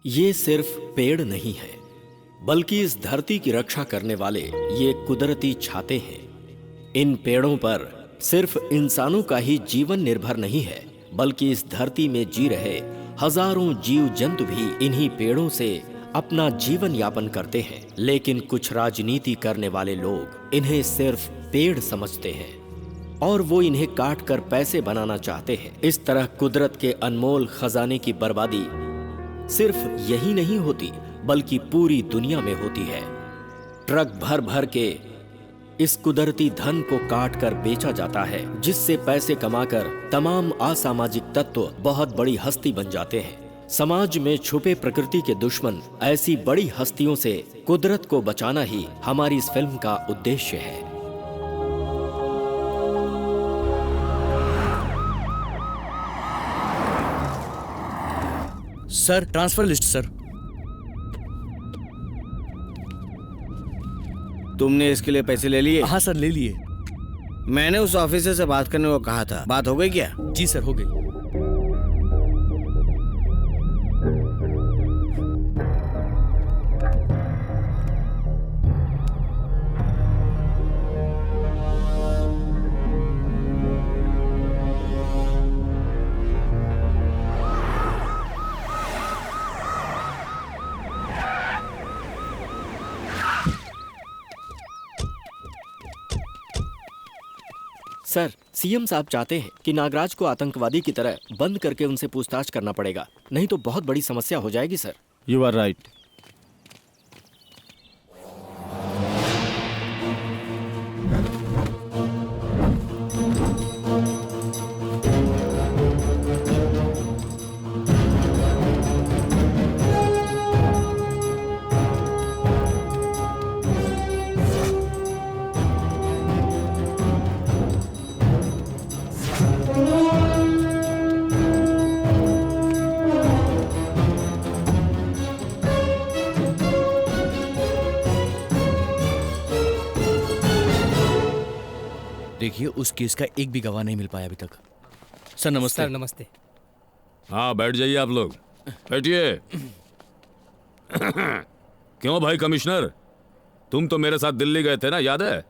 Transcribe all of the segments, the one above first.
ये सिर्फ पेड़ नहीं है, बल्कि इस धरती की रक्षा करने वाले ये कुदरती छाते हैं। इन पेड़ों पर सिर्फ इंसानों का ही जीवन निर्भर नहीं है, बल्कि इस धरती में जी रहे हजारों जीव जंतु भी इन्हीं पेड़ों से अपना जीवन यापन करते हैं। लेकिन कुछ राजनीति करने वाले लोग इन्हें सिर्फ पेड़ समझते हैं और वो इन्हें काट कर पैसे बनाना चाहते हैं। इस तरह कुदरत के अनमोल खजाने की बर्बादी सिर्फ यही नहीं होती, बल्कि पूरी दुनिया में होती है। ट्रक भर भर के इस कुदरती धन को काट कर बेचा जाता है, जिससे पैसे कमाकर तमाम असामाजिक तत्व बहुत बड़ी हस्ती बन जाते हैं। समाज में छुपे प्रकृति के दुश्मन ऐसी बड़ी हस्तियों से कुदरत को बचाना ही हमारी इस फिल्म का उद्देश्य है। Sir, transfer list sir. तुमने इसके लिए पैसे ले लिए? हाँ सर, ले लिए। मैंने उस ऑफिसर से बात करने को कहा था, बात हो गई क्या? जी सर, हो गई। सर, सीएम साहब चाहते हैं कि नागराज को आतंकवादी की तरह बंद करके उनसे पूछताछ करना पड़ेगा, नहीं तो बहुत बड़ी समस्या हो जाएगी सर। You are right. देखिए, उस केस का एक भी गवाह नहीं मिल पाया अभी तक। सर नमस्ते। सर नमस्ते। हाँ, बैठ जाइए आप लोग, बैठिए। क्यों भाई कमिश्नर, तुम तो मेरे साथ दिल्ली गए थे ना, याद है?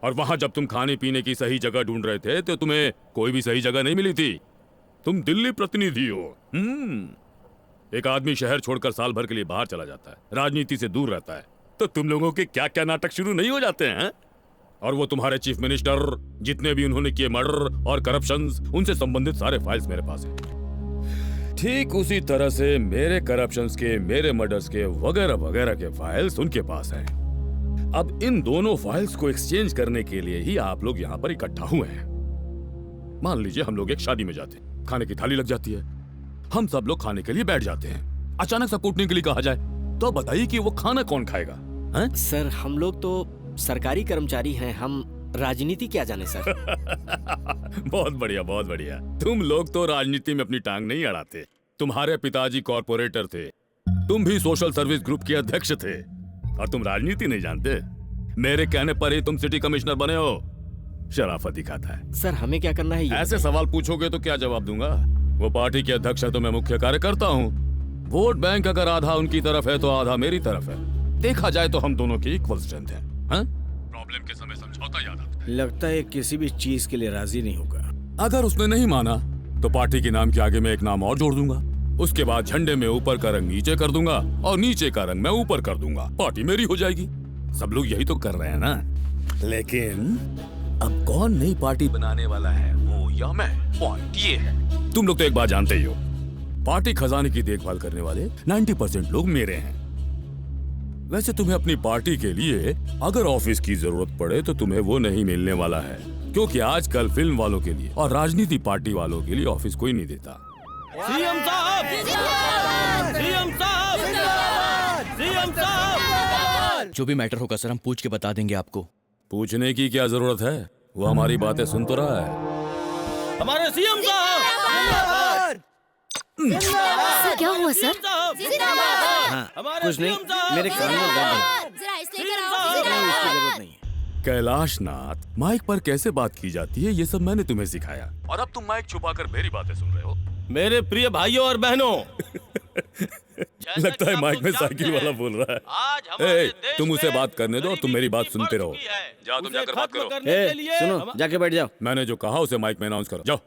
और वहां जब तुम खाने पीने की सही जगह ढूंढ रहे थे तो तुम्हें कोई भी सही जगह नहीं मिली थी। तुम दिल्ली प्रतिनिधि हो। एक आदमी शहर छोड़कर साल भर के लिए बाहर चला जाता है, राजनीति से दूर रहता है, तो तुम लोगों के क्या क्या नाटक शुरू नहीं हो जाते हैं? और वो तुम्हारे चीफ मिनिस्टर, जितने भी उन्होंने किए मर्डर और करप्शंस, उनसे संबंधित सारे फाइल्स मेरे पास हैं। ठीक उसी तरह से मेरे करप्शंस के, मेरे मर्डर्स के वगैरह वगैरह के फाइल्स उनके पास हैं। अब इन दोनों फाइल्स को एक्सचेंज करने के लिए ही आप लोग यहाँ पर इकट्ठा हुए हैं। मान लीजिए हम लोग एक शादी में जाते हैं, खाने की थाली लग जाती है, हम सब लोग खाने के लिए बैठ जाते हैं। अचानक से कूटने के लिए कहा जाए तो बताइए कि वो खाना कौन खाएगा? हैं? सर, हम लोग तो सरकारी कर्मचारी हैं, हम राजनीति क्या जाने सर। बहुत बढ़िया, बहुत बढ़िया। तुम लोग तो राजनीति में अपनी टांग नहीं अड़ाते। तुम्हारे पिताजी कॉर्पोरेटर थे, तुम भी सोशल सर्विस ग्रुप के अध्यक्ष थे, और तुम राजनीति नहीं जानते। मेरे कहने पर ही तुम सिटी कमिश्नर बने हो। शराफत दिखाता है। सर, हमें क्या करना है? ऐसे सवाल पूछोगे तो क्या जवाब दूंगा? वो पार्टी के अध्यक्ष है तो मैं मुख्य कार्यकर्ता हूँ। वोट बैंक अगर आधा उनकी तरफ है तो आधा मेरी तरफ है। देखा जाए तो हम दोनों की इक्वल स्ट्रेंथ है। प्रॉब्लम के समय समझौता याद आता है। लगता है किसी भी चीज के लिए राजी नहीं होगा। अगर उसने नहीं माना तो पार्टी के नाम के आगे मैं एक नाम और जोड़ दूंगा। उसके बाद झंडे में ऊपर का रंग नीचे कर दूंगा और नीचे का रंग मैं ऊपर कर दूंगा। पार्टी मेरी हो जाएगी। सब लोग यही तो कर रहे हैं ना। लेकिन अब कौन नई पार्टी बनाने वाला है, वो या मैं? पॉइंट ये है, तुम लोग तो एक बात जानते ही हो, पार्टी खजाने की देखभाल करने वाले 90% लोग मेरे हैं। वैसे तुम्हें अपनी पार्टी के लिए अगर ऑफिस की जरूरत पड़े तो तुम्हें वो नहीं मिलने वाला है, क्योंकि आजकल फिल्म वालों के लिए और राजनीति पार्टी वालों के लिए ऑफिस कोई नहीं देता। सीएम साहब! सीएम साहब! सीएम साहब! जो भी मैटर होगा सर, हम पूछ के बता देंगे आपको। पूछने की क्या जरूरत है, वो हमारी बातें सुन तो रहा है। हमारे सीएम साहब! सर, क्या हुआ सर? हाँ, कुछ नहीं, मेरे कान में दर्द है। उसकी जरूरत नहीं है। कैलाशनाथ, माइक पर कैसे बात की जाती है ये सब मैंने तुम्हें सिखाया, और अब तुम माइक छुपाकर मेरी बातें सुन रहे हो। मेरे प्रिय भाइयों और बहनों, लगता है माइक में साइकिल वाला बोल रहा है। ए, तुम उसे बात करने दो और तुम मेरी बात सुनते रहो। जाओ तुम जाकर बात करो। सुनो, जाके बैठ जाओ। मैंने जो कहा उसे माइक में अनाउंस करो। जाओ।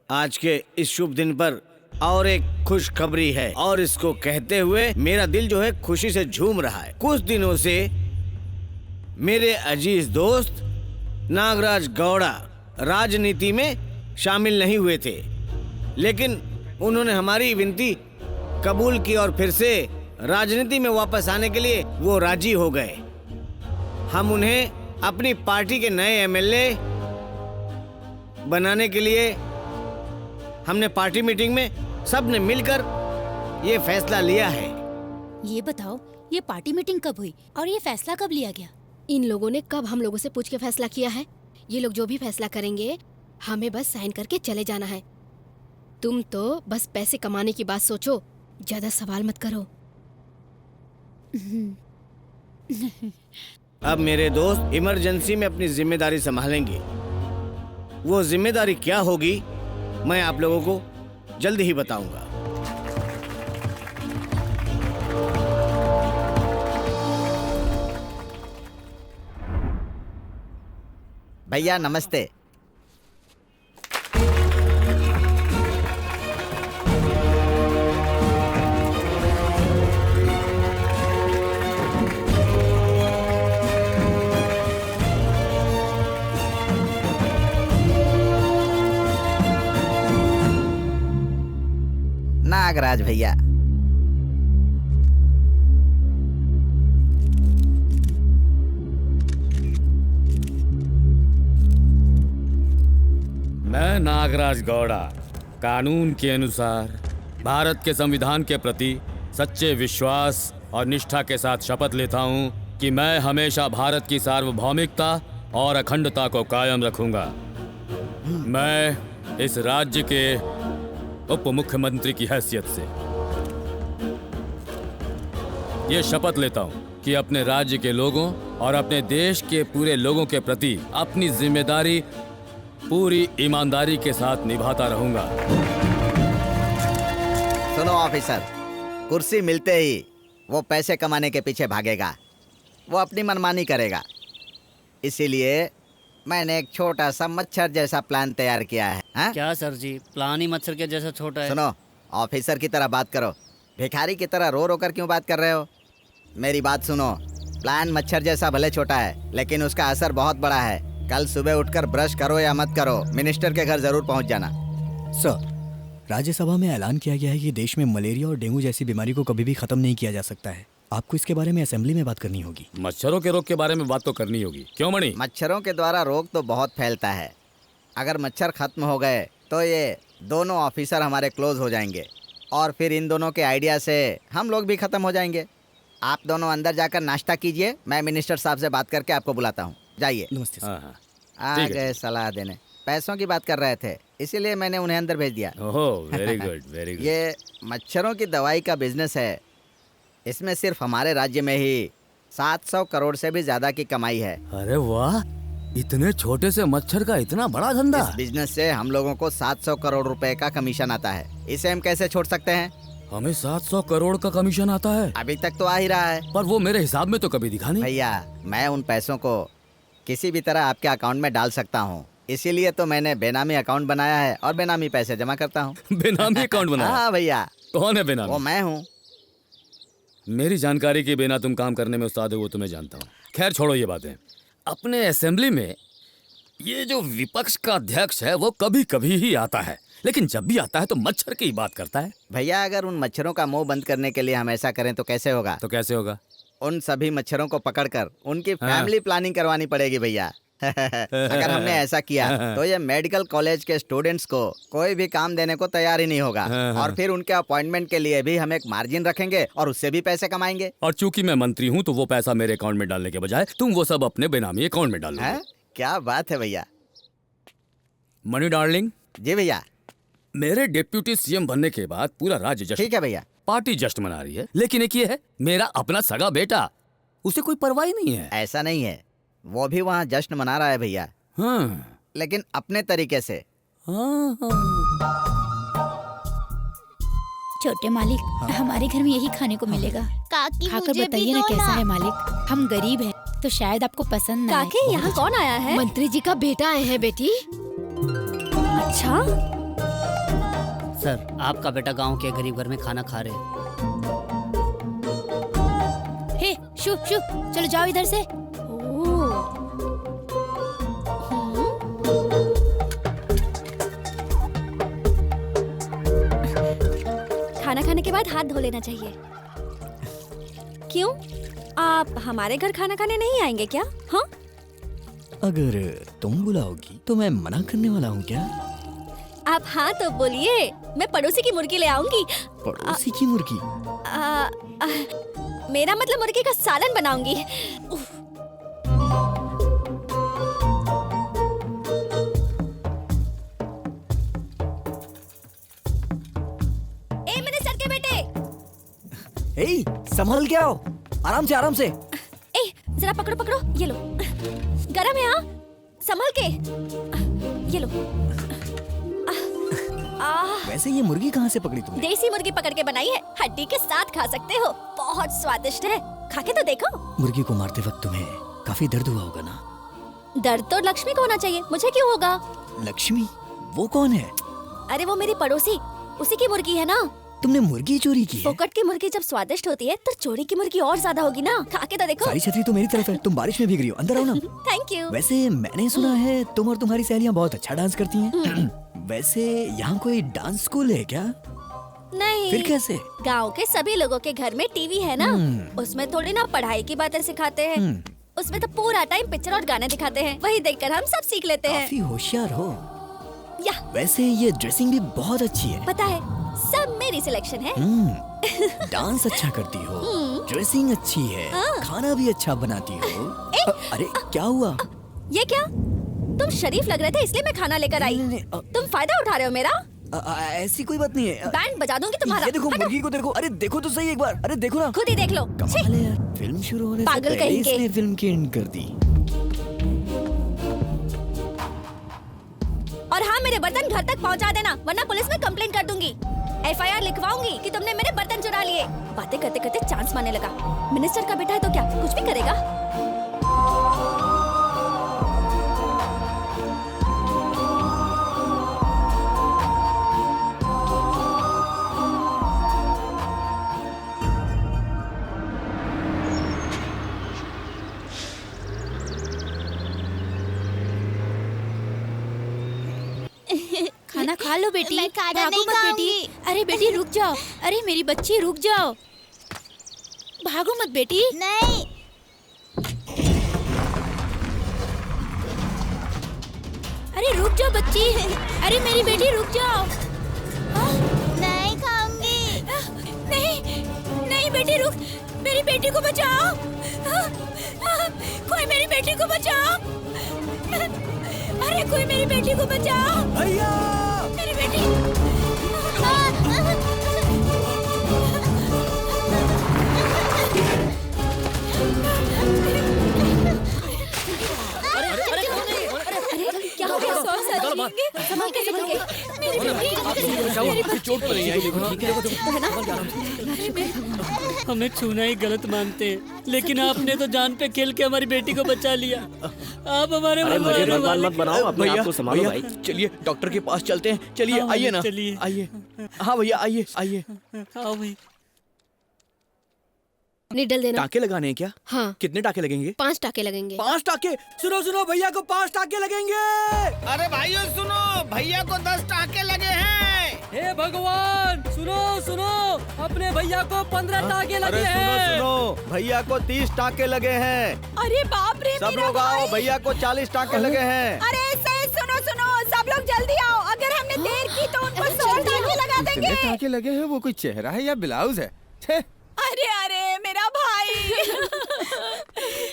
आज के इस शुभ दिन पर और एक खुशखबरी है, और इसको कहते हुए मेरा दिल जो है खुशी से झूम रहा है। कुछ दिनों से मेरे अजीज दोस्त नागराज गौड़ा राजनीति में शामिल नहीं हुए थे, लेकिन उन्होंने हमारी विनती कबूल की और फिर से राजनीति में वापस आने के लिए वो राजी हो गए। हम उन्हें अपनी पार्टी के नए एमएलए बनाने के लिए हमने पार्टी मीटिंग में सबने मिलकर ये फैसला लिया है। ये बताओ, ये पार्टी मीटिंग कब हुई और ये फैसला कब लिया गया? इन लोगों ने कब हम लोगों से पूछ के फैसला किया है? ये लोग जो भी फैसला करेंगे हमें बस साइन करके चले जाना है। तुम तो बस पैसे कमाने की बात सोचो, ज्यादा सवाल मत करो। अब मेरे दोस्त इमरजेंसी में अपनी जिम्मेदारी संभालेंगे। वो जिम्मेदारी क्या होगी मैं आप लोगों को जल्दी ही बताऊंगा। भैया नमस्ते। नागराज भैया, मैं नागराज गौड़ा कानून के अनुसार भारत के संविधान के प्रति सच्चे विश्वास और निष्ठा के साथ शपथ लेता हूं कि मैं हमेशा भारत की सार्वभौमिकता और अखंडता को कायम रखूंगा। मैं इस राज्य के उप मुख्यमंत्री की हैसियत से ये शपथ लेता हूं कि अपने राज्य के लोगों और अपने देश के पूरे लोगों के प्रति अपनी जिम्मेदारी पूरी ईमानदारी के साथ निभाता रहूंगा। सुनो ऑफिसर, कुर्सी मिलते ही वो पैसे कमाने के पीछे भागेगा, वो अपनी मनमानी करेगा। इसीलिए मैंने एक छोटा सा मच्छर जैसा प्लान तैयार किया है। हा? क्या सर जी, प्लान ही मच्छर के जैसा छोटा है। सुनो, ऑफिसर की तरह बात करो, भिखारी की तरह रो रो कर क्यों बात कर रहे हो? मेरी बात सुनो, प्लान मच्छर जैसा भले छोटा है लेकिन उसका असर बहुत बड़ा है। कल सुबह उठकर ब्रश करो या मत करो, मिनिस्टर के घर जरूर पहुंच जाना। सर, राज्यसभा में ऐलान किया गया है कि देश में मलेरिया और डेंगू जैसी बीमारी को कभी भी खत्म नहीं किया जा सकता है। आपको इसके बारे में असेंबली में बात करनी होगी। मच्छरों के रोग के बारे में बात तो करनी होगी, क्यों मणि? मच्छरों के द्वारा रोग तो बहुत फैलता है। अगर मच्छर खत्म हो गए तो ये दोनों ऑफिसर हमारे क्लोज हो जाएंगे और फिर इन दोनों के आइडिया से हम लोग भी खत्म हो जाएंगे। आप दोनों अंदर जाकर नाश्ता कीजिए, मैं मिनिस्टर साहब से बात करके आपको बुलाता हूँ। जाइए। नमस्ते सर। हाँ, आ ठीक है। गए सलाह देने। पैसों की बात कर रहे थे, इसीलिए मैंने उन्हें अंदर भेज दिया। ओह, वेरी गुड, वेरी गुड। ये मच्छरों की दवाई का बिजनेस है। इसमें सिर्फ हमारे राज्य में ही 700 करोड़ से भी ज्यादा की कमाई है। अरे वाह, इतने छोटे से मच्छर का इतना बड़ा धंधा। इस बिजनेस से हम लोगों को 700 करोड़ रुपए का कमीशन आता है। इसे हम कैसे छोड़ सकते हैं? हमें 700 करोड़ का कमीशन आता है, अभी तक तो आ ही रहा है। पर वो मेरे हिसाब में तो कभी दिखा नहीं। भैया, मैं उन पैसों को किसी भी तरह आपके अकाउंट में डाल सकता हूँ, इसीलिए तो मैंने बेनामी अकाउंट बनाया है और बेनामी पैसे जमा करता हूँ। बेनामी अकाउंट बनाया? हाँ भैया। कौन है बेनामी? वो मैं हूँ। मेरी जानकारी के बिना तुम काम करने में उस्ताद हो, वो तुम्हें जानता हूँ। खैर छोड़ो ये बातें। अपने असेंबली में ये जो विपक्ष का अध्यक्ष है वो कभी कभी ही आता है, लेकिन जब भी आता है तो मच्छर की बात करता है। भैया, अगर उन मच्छरों का मुंह बंद करने के लिए हम ऐसा करें तो कैसे होगा? तो कैसे होगा? उन सभी मच्छरों को पकड़कर उनकी फैमिली प्लानिंग करवानी पड़ेगी भैया। अगर हमने ऐसा किया तो ये मेडिकल कॉलेज के स्टूडेंट्स को कोई भी काम देने को तैयार ही नहीं होगा, और फिर उनके अपॉइंटमेंट के लिए भी हम एक मार्जिन रखेंगे और उससे भी पैसे कमाएंगे। और चूंकि मैं मंत्री हूँ तो वो पैसा मेरे अकाउंट में डालने के बजाय तुम वो सब अपने बेनामी अकाउंट में डालो। क्या बात है भैया। Money darling. जी भैया। मेरे डिप्यूटी सीएम बनने के बाद पूरा राज्य जश्न, ठीक है भैया, पार्टी जश्न मना रही है, लेकिन एक ये है मेरा अपना सगा बेटा, उसे कोई परवाह ही नहीं है। ऐसा नहीं है, वो भी वहाँ जश्न मना रहा है भैया। हाँ, लेकिन अपने तरीके से। हाँ, हाँ। छोटे मालिक, हमारे घर में यही खाने को मिलेगा। काकी खाकर मुझे बताइए भी ना दो कैसा है मालिक। हम गरीब हैं तो शायद आपको पसंद ना आए। काकी यहाँ कौन आया है? मंत्री जी का बेटा आए हैं बेटी। अच्छा, सर, आपका बेटा गांव के गरीब घर में खाना खा रहे हैं। हे शु शु, चलो जाओ इधर से। खाना खाने के बाद हाथ धो लेना चाहिए। क्यों? आप हमारे घर खाना खाने नहीं आएंगे क्या? हाँ? अगर तुम बुलाओगी तो मैं मना करने वाला हूँ क्या? आप हाँ तो बोलिए, मैं पड़ोसी की मुर्गी ले आऊंगी। पड़ोसी की मुर्गी? मेरा मतलब मुर्गी का सालन बनाऊंगी। ए मेरे सर के बेटे, ए, संभल के आओ, आराम से आराम से। ए जरा पकड़ो पकड़ो, ये लो, गरम है। हाँ, संभल के, ये लो। वैसे ये मुर्गी कहाँ से पकड़ी तुमने? देसी मुर्गी पकड़ के बनाई है, हड्डी के साथ खा सकते हो, बहुत स्वादिष्ट है, खा के तो देखो। मुर्गी को मारते वक्त तुम्हें काफी दर्द हुआ होगा ना? दर्द तो लक्ष्मी को होना चाहिए, मुझे क्यों होगा? लक्ष्मी? वो कौन है? अरे वो मेरी पड़ोसी, उसी की मुर्गी है ना। तुमने मुर्गी चोरी की है? फोकट की मुर्गी जब स्वादिष्ट होती है तो चोरी की मुर्गी और ज्यादा होगी ना, खा के तो देखो। सारी छतरी तो मेरी तरफ है, तुम बारिश में भीग रही हो, अंदर आओ ना। Thank you. वैसे मैंने सुना है तुम और तुम्हारी सहेलियां बहुत अच्छा डांस करती हैं। वैसे यहाँ कोई डांस स्कूल है क्या? नहीं। फिर कैसे? गांव के सभी लोगों के घर में टीवी है ना, उसमें थोड़ी ना पढ़ाई की बातें सिखाते हैं, उसमें तो पूरा टाइम पिक्चर और गाने दिखाते हैं, वही देखकर हम सब सीख लेते हैं। काफी होशियार हो। या वैसे ये ड्रेसिंग भी बहुत अच्छी है। पता है, सब मेरी सिलेक्शन है। डांस अच्छा करती हो, ड्रेसिंग अच्छी है, खाना भी अच्छा बनाती हो। अरे क्या हुआ? ये क्या? तुम शरीफ लग रहे थे इसलिए मैं खाना लेकर आई। तुम फायदा उठा रहे हो मेरा? ऐसी कोई बात नहीं है। बैंड बजा दूंगी तुम्हारा। ये देखो मुर्गी को देखो, अरे देखो तो सही एक बार, अरे देखो ना। खुद ही देख लो। कमाल है यार, फिल्म शुरू होने से पागल पहले कहीं के। इसने फिल्म की एंड कर दी। और हाँ, मेरे बर्तन घर तक पहुँचा देना, वरना पुलिस में कंप्लेंट कर दूंगी। FIR लिखवाऊंगी कि तुमने मेरे बर्तन चुरा लिए। बातें करते करते चांस मारने लगा। मिनिस्टर का बेटा है तो क्या कुछ भी करेगा? खाना खा लो बेटी। मैं खाना भागो नहीं मत बेटी। खाऊंगी। अरे बेटी रुक जाओ, अरे मेरी बच्ची रुक जाओ, भागो मत बेटी। नहीं। अरे रुक जाओ बच्ची, अरे मेरी बेटी रुक जाओ। नहीं खाऊंगी। नहीं नहीं बेटी रुक, मेरी बेटी को बचाओ। कोई मेरी बेटी को बचाओ। अरे कोई मेरी बेटी को बचाओ। भैया! मेरी बेटी। क्या हो गया? संभल के संभल के। मेरी बेटी। चोट तो नहीं आई, देखो ठीक है। हमें छूना ही गलत मानते हैं, लेकिन आपने तो जान पे खेल के हमारी बेटी को बचा लिया। आप हमारे मुझे भगवान मत बनाओ, अपने आप को संभालो भाई। चलिए डॉक्टर के पास चलते हैं। चलिए आइए ना, चलिए। आइए। हाँ भैया आइए आइए। आओ भाई। निडल देना। टाके लगाने हैं क्या? हाँ। कितने टाके लगेंगे? 5 टाके लगेंगे। 5 टाके? सुनो सुनो, भैया को 5 टाके लगेंगे। अरे भाइयों सुनो, भैया को 10 टाके लगे हैं। हे भगवान, सुनो सुनो, अपने भैया को 15 टाके लगे हैं। सुनो, भैया को 30 टाके लगे हैं। अरे बाप रे, सब लोग आओ, भैया को 40 टाके लगे हैं। अरे सुनो सुनो, सब लोग जल्दी आओ, अगर हमने देर की तो उनको 100 टाके लगा देंगे। टाके लगे हैं? वो कोई चेहरा है या ब्लाउज है? अरे अरे मेरा भाई।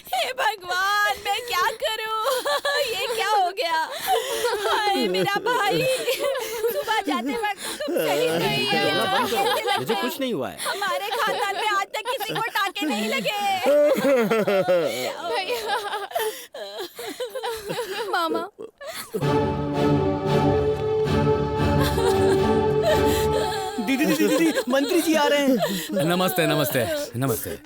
हे भगवान, मैं क्या करूं? ये क्या हो गया? हाय मेरा भाई, सुबह जाते वक्त तुम सही नहीं है। मुझे कुछ नहीं हुआ है। हमारे खानदान में आज तक किसी को टाके नहीं लगे। मामा। दीदी दीदी मंत्री जी आ रहे हैं। नमस्ते नमस्ते नमस्ते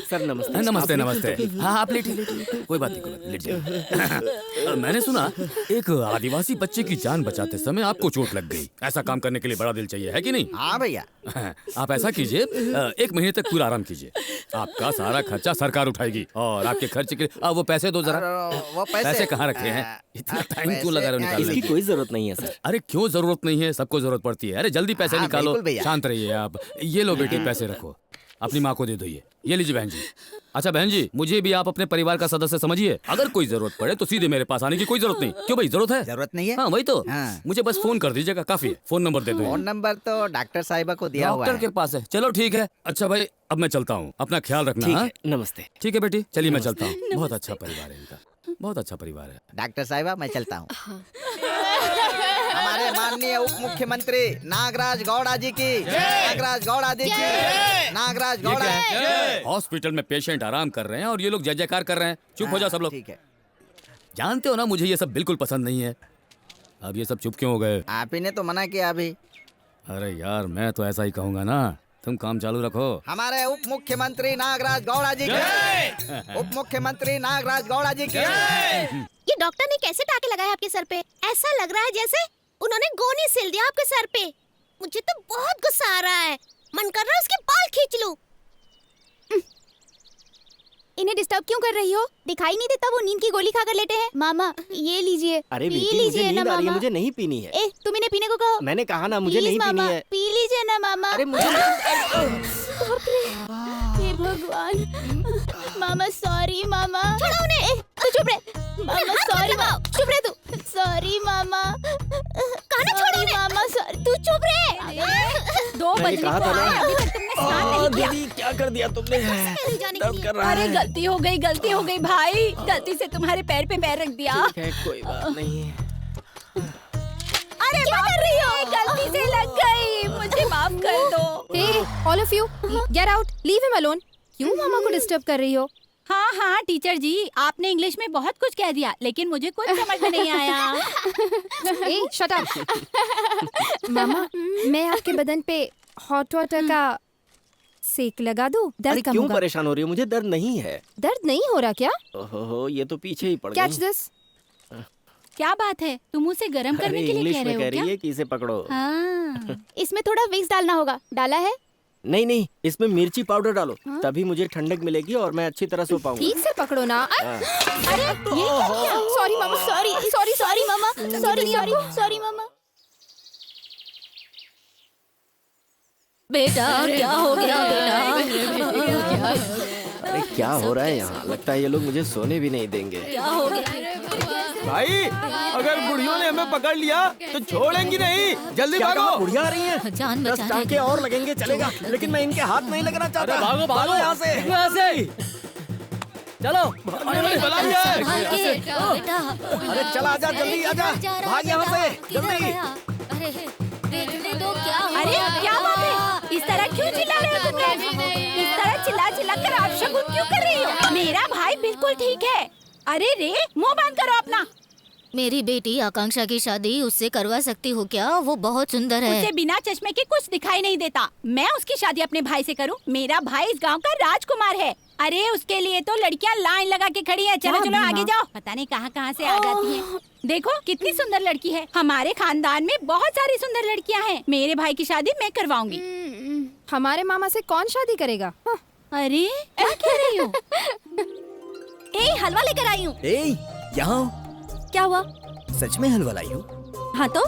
सर नमस्ते। नमस्ते नमस्ते। हाँ आप लेटिए लेटिए, कोई बात नहीं लेट जाइए। मैंने सुना एक आदिवासी बच्चे की जान बचाते समय आपको चोट लग गई। ऐसा काम करने के लिए बड़ा दिल चाहिए, है कि नहीं? हाँ भैया। आप ऐसा कीजिए, 1 महीने तक पूरा आराम कीजिए। आपका सारा खर्चा सरकार उठाएगी और आपके खर्च के वो पैसे दो जरा। वो पैसे कहाँ रखे हैं? इतना टाइम क्यों लगा रहे हो निकालने इसकी में? कोई जरूरत नहीं है सर। अरे क्यों जरूरत नहीं है? सबको जरूरत पड़ती है। अरे जल्दी पैसे हाँ, निकालो। बिल्कुल भैया। शांत रहिए आप। ये लो बेटी पैसे रखो, अपनी माँ को दे दो। ये लीजिए बहन जी। अच्छा बहन जी, मुझे भी आप अपने परिवार का सदस्य समझिए। अगर कोई जरूरत पड़े तो सीधे मेरे पास आने की कोई जरूरत नहीं। क्यों भाई, जरूरत है? जरूरत नहीं है। हाँ वही तो। हाँ। मुझे बस फोन कर दीजिएगा, काफी है। फोन नंबर दे दो। फोन नंबर तो डॉक्टर साहिबा को दिया हुआ डॉक्टर है। के पास है। चलो ठीक है। अच्छा भाई अब मैं चलता हूँ, अपना ख्याल रखना। ठीक हाँ? है, नमस्ते। ठीक है बेटी, चलिए मैं चलता हूँ। बहुत अच्छा परिवार है इनका, बहुत अच्छा परिवार है। डॉक्टर साहिबा मैं चलता हूँ। हमारे माननीय उप मुख्यमंत्री नागराज गौड़ा जी की, नागराज गौड़ा जी की, नागराज गौड़ा। हॉस्पिटल में पेशेंट आराम कर रहे हैं और ये लोग जय जयकार कर रहे हैं। चुप हो जाओ सब लोग। ठीक है। जानते हो ना मुझे ये सब बिल्कुल पसंद नहीं है। अब ये सब चुप क्यों हो गए? आप ही ने तो मना किया अभी। अरे यार मैं तो ऐसा ही कहूँगा ना। तुम काम चालू रखो। हमारे उप मुख्यमंत्री नागराज गौड़ा जी की, उप मुख्यमंत्री नागराज गौड़ा जी की। ये डॉक्टर ने कैसे टाके लगाए आपके सर पे? ऐसा लग रहा है जैसे उन्होंने गोनी सिल दिया आपके सर पे। मुझे तो बहुत गुस्सा आ रहा है, मन कर रहा है उसके बाल खींच लूं। इन्हें डिस्टर्ब क्यों कर रही हो? दिखाई नहीं देता वो नींद की गोली खाकर लेटे हैं। मामा ये लीजिए। अरे पी बेटी मुझे लीजिए ना नींद आ रही है, मामा। मुझे नहीं पीनी है। ए तुम इन्हें पीने को कहो। मैंने कहा ना मुझे Please, नहीं मामा, पीनी है। पी लीजिए ना मामा। अरे मुझे हे भगवान। मामा सॉरी मामा। छोड़ो उन्हें। तू चुप रह। मामा सॉरी मामा। चुप रह तू। सॉरी मामा। कहाँ छोड़ो मामा सॉरी। तू चुप रह। 2 मैंने बजने कहा को था ना। आए, अभी तक तुमने स्नान नहीं किया। दीदी क्या कर दिया तुमने? दर्द कर रहा अरे है। गलती हो गई भाई। गलती से तुम्हारे पैर पे पैर रख दिया। ठीक है, कोई बात नहीं। अरे क्या कर रही हो? गलती से लग गई, मुझे माफ कर दो। Hey, all of you, get out. Leave him alone. क्यों मामा को डिस्टर्ब कर रही हो? हाँ हाँ टीचर जी, आपने इंग्लिश में बहुत कुछ कह दिया लेकिन मुझे कुछ समझ में नहीं आया। Hey, shut up. मामा, मैं आपके बदन पे हॉट वाटर का सेक लगा दूं? अरे दर्द कम क्यों होगा। परेशान हो रही हो? मुझे दर्द नहीं है। दर्द नहीं हो रहा क्या? ओहो ये तो पीछे ही पड़ Catch गई। this. क्या बात है, तुम उसे गर्म अरे करने के लिए इंग्लिश कह में रहे कह हो क्या? रही है कि इसे पकड़ो। हाँ। इसमें थोड़ा विक्स डालना होगा। डाला है? नहीं नहीं, इसमें मिर्ची पाउडर डालो, तभी मुझे ठंडक मिलेगी और मैं अच्छी तरह सो पाऊंगा। ठीक से पकड़ो ना। अरे ये क्या किया? सॉरी मामा, सॉरी मामा, सॉरी मामा। बेटा क्या हो गया बेटा? अरे क्या हो रहा है यहाँ? लगता है ये लोग मुझे सोने भी नहीं देंगे। क्या हो गया? भाई अगर बुढ़ियों ने हमें पकड़ लिया तो छोड़ेंगी नहीं। जल्दी क्या कहा? भागो। बुढ़िया आ रही हैं? जान 10 बचाने टांके और लगेंगे चलेगा, लेकिन मैं इनके हाथ नहीं लगना चाहता। भागो भागो यहाँ से। यहाँ से चलो। संभाल के, बेटा। अरे चल आजा, जल्दी आजा, भाग यहाँ से जल्दी। अरे देखने दो क्या हुआ? अरे क्या बात है? इस तरह क्यों चिल्ला रहे हो तुम लोग? इस तरह चिल्ला कर आप शगुन क्यों कर रही हो? मेरा भाई बिल्कुल ठीक है। अरे रे, मुंह बंद करो अपना। मेरी बेटी आकांक्षा की शादी उससे करवा सकती हो क्या? वो बहुत सुंदर है। उसे बिना चश्मे के कुछ दिखाई नहीं देता। मैं उसकी शादी अपने भाई से करूं? मेरा भाई इस गांव का राजकुमार है। अरे उसके लिए तो लड़कियां लाइन लगा के खड़ी हैं। चलो चलो आगे जाओ। पता नहीं कहां से आ जाती हैं। देखो कितनी सुंदर लड़की है। हमारे खानदान में बहुत सारी सुंदर लड़कियां हैं। मेरे भाई की शादी मैं करवाऊंगी। हमारे मामा से कौन शादी करेगा? अरे क्या कह रही हो? ए, हलवा लेकर आई हूँ। यहाँ क्या हुआ? सच में हलवा लाई हो? हाँ तो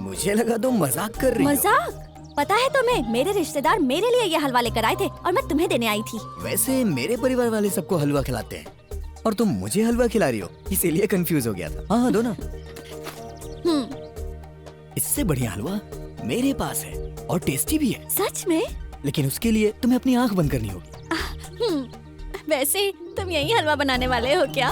मुझे लगा तुम मजाक कर रही हो। मजाक? पता है तुम्हें, मेरे रिश्तेदार मेरे लिए ये हलवा लेकर आए थे और मैं तुम्हें देने आई थी। वैसे मेरे परिवार वाले सबको हलवा खिलाते हैं और तुम मुझे हलवा खिला रही हो, इसीलिए कंफ्यूज हो गया था। हाँ दो ना। इससे बढ़िया हलवा मेरे पास है और टेस्टी भी है। सच में? लेकिन उसके लिए तुम्हें अपनी आंख बंद करनी होगी। वैसे तुम यही हलवा बनाने वाले हो क्या?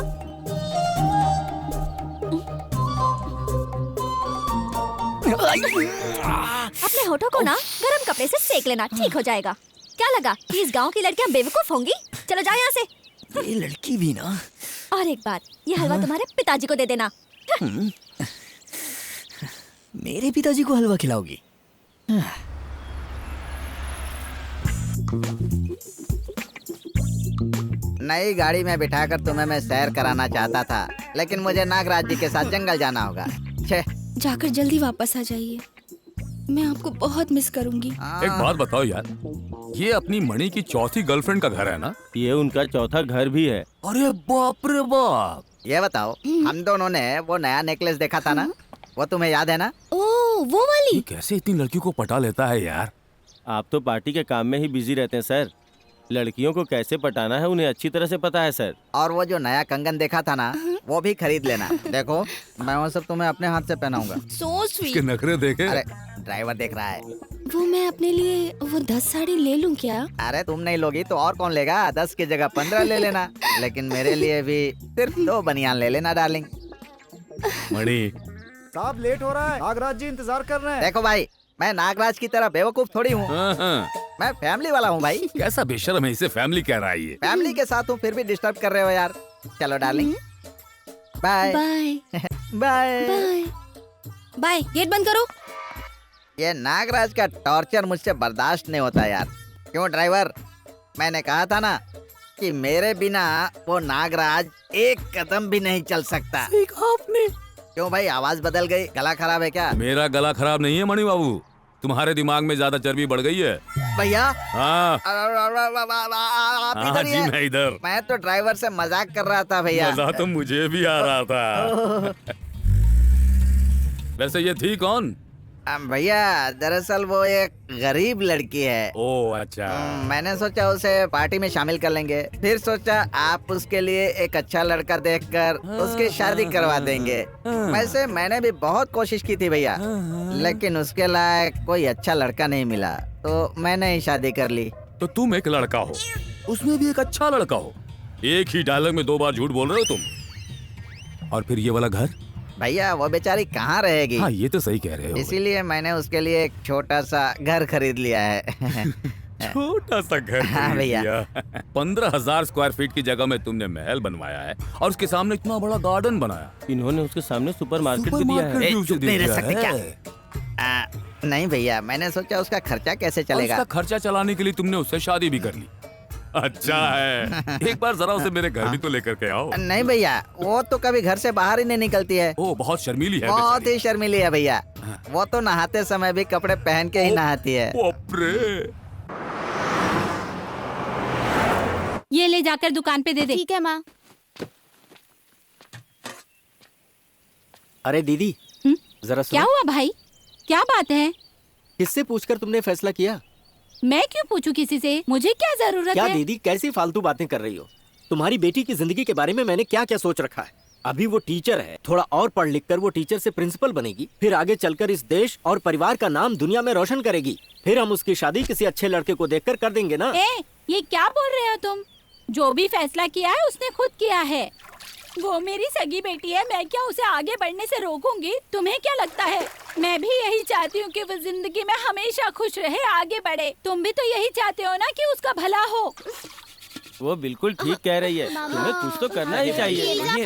अपने होठों को ना गरम कपड़े से सेक लेना, ठीक हो जाएगा। क्या लगा कि इस गांव की लड़कियां बेवकूफ होंगी? चलो जाओ यहाँ से। ये लड़की भी ना। और एक बात, ये हलवा तुम्हारे पिताजी को दे देना। मेरे पिताजी को हलवा खिलाओगी? नई गाड़ी में बिठाकर तुम्हें मैं सैर कराना चाहता था, लेकिन मुझे नागराज जी के साथ जंगल जाना होगा। छे। जाकर जल्दी वापस आ जाइए, मैं आपको बहुत मिस करूंगी। एक बात बताओ यार, ये अपनी मणि की चौथी गर्लफ्रेंड का घर है ना? ये उनका चौथा घर भी है। अरे बाप रे बाप। ये बताओ, हम दोनों ने वो नया नेकलेस देखा था ना, वो तुम्हें याद है ना? ओह, वो वाली। ये कैसे इतनी लड़कियों को पटा लेता है यार? आप तो पार्टी के काम में ही बिजी रहते हैं सर। लड़कियों को कैसे पटाना है उन्हें अच्छी तरह से पता है सर। और वो जो नया कंगन देखा था ना, वो भी खरीद लेना। देखो, मैं वो सब तुम्हें अपने हाथ से पहनाऊंगा। So sweet. इसके नखरे देखे। अरे ड्राइवर देख रहा है। वो मैं अपने लिए वो 10 साड़ी ले लूं क्या? अरे तुम नहीं लोगी तो और कौन लेगा? 10 की जगह 15 ले लेना, लेकिन मेरे लिए भी सिर्फ 2 बनियान ले लेना डार्लिंग। मणि साहब लेट हो रहा है, नागराज जी इंतजार कर रहे हैं। देखो भाई, मैं नागराज की तरह बेवकूफ थोड़ी हूँ। मैं फैमिली वाला हूँ भाई। कैसा बेशर्म है, इसे फैमिली कह रहा है ये। फैमिली के साथ हूँ फिर भी डिस्टर्ब कर रहे हो यार। चलो darling, bye bye bye bye bye. Gate बंद करो। ये नागराज का टॉर्चर मुझसे बर्दाश्त नहीं होता यार। क्यों ड्राइवर, मैंने कहा था ना कि मेरे बिना वो नागराज एक कदम भी नहीं चल सकता। आपने क्यों भाई, आवाज बदल गई? गला खराब है क्या? मेरा गला खराब नहीं है मणि बाबू, तुम्हारे दिमाग में ज्यादा चर्बी बढ़ गई है। भैया हाँ आप हाँ इधर जी, ही हैं? मैं इधर। मैं तो ड्राइवर से मजाक कर रहा था भैया। मजा तो मुझे भी आ रहा था। वैसे ये थी कौन? भैया दरअसल वो एक गरीब लड़की है। ओह अच्छा। मैंने सोचा उसे पार्टी में शामिल कर लेंगे, फिर सोचा आप उसके लिए एक अच्छा लड़का देखकर उसकी शादी करवा देंगे। वैसे मैंने भी बहुत कोशिश की थी भैया, लेकिन उसके लायक कोई अच्छा लड़का नहीं मिला, तो मैंने ही शादी कर ली। तो तुम एक लड़का हो, उसमें भी एक अच्छा लड़का हो, एक ही डायलॉग में 2 बार झूठ बोल रहे हो तुम। और फिर ये वाला घर? भैया वो बेचारी कहाँ रहेगी? हाँ ये तो सही कह रहे हो। इसीलिए मैंने उसके लिए एक छोटा सा घर खरीद लिया है। छोटा सा घर हाँ खरीद भैया। लिया। 15,000 स्क्वायर फीट की जगह में तुमने महल बनवाया है और उसके सामने इतना बड़ा गार्डन बनाया। इन्होंने उसके सामने सुपरमार्केट भी दिया है। चुप नहीं रह सकते क्या? नहीं भैया, मैंने सोचा उसका खर्चा कैसे चलेगा। उसका खर्चा चलाने के लिए तुमने उससे शादी भी कर ली। अच्छा है, एक बार जरा उसे मेरे घर भी तो लेकर के आओ। नहीं भैया, वो तो कभी घर से बाहर ही नहीं निकलती है। ओ बहुत शर्मीली है। बहुत ही शर्मीली है भैया। वो तो नहाते समय भी कपड़े पहन के ही नहाती है। ये ले जाकर दुकान पे दे दे। ठीक है माँ। अरे दीदी, जरा क्या हुआ भाई, क्या बात है? किससे पूछकर तुमने फैसला किया? मैं क्यों पूछूं किसी से, मुझे क्या जरूरत क्या है? दीदी कैसी फालतू बातें कर रही हो? तुम्हारी बेटी की जिंदगी के बारे में मैंने क्या क्या सोच रखा है। अभी वो टीचर है, थोड़ा और पढ़ लिख कर वो टीचर से प्रिंसिपल बनेगी, फिर आगे चलकर इस देश और परिवार का नाम दुनिया में रोशन करेगी। फिर हम उसकी शादी किसी अच्छे लड़के को देखकर कर देंगे ना। ये क्या बोल रहे हो तुम? जो भी फैसला किया है उसने खुद किया है। वो मेरी सगी बेटी है, मैं क्या उसे आगे बढ़ने से रोकूंगी? तुम्हें क्या लगता है मैं भी यही चाहती हूँ कि वो जिंदगी में हमेशा खुश रहे, आगे बढ़े। तुम भी तो यही चाहते हो ना कि उसका भला हो। वो बिल्कुल ठीक कह रही है, तुम्हें कुछ तो करना ही चाहिए।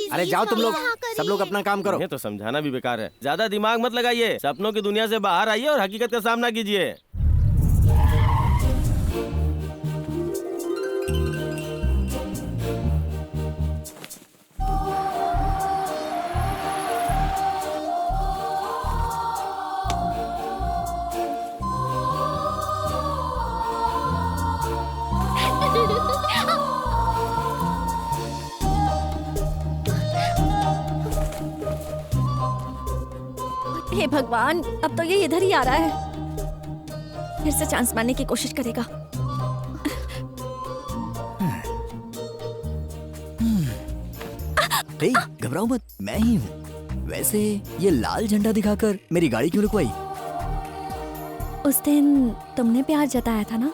अरे जाओ तुम लोग, सब लोग अपना काम करो। ये तो समझाना भी बेकार है। ज्यादा दिमाग मत लगाइए, सपनों की दुनिया से बाहर आइए और हकीकत का सामना कीजिए। हे भगवान, अब तो ये इधर ही आ रहा है। फिर से चांस मारने की कोशिश करेगा। घबराओ मत, मैं ही हूँ। वैसे ये लाल झंडा दिखाकर मेरी गाड़ी क्यों रुकवाई? उस दिन तुमने प्यार जताया था ना,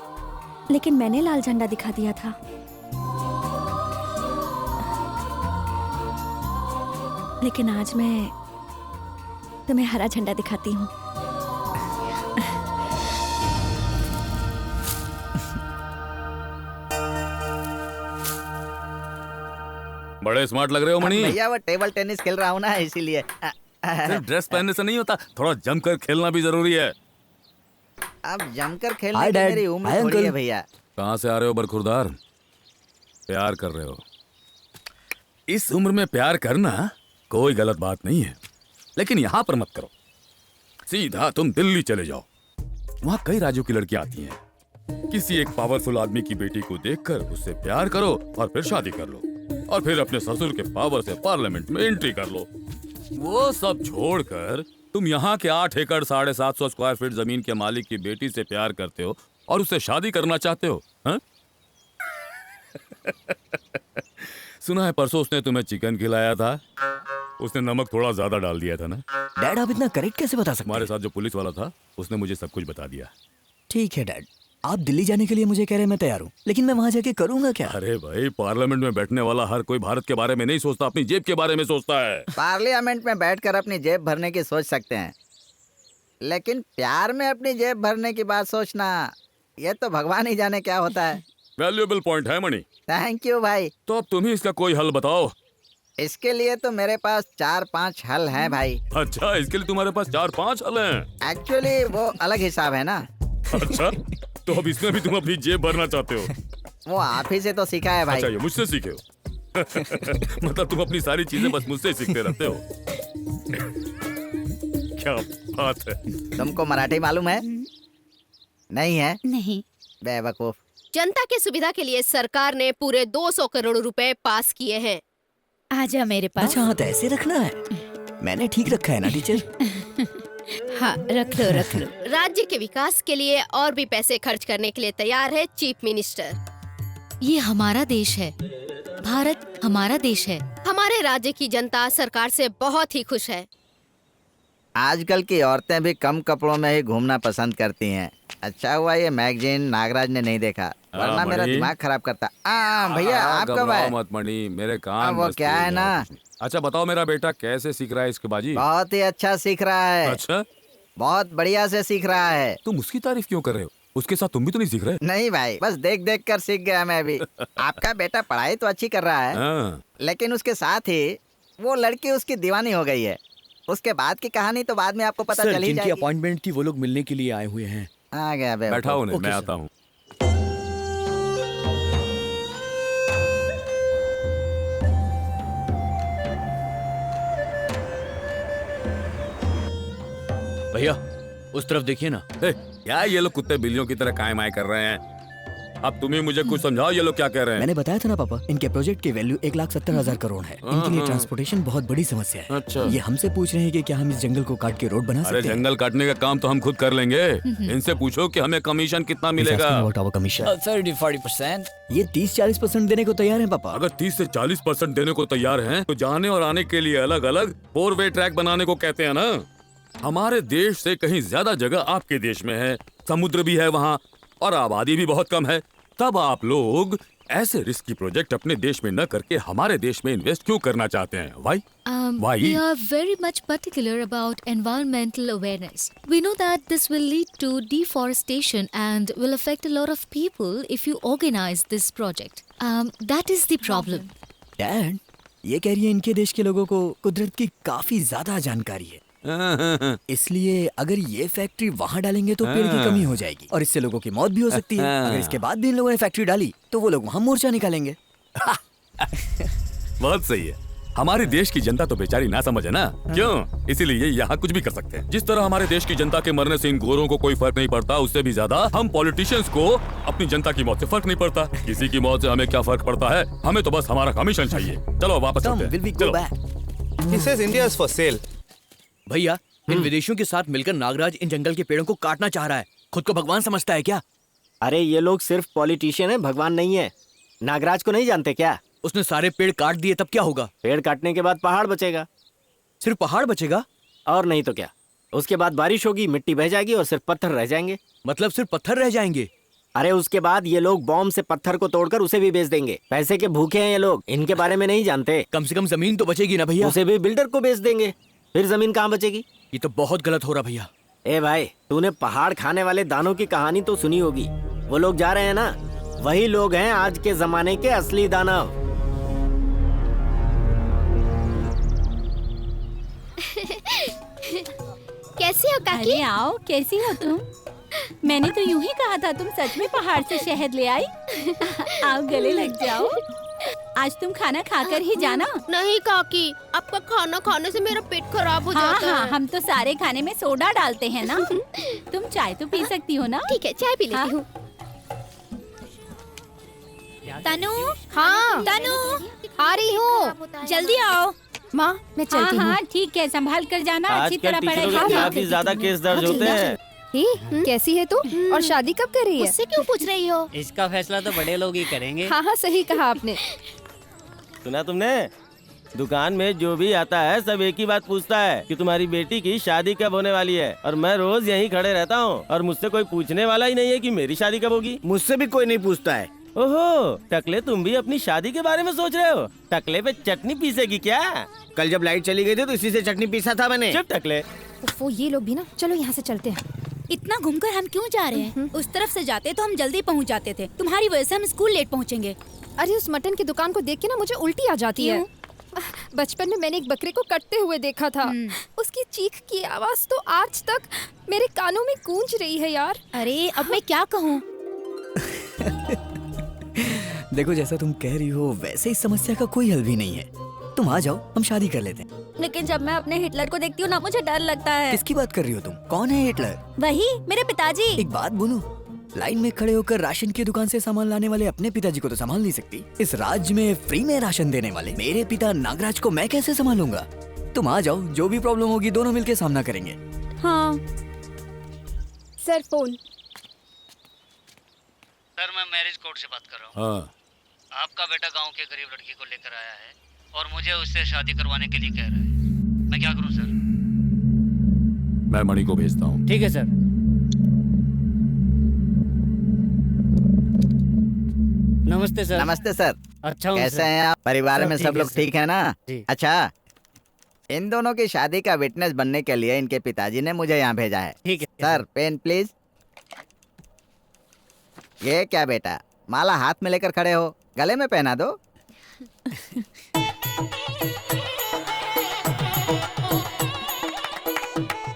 लेकिन मैंने लाल झंडा दिखा दिया था। लेकिन आज मैं तुम्हें हरा झंडा दिखाती हूँ। बड़े स्मार्ट लग रहे हो मणि। भैया वो टेबल टेनिस खेल रहा हूँ ना, इसीलिए। सिर्फ ड्रेस पहनने से नहीं होता, थोड़ा जमकर खेलना भी जरूरी है। अब जमकर खेलने हाय की डैड, मेरी उम्र हाय थोड़ी है अंकल। भैया। कहाँ से आ रहे हो बरखुरदार? प्यार कर रहे हो? इस उम्र में प्यार करना कोई गलत बात नहीं है, लेकिन यहाँ पर मत करो। सीधा तुम दिल्ली चले जाओ, वहाँ कई राज्यों की लड़कियां आती हैं। किसी एक पावरफुल आदमी की बेटी को देखकर उससे प्यार करो और फिर शादी कर लो, और फिर अपने ससुर के पावर से पार्लियामेंट में एंट्री कर लो। वो सब छोड़कर तुम यहाँ के 8 एकड़ 750 स्क्वायर फीट जमीन के मालिक की बेटी से प्यार करते हो और उससे शादी करना चाहते हो, हाँ? सुना है परसों उसने तुम्हें चिकन खिलाया था, उसने नमक थोड़ा ज्यादा डाल दिया था ना? डैड आप इतना करेक्ट कैसे बता सकते हैं? हमारे साथ जो पुलिस वाला था उसने मुझे सब कुछ बता दिया। ठीक है डैड, आप दिल्ली जाने के लिए मुझे कह रहे हैं, मैं तैयार हूँ, लेकिन मैं वहाँ जाके करूँगा क्या? अरे भाई, पार्लियामेंट में बैठने वाला हर कोई भारत के बारे में नहीं सोचता, अपनी जेब के बारे में सोचता है। पार्लियामेंट में बैठकर अपनी जेब भरने की सोच सकते हैं, लेकिन प्यार में अपनी जेब भरने की बात सोचना, ये तो भगवान ही जाने क्या होता है। वैल्यूएबल पॉइंट है मणि। थैंक यू भाई। तो अब तुम ही इसका कोई हल बताओ। इसके लिए तो मेरे पास 4-5 हल हैं भाई। अच्छा, इसके लिए तुम्हारे पास 4-5 हल हैं? एक्चुअली वो अलग हिसाब है ना। अच्छा, तो अब इसमें भी तुम अपनी जेब भरना चाहते हो? वो आप ही से तो सीखा है भाई। अच्छा, ये मुझसे सीखे हो? मतलब तुम अपनी सारी चीजें बस मुझसे सीखते रहते हो। क्या बात है। तुमको मराठी मालूम है? नहीं है? नहीं। बेवकूफ। जनता की सुविधा के लिए सरकार ने पूरे 200 करोड़ रुपए पास किए हैं। आजा मेरे पास। अच्छा, हाथ ऐसे रखना है? मैंने ठीक रखा है ना टीचर? हाँ, रख लो रख लो। राज्य के विकास के लिए और भी पैसे खर्च करने के लिए तैयार है चीफ मिनिस्टर। ये हमारा देश है, भारत हमारा देश है। हमारे राज्य की जनता सरकार से बहुत ही खुश है। आजकल की औरतें भी कम कपड़ों में ही घूमना पसंद करती हैं। अच्छा हुआ ये मैगजीन नागराज ने नहीं देखा, वरना मेरा दिमाग खराब करता। भैया आप कब आए? मत मणि, मेरे कान वो क्या है ना। अच्छा बताओ, मेरा बेटा कैसे सीख रहा है इसकेबाजी? बहुत ही अच्छा सीख रहा है। अच्छा, बहुत बढ़िया से सीख रहा है। तुम उसकी तारीफ क्यों कर रहे हो? उसके साथ तुम भी तो नहीं सीख रहे? नहीं भाई, बस देख देख कर सीख गया मैं भी। आपका बेटा पढ़ाई तो अच्छी कर रहा है, लेकिन उसके साथ ही वो लड़की उसकी दीवानी हो गई है। उसके बाद की कहानी तो बाद में आपको पता चल ही जाएगी। अपॉइंटमेंट थी वो लोग मिलने के लिए आए हुए हैं। आ गया बैठा हूँ, मैं आता हूँ। भैया उस तरफ देखिए ना। क्या ये लोग कुत्ते बिल्लियों की तरह काय माय कर रहे हैं? अब तुम ही मुझे कुछ समझाओ, ये लोग क्या कह रहे हैं? मैंने बताया था ना पापा, इनके प्रोजेक्ट की वैल्यू 1,70,000 करोड़ है। इनके लिए ट्रांसपोर्टेशन बहुत बड़ी समस्या है। अच्छा। ये हमसे पूछ रहे हैं कि क्या हम इस जंगल को काट के रोड बना सकते हैं? अरे जंगल काटने का काम तो हम खुद कर लेंगे। इनसे पूछो कि हमें कमीशन कितना मिलेगा। 30-40%। ये 30-40% देने को तैयार है पापा। अगर 30 से 40% देने को तैयार हैं, तो जाने और आने के लिए अलग अलग 4 वे ट्रैक बनाने को कहते हैं ना। हमारे देश से कहीं ज्यादा जगह आपके देश में है, समुद्र भी है वहाँ, और आबादी भी बहुत कम है। तब आप लोग ऐसे रिस्की प्रोजेक्ट अपने देश में न करके हमारे देश में इन्वेस्ट क्यों करना चाहते हैं? Why? Why? We are very much particular about environmental awareness. We know that this will lead to deforestation and will affect a lot of people if you organize this project. That is the problem. Dad, ये कह रही है इनके देश के लोगों को कुदरत की काफी ज्यादा जानकारी है, इसलिए अगर ये फैक्ट्री वहाँ डालेंगे तो पेड़ की कमी हो जाएगी और इससे लोगों की मौत भी हो सकती है। अगर इसके बाद भी इन लोगों ने फैक्ट्री डाली तो वो लोग वहाँ मोर्चा निकालेंगे। बहुत सही है। हमारे देश की जनता तो बेचारी ना समझ है ना, क्यों? इसीलिए यहाँ कुछ भी कर सकते हैं। जिस तरह हमारे देश की जनता के मरने से इन गोरों को कोई फर्क नहीं पड़ता, उससे भी ज्यादा हम पॉलिटिशियंस को अपनी जनता की मौत से फर्क नहीं पड़ता। किसी की मौत से हमें क्या फर्क पड़ता है? हमें तो बस हमारा कमीशन चाहिए। चलो वापस चलते हैं। चलो। He says India is for sale. भैया इन विदेशियों के साथ मिलकर नागराज इन जंगल के पेड़ों को काटना चाह रहा है। खुद को भगवान समझता है क्या? अरे ये लोग सिर्फ पॉलिटिशियन है, भगवान नहीं है। नागराज को नहीं जानते क्या? उसने सारे पेड़ काट दिए, तब क्या होगा? पेड़ काटने के बाद पहाड़ बचेगा। सिर्फ पहाड़ बचेगा? और नहीं तो क्या। उसके बाद बारिश होगी, मिट्टी बह जाएगी और सिर्फ पत्थर रह जाएंगे। मतलब सिर्फ पत्थर रह जाएंगे? अरे उसके बाद ये लोग बॉम्ब से पत्थर को तोड़कर उसे भी बेच देंगे। पैसे के भूखे हैं ये लोग, इनके बारे में नहीं जानते। कम से कम जमीन तो बचेगी ना भैया? उसे भी बिल्डर को बेच देंगे, फिर जमीन कहाँ बचेगी? ये तो बहुत गलत हो रहा भैया। ए भाई, तूने पहाड़ खाने वाले दानों की कहानी तो सुनी होगी। वो लोग जा रहे हैं ना, वही लोग हैं आज के जमाने के असली दानव। कैसी हो काकी? अरे आओ, कैसी हो तुम? मैंने तो यूं ही कहा था, तुम सच में पहाड़ से शहद ले आई। आओ गले लग जाओ। आज तुम खाना खाकर ही जाना। नहीं काकी, आपका खाना खाने से मेरा पेट खराब हो जाता है। हाँ, हम तो सारे खाने में सोडा डालते हैं ना। तुम चाय तो पी सकती हो ना? ठीक है, चाय पी लेती हूँ। तनु, हाँ तनु, आ रही हूँ, जल्दी आओ। माँ मैं चलती हूँ। हाँ, ठीक है, संभाल कर जाना। अच्छी आजकल तरह टीचरों पढ़ाई के खिलाफ ही ज्यादा केस दर्ज होते हैं। कैसी है तू और शादी कब कर रही है? उससे क्यों पूछ रही हो? इसका फैसला तो बड़े लोग ही करेंगे। हाँ हाँ सही कहा आपने। सुना तुमने? दुकान में जो भी आता है सब एक ही बात पूछता है कि तुम्हारी बेटी की शादी कब होने वाली है। और मैं रोज यहीं खड़े रहता हूँ और मुझसे कोई पूछने वाला ही नहीं है कि मेरी शादी कब होगी। मुझसे भी कोई नहीं पूछता है। ओहो, टकले तुम भी अपनी शादी के बारे में सोच रहे हो? टकले पे चटनी पीसेगी क्या? कल जब लाइट चली गई थी तो इसी से चटनी पीसा था मैंने। चुप टकले। वो ये लोग भी ना, चलो यहाँ से चलते हैं। इतना घूमकर हम क्यों जा रहे हैं? उस तरफ से जाते तो हम जल्दी पहुंच जाते थे। तुम्हारी वजह से हम स्कूल लेट पहुंचेंगे। अरे उस मटन की दुकान को देख के ना मुझे उल्टी आ जाती है। बचपन में मैंने एक बकरे को कटते हुए देखा था। उसकी चीख की आवाज तो आज तक मेरे कानों में गूंज रही है यार। अरे अब मैं क्या कहूँ? देखो जैसा तुम कह रही हो वैसे इस समस्या का कोई हल भी नहीं है। तुम आ जाओ, हम शादी कर लेते हैं। लेकिन जब मैं अपने हिटलर को देखती हूँ ना मुझे डर लगता है। किसकी बात कर रही हो तुम? कौन है हिटलर? वही मेरे पिताजी। एक बात बोलूं, लाइन में खड़े होकर राशन की दुकान से सामान लाने वाले अपने पिताजी को तो संभाल नहीं सकती, इस राज्य में फ्री में राशन देने वाले मेरे पिता नागराज को मैं कैसे संभालूंगा? तुम आ जाओ, जो भी प्रॉब्लम होगी दोनों मिलकर सामना करेंगे। हाँ सर फोन। सर मैं मैरिज कोर्ट से बात कर रहा हूँ। हाँ, आपका बेटा गांव के गरीब लड़की को लेकर आया है और मुझे उससे शादी करवाने के लिए कह रहा है। मैं क्या करूं सर? मैं मणि को भेजता हूँ। ठीक है सर। नमस्ते सर। नमस्ते सर। अच्छा हूँ कैसे सर। हैं आप? परिवार सब में ठीक सब है लोग सर। ठीक है ना? जी। अच्छा, इन दोनों की शादी का विटनेस बनने के लिए इनके पिताजी ने मुझे यहाँ भेजा है। ठीक है सर, पेन प्लीज। ये क्या बेटा, माला हाथ में लेकर खड़े हो, गले में पहना दो।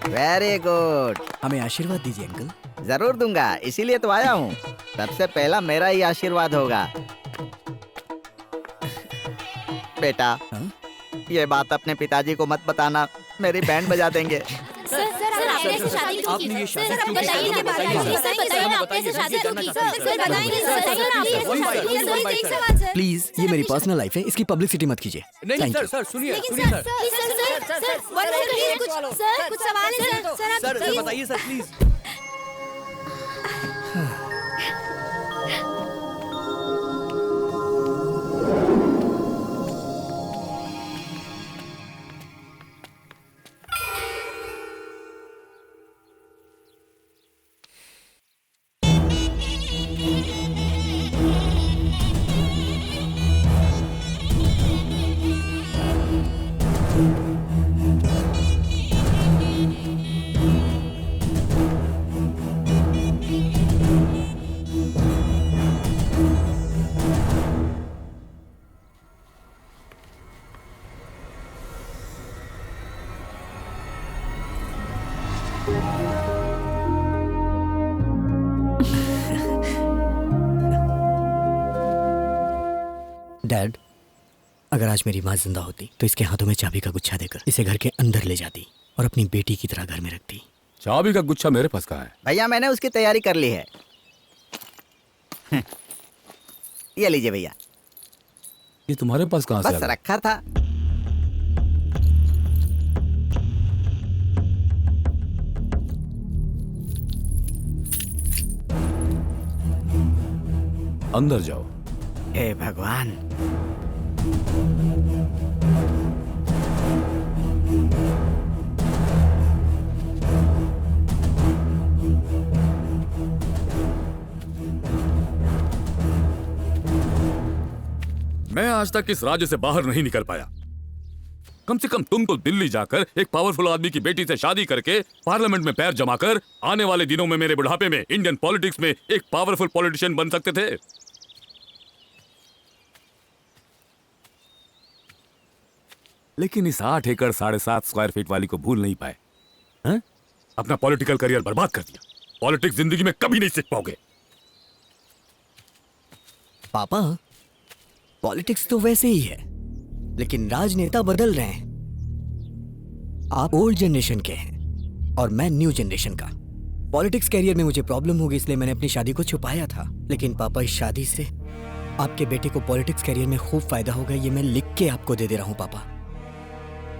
Very good. हमें आशीर्वाद दीजिए अंकल। जरूर दूंगा, इसीलिए तो आया हूँ। सबसे पहला मेरा ही आशीर्वाद होगा। बेटा, ये बात अपने पिताजी को मत बताना, मेरी बैंड बजा देंगे। सर आपने ऐसे शादी क्यों की? सर आप बताइए के बारे में। सर बताइए आपने ऐसे शादी क्यों की? सर बताइए सर। प्लीज, ये मेरी पर्सनल लाइफ है, इसकी पब्लिसिटी मत कीजिए। नहीं सर, सर सुनिए सुनिए सर। कुछ सवाल है सर। सर बताइए सर प्लीज। डैड, अगर आज मेरी माँ जिंदा होती तो इसके हाथों में चाबी का गुच्छा देकर इसे घर के अंदर ले जाती और अपनी बेटी की तरह घर में रखती। चाबी का गुच्छा मेरे पास कहाँ है? भैया मैंने उसकी तैयारी कर ली है। ये लीजिए भैया। ये तुम्हारे पास कहाँ से आ बस गया? रखा था। अंदर जाओ। हे भगवान। मैं आज तक इस राज्य से बाहर नहीं निकल पाया। कम से कम तुम तो दिल्ली जाकर एक पावरफुल आदमी की बेटी से शादी करके पार्लियामेंट में पैर जमाकर आने वाले दिनों में मेरे बुढ़ापे में इंडियन पॉलिटिक्स में एक पावरफुल पॉलिटिशियन बन सकते थे। लेकिन इस 8 एकड़ 7.5 स्क्वायर फीट वाली को भूल नहीं पाए। हैं? अपना पॉलिटिकल करियर बर्बाद कर दिया। पॉलिटिक्स जिंदगी में कभी नहीं सीख पाओगे। पापा, पॉलिटिक्स तो वैसे ही है, लेकिन राजनेता बदल रहे हैं। आप ओल्ड जनरेशन के हैं और मैं न्यू जनरेशन का। पॉलिटिक्स कैरियर में मुझे प्रॉब्लम होगी, इसलिए मैंने अपनी शादी को छुपाया था। लेकिन पापा, इस शादी से आपके बेटे को पॉलिटिक्स कैरियर में खूब फायदा होगा, ये मैं लिख के आपको दे दे रहा हूँ।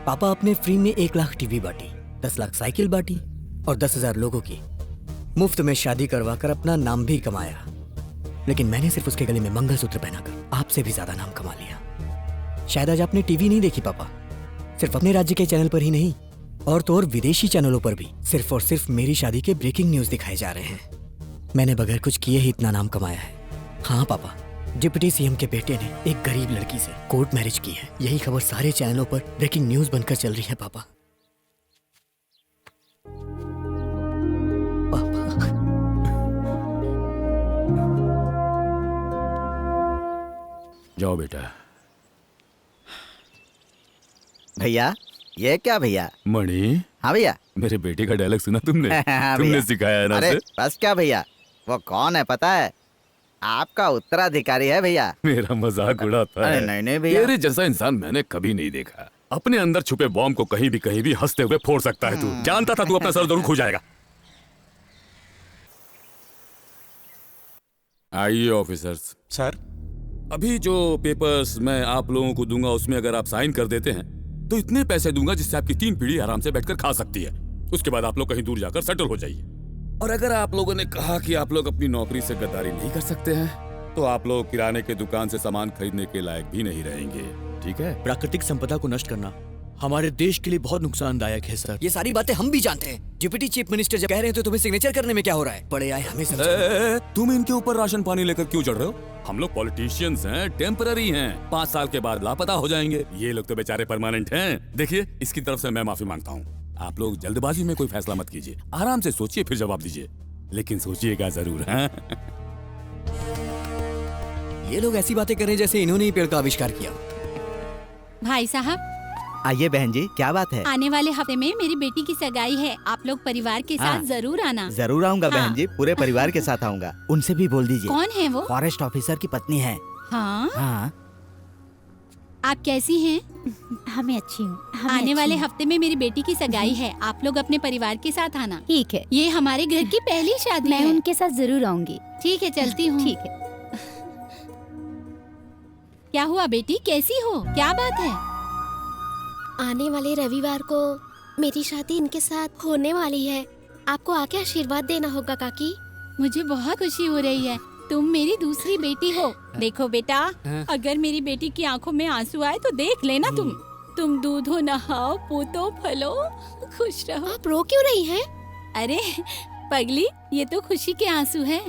पापा आपने फ्री में 1 लाख टीवी बांटी, 10 लाख साइकिल बांटी और 10,000 लोगों की मुफ्त में शादी करवाकर अपना नाम भी कमाया। लेकिन मैंने सिर्फ उसके गले में मंगलसूत्र पहनाकर आपसे भी ज्यादा नाम कमा लिया। शायद आज आपने टीवी नहीं देखी पापा, सिर्फ अपने राज्य के चैनल पर ही नहीं और तो और विदेशी चैनलों पर भी सिर्फ और सिर्फ मेरी शादी के ब्रेकिंग न्यूज दिखाए जा रहे हैं। मैंने बगैर कुछ किए ही इतना नाम कमाया है। हाँ पापा, डिप्टी सीएम के बेटे ने एक गरीब लड़की से कोर्ट मैरिज की है। यही खबर सारे चैनलों पर ब्रेकिंग न्यूज बनकर चल रही है पापा। जाओ बेटा। भैया, ये क्या भैया? मणि। हाँ भैया। मेरे बेटे का डायलॉग सुना तुमने? हाँ तुमने भैया। सिखाया है ना अरे उसे? बस क्या भैया, वो कौन है पता है? आपका उत्तराधिकारी है भैया। मेरा मजाक उड़ाता है। अरे नहीं भैया। तेरे जैसा इंसान मैंने कभी नहीं देखा। अपने अंदर छुपे बॉम्ब को कहीं भी हंसते हुए फोड़ सकता है तू। जानता था तू अपना सर जरूर खो जाएगा। आइए ऑफिसर्स। सर, अभी जो पेपर्स मैं आप लोगों को दूंगा उसमें अगर आप साइन कर देते हैं तो इतने पैसे दूंगा जिससे आपकी 3 पीढ़ी आराम से बैठकर खा सकती है। उसके बाद आप लोग कहीं दूर जाकर सेटल हो जाइए। और अगर आप लोगों ने कहा कि आप लोग अपनी नौकरी से गद्दारी नहीं कर सकते हैं तो आप लोग किराने के दुकान से सामान खरीदने के लायक भी नहीं रहेंगे। ठीक है? प्राकृतिक संपदा को नष्ट करना हमारे देश के लिए बहुत नुकसानदायक है सर। ये सारी बातें हम भी जानते हैं। डिप्टी चीफ मिनिस्टर जब कह रहे हैं तो तुम्हें सिग्नेचर करने में क्या हो रहा है? बड़े आए हमें समझाओ। तुम इनके ऊपर राशन पानी लेकर क्यों चढ़ रहे हो? हम लोग पॉलिटिशियंस हैं, टेम्पररी हैं। 5 साल के बाद लापता हो जाएंगे। ये लोग तो बेचारे परमानेंट हैं। देखिए, इसकी तरफ से मैं माफी मांगता हूँ। आप लोग जल्दबाजी में कोई फैसला मत कीजिए, आराम से सोचिए फिर जवाब दीजिए, लेकिन सोचिएगा जरूर। हैं? ये लोग ऐसी बातें कर रहे हैं जैसे इन्होंने ही पेड़ का आविष्कार किया। भाई साहब, आइए बहन जी, क्या बात है? आने वाले हफ्ते में मेरी बेटी की सगाई है, आप लोग परिवार के साथ हाँ। जरूर आना। जरूर आऊंगा हाँ। बहन जी, पूरे परिवार के साथ आऊंगा। उनसे भी बोल दीजिए। कौन है वो? फॉरेस्ट ऑफिसर की पत्नी है। हाँ, हाँ। आप कैसी हैं? हमें अच्छी हूँ। आने वाले हफ्ते में मेरी बेटी की सगाई है, आप लोग अपने परिवार के साथ आना। ठीक है। ये हमारे घर की पहली शादी मैं है। उनके साथ जरूर आऊंगी। ठीक है, चलती हूँ। ठीक है। क्या हुआ बेटी, कैसी हो? क्या बात है? आने वाले रविवार को मेरी शादी इनके साथ होने वाली है। आपको आके आशीर्वाद देना होगा काकी। मुझे बहुत खुशी हो रही है, तुम मेरी दूसरी बेटी हो। देखो बेटा, अगर मेरी बेटी की आंखों में आंसू आए तो देख लेना तुम दूधो नहाओ, पूतो फलो, खुश रहो। आप रो क्यों रही हैं? अरे पगली, ये तो खुशी के आंसू हैं।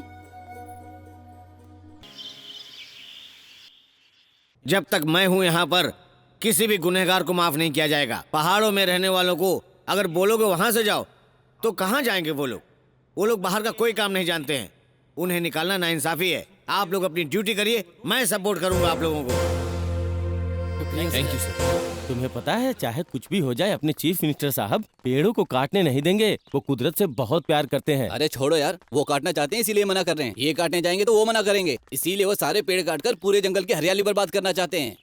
जब तक मैं हूँ यहाँ पर किसी भी गुनहगार को माफ नहीं किया जाएगा। पहाड़ों में रहने वालों को अगर बोलोगे वहां से जाओ तो कहाँ जाएंगे वो लोग? वो लोग बाहर का कोई काम नहीं जानते हैं। उन्हें निकालना नाइंसाफी है। आप लोग अपनी ड्यूटी करिए, मैं सपोर्ट करूंगा आप लोगों को। Thank you sir. तुम्हें पता है, चाहे कुछ भी हो जाए, अपने चीफ मिनिस्टर साहब पेड़ों को काटने नहीं देंगे। वो कुदरत से बहुत प्यार करते हैं। अरे छोड़ो यार, वो काटना चाहते हैं इसीलिए मना कर रहे हैं। ये काटने जाएंगे तो वो मना करेंगे, इसीलिए वो सारे पेड़ काटकर पूरे जंगल की हरियाली बर्बाद करना चाहते हैं।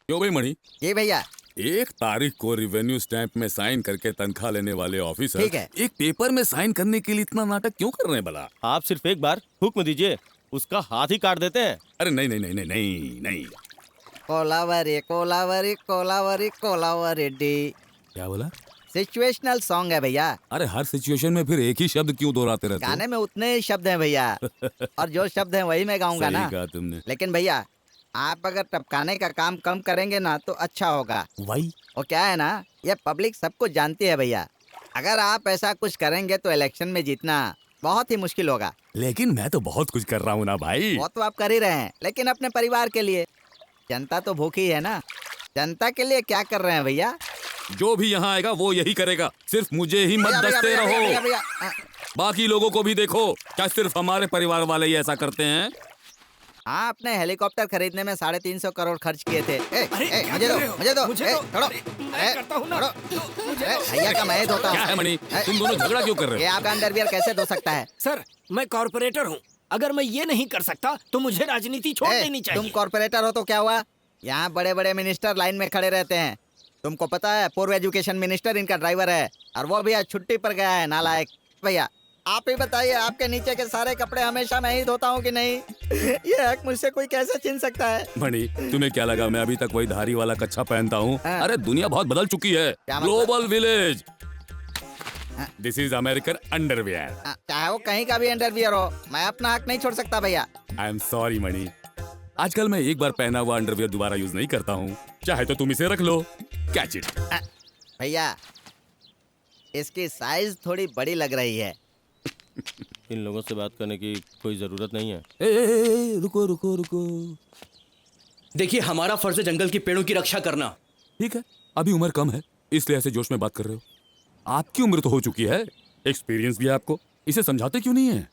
क्यों भाई मणि? जी भैया। 1 तारीख को रिवेन्यू स्टैंप में साइन करके तनख्वाह लेने वाले ऑफिसर ठीक है। एक पेपर में साइन करने के लिए इतना नाटक क्यों कर रहे हैं भला? आप सिर्फ एक बार हुक्म दीजिए, उसका हाथ ही काट देते हैं। अरे नहीं नहीं नहीं नहीं नहीं नहीं। कोलावरी कोलावरी कोलावरी कोलावरी डी। क्या बोला? सिचुएशनल सॉन्ग है भैया। अरे हर सिचुएशन में फिर एक ही शब्द क्यों दोहराते रहते हो? गाने में उतने ही शब्द हैं भैया, और जो शब्द हैं वही मैं गाऊंगा ना। सही कहा तुमने। लेकिन भैया, आप अगर टपकाने का काम कम करेंगे ना तो अच्छा होगा। वही वो क्या है ना, ये पब्लिक सब कुछ जानती है भैया। अगर आप ऐसा कुछ करेंगे तो इलेक्शन में जीतना बहुत ही मुश्किल होगा। लेकिन मैं तो बहुत कुछ कर रहा हूँ ना भाई। वो तो आप कर ही रहे हैं, लेकिन अपने परिवार के लिए। जनता तो भूखी है ना। जनता के लिए क्या कर रहे हैं भैया? जो भी यहाँ आएगा वो यही करेगा। सिर्फ मुझे ही मत भैया, दसते भैया, भैया, भैया, रहो। भैया। बाकी लोगों को भी देखो। क्या सिर्फ हमारे परिवार वाले ही ऐसा करते हैं? हाँ, अपने हेलीकॉप्टर खरीदने में 350 करोड़ खर्च किए थे। मुझे दो, छोड़ो। भैया का मैं धोता हूँ। क्या है मणि, तुम दोनों झगड़ा क्यों कर रहे हो? ये आपका अंडरवियर कैसे धो सकता है? सर, मैं कॉर्पोरेटर हूँ। अगर मैं ये नहीं कर सकता तो मुझे राजनीति छोड़ देनी चाहिए। तुम कॉर्पोरेटर हो तो क्या हुआ? यहाँ बड़े बड़े मिनिस्टर लाइन में खड़े रहते हैं। तुमको पता है, पूर्व एजुकेशन मिनिस्टर इनका ड्राइवर है और वो भी आज छुट्टी पर गया है, नालायक। भैया आप ही बताइए, आपके नीचे के सारे कपड़े हमेशा मैं ही धोता हूँ कि नहीं? ये हक मुझसे कोई कैसे छीन सकता है? मणि, तुम्हें क्या लगा मैं अभी तक वही धारी वाला कच्छा पहनता हूँ? अरे दुनिया बहुत बदल चुकी है। Global village, this is American underwear. चाहे वो कहीं का भी अंडरवियर हो, मैं अपना हक नहीं छोड़ सकता भैया। आई एम सॉरी मणि, आजकल मैं एक बार पहना हुआ अंडरवियर दोबारा यूज नहीं करता हूँ। चाहे तो तुम इसे रख लो, कैच इट। भैया इसकी साइज थोड़ी बड़ी लग रही है। इन लोगों से बात करने की कोई जरूरत नहीं है। रुको रुको रुको। देखिए, हमारा फर्ज है जंगल की पेड़ों की रक्षा करना। ठीक है, अभी उम्र कम है इसलिए ऐसे जोश में बात कर रहे हो। आपकी उम्र तो हो चुकी है, एक्सपीरियंस भी है आपको, इसे समझाते क्यों नहीं है?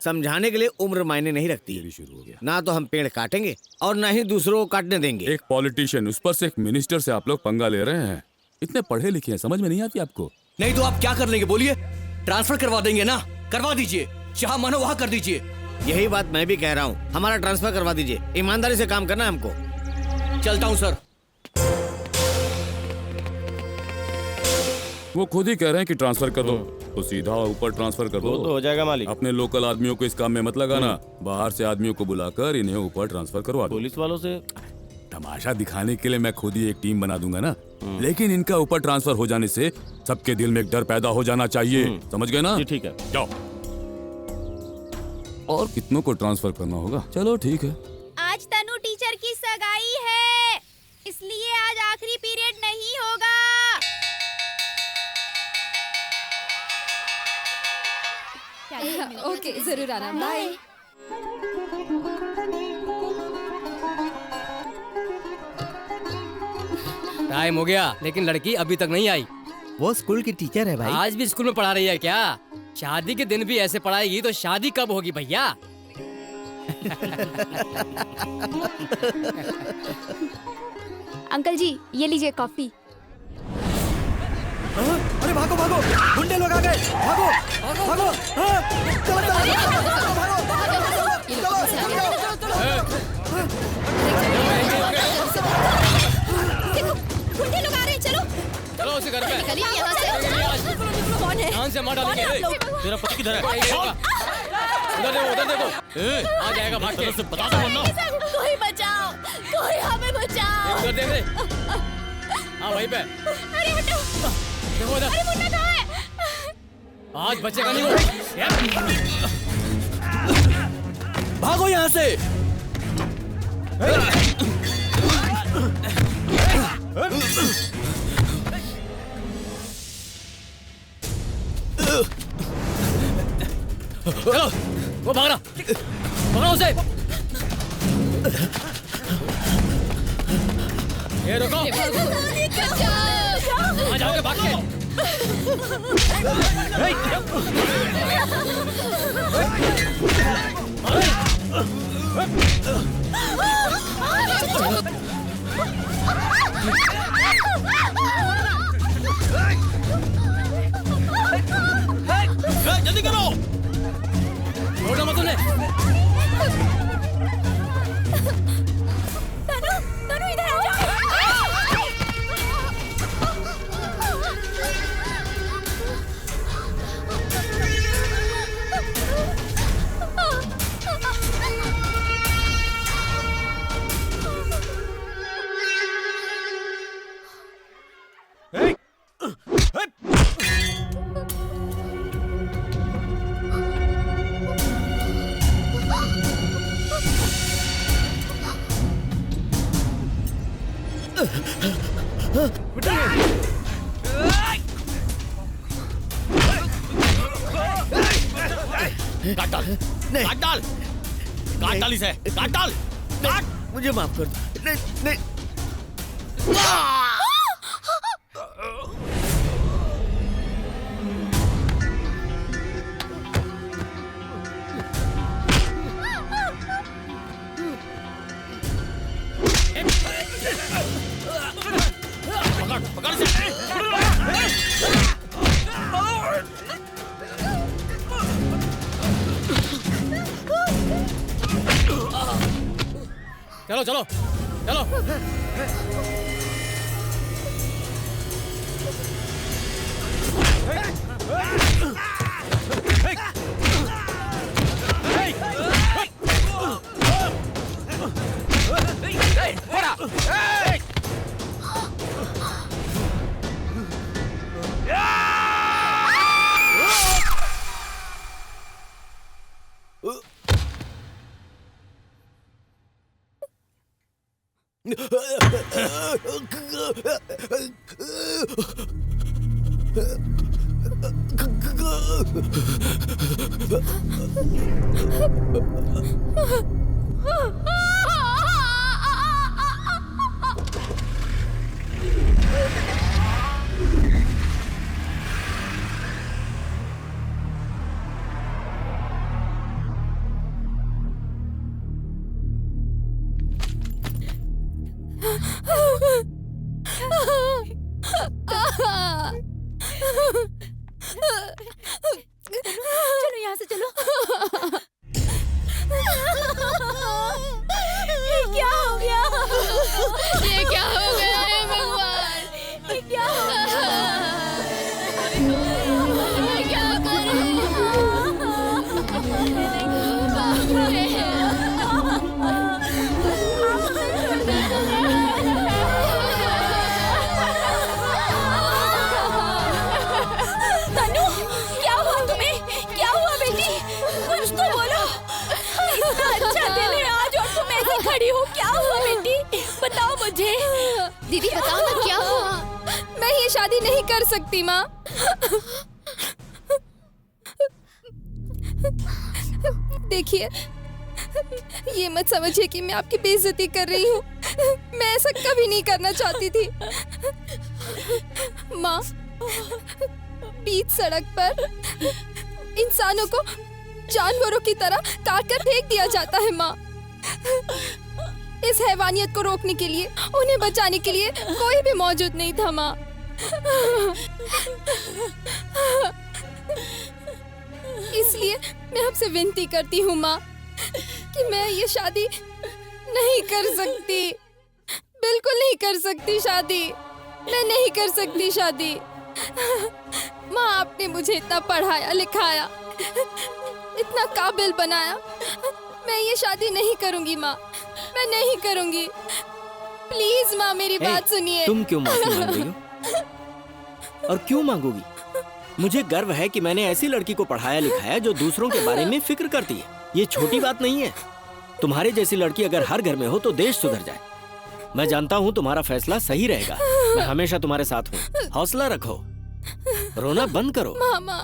समझाने के लिए उम्र मायने नहीं रखती है। शुरू हो गया। ना तो हम पेड़ काटेंगे और ना ही दूसरों को काटने देंगे। एक पॉलिटिशियन, उस पर से एक मिनिस्टर से आप लोग पंगा ले रहे हैं। इतने पढ़े लिखे हैं, समझ में नहीं आती आपको? नहीं तो आप क्या कर लेंगे बोलिए? ट्रांसफर करवा देंगे ना? करवा दीजिए, जहाँ मनो वहाँ कर दीजिए। यही बात मैं भी कह रहा हूँ, हमारा ट्रांसफर करवा दीजिए। ईमानदारी से काम करना है हमको। चलता हूँ सर। वो खुद ही कह रहे हैं कि ट्रांसफर कर दो, तो सीधा ऊपर ट्रांसफर कर दो। वो तो हो जाएगा मालिक। अपने लोकल आदमियों को इस काम में मत लगाना, बाहर से आदमियों को बुलाकर इन्हें ऊपर ट्रांसफर करवा दो। पुलिस वालों से तमाशा दिखाने के लिए मैं खुद ही एक टीम बना दूंगा ना, लेकिन इनका ऊपर ट्रांसफर हो जाने से सबके दिल में एक डर पैदा हो जाना चाहिए। समझ गए ना? जी ठीक है, जाओ। और कितनों को ट्रांसफर करना होगा? चलो ठीक है। आज तनु टीचर की सगाई है, इसलिए आज आखिरी पीरियड नहीं होगा। ओके, जरूर आना। बाय। टाइम हो गया लेकिन लड़की अभी तक नहीं आई। वो स्कूल की टीचर है भाई। आज भी स्कूल में पढ़ा रही है क्या? शादी के दिन भी ऐसे पढ़ाएगी तो शादी कब होगी भैया? अंकल जी, ये लीजिए कॉफी। अरे भागो भागो, गुंडे लोग आ गए। भागो भागो, गुंडे लोग आ रहे हैं, चलो चलो उसे घर पे। निकलिए यहाँ से। कौन है? ध्यान से मार डालेंगे। तेरा पति किधर है? उधर देखो, उधर देखो। आ जाएगा भाग के। बता दो वरना। कोई बचाओ, कोई हमें बचाओ। उधर देख रहे? हाँ वहीं पे। अरे हटो। देखो उधर। अरे मुन्ना कहाँ है? आज बचेगा नहीं वो। भागो यहाँ से। चलो, वो भाग रहा, पकड़ो उसे। ये रुको। आ जाओगे भाग के। जल्दी करो। छोड़ो मत उन्हें। तनु, तनु इधर आ जाओ। काट डाल, काट डाल, काट डाल इसे, काट डाल, काट। मुझे माफ कर दो। नहीं नहीं। चलो चलो चलो। चलो यहाँ से चलो। ये क्या हो गया? ये क्या हो गया है भगवान? ये क्या हो गया? मैं क्या तनु, क्या हुआ तुम्हें? क्या हुआ बेटी? कुछ तो बोलो। इतना अच्छा दिन है आज और तुम ऐसे खड़ी हो, क्या हुआ बेटी? बताओ मुझे। दीदी बताओ ना क्या हुआ? मैं ये शादी नहीं कर सकती माँ। देखिए, ये मत समझिए कि मैं आपकी बेइज्जती कर रही हूँ। मैं ऐसा कभी नहीं करना चाहती थी। माँ, बीच सड़क पर इंसानों को जानवरों की तरह काट कर फेंक दिया जाता है माँ। इस हैवानियत को रोकने के लिए, उन्हें बचाने के लिए कोई भी मौजूद नहीं था माँ। इसलिए मैं आपसे विनती करती हूँ माँ कि मैं ये शादी नहीं कर सकती, बिल्कुल नहीं कर सकती शादी। मैं नहीं कर सकती शादी। माँ, आपने मुझे इतना पढ़ाया लिखाया, इतना काबिल बनाया। मैं ये शादी नहीं करूँगी माँ, मैं नहीं करूँगी। प्लीज माँ, मेरी बात सुनिए। तुम क्यों माफी मांग रही हो? और क्यों मांगोगी? मुझे गर्व है कि मैंने ऐसी लड़की को पढ़ाया लिखाया जो दूसरों के बारे में फिक्र करती है। ये छोटी बात नहीं है। तुम्हारे जैसी लड़की अगर हर घर में हो तो देश सुधर जाए। मैं जानता हूँ तुम्हारा फैसला सही रहेगा। मैं हमेशा तुम्हारे साथ हूँ। हौसला रखो, रोना बंद करो। मामा।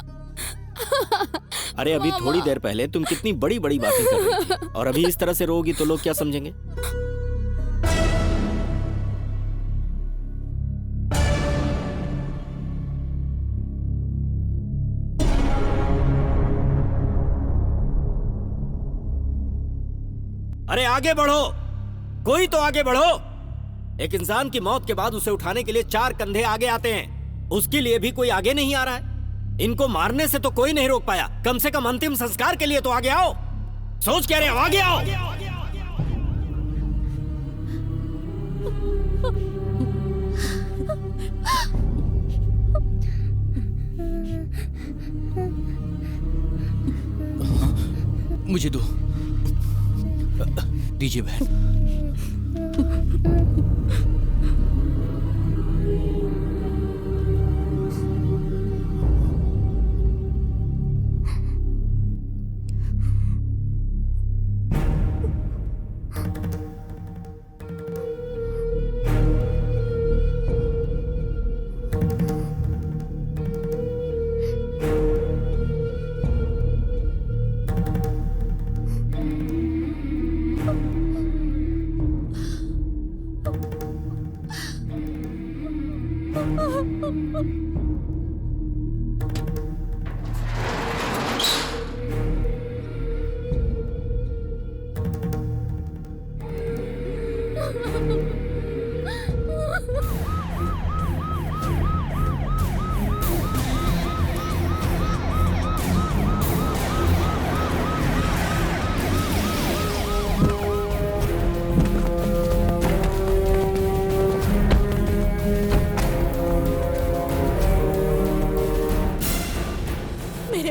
अरे अभी थोड़ी देर पहले तुम कितनी बड़ी बड़ी बातें कर रही थी, और अभी इस तरह से रोगी तो लोग क्या समझेंगे? अरे आगे बढ़ो, कोई तो आगे बढ़ो। एक इंसान की मौत के बाद उसे उठाने के लिए 4 कंधे आगे आते हैं, उसके लिए भी कोई आगे नहीं आ रहा है। इनको मारने से तो कोई नहीं रोक पाया, कम से कम अंतिम संस्कार के लिए तो आगे आओ। सोच क्या रहे हो? आगे आओ। मुझे दो, दीजिए बहन।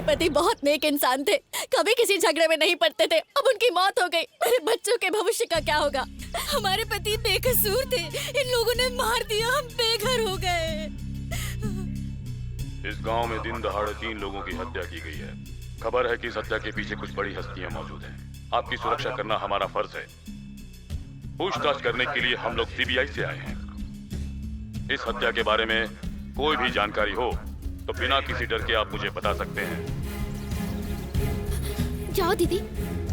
पति बहुत नेक इंसान थे, कभी किसी झगड़े में नहीं पड़ते थे। अब उनकी मौत हो गई, मेरे बच्चों के भविष्य का क्या होगा? हमारे पति बेकसूर थे, इन लोगों ने मार दिया, हम बेघर हो गए। इस गांव में दिन दहाड़े 3 लोगों की हत्या की गई है। खबर है कि इस हत्या के पीछे कुछ बड़ी हस्तियां मौजूद हैं। आपकी सुरक्षा करना हमारा फर्ज है। पूछताछ करने के लिए हम लोग सीबीआई से आए हैं। इस हत्या के बारे में कोई भी जानकारी हो तो बिना किसी डर के आप मुझे बता सकते हैं। जाओ दीदी,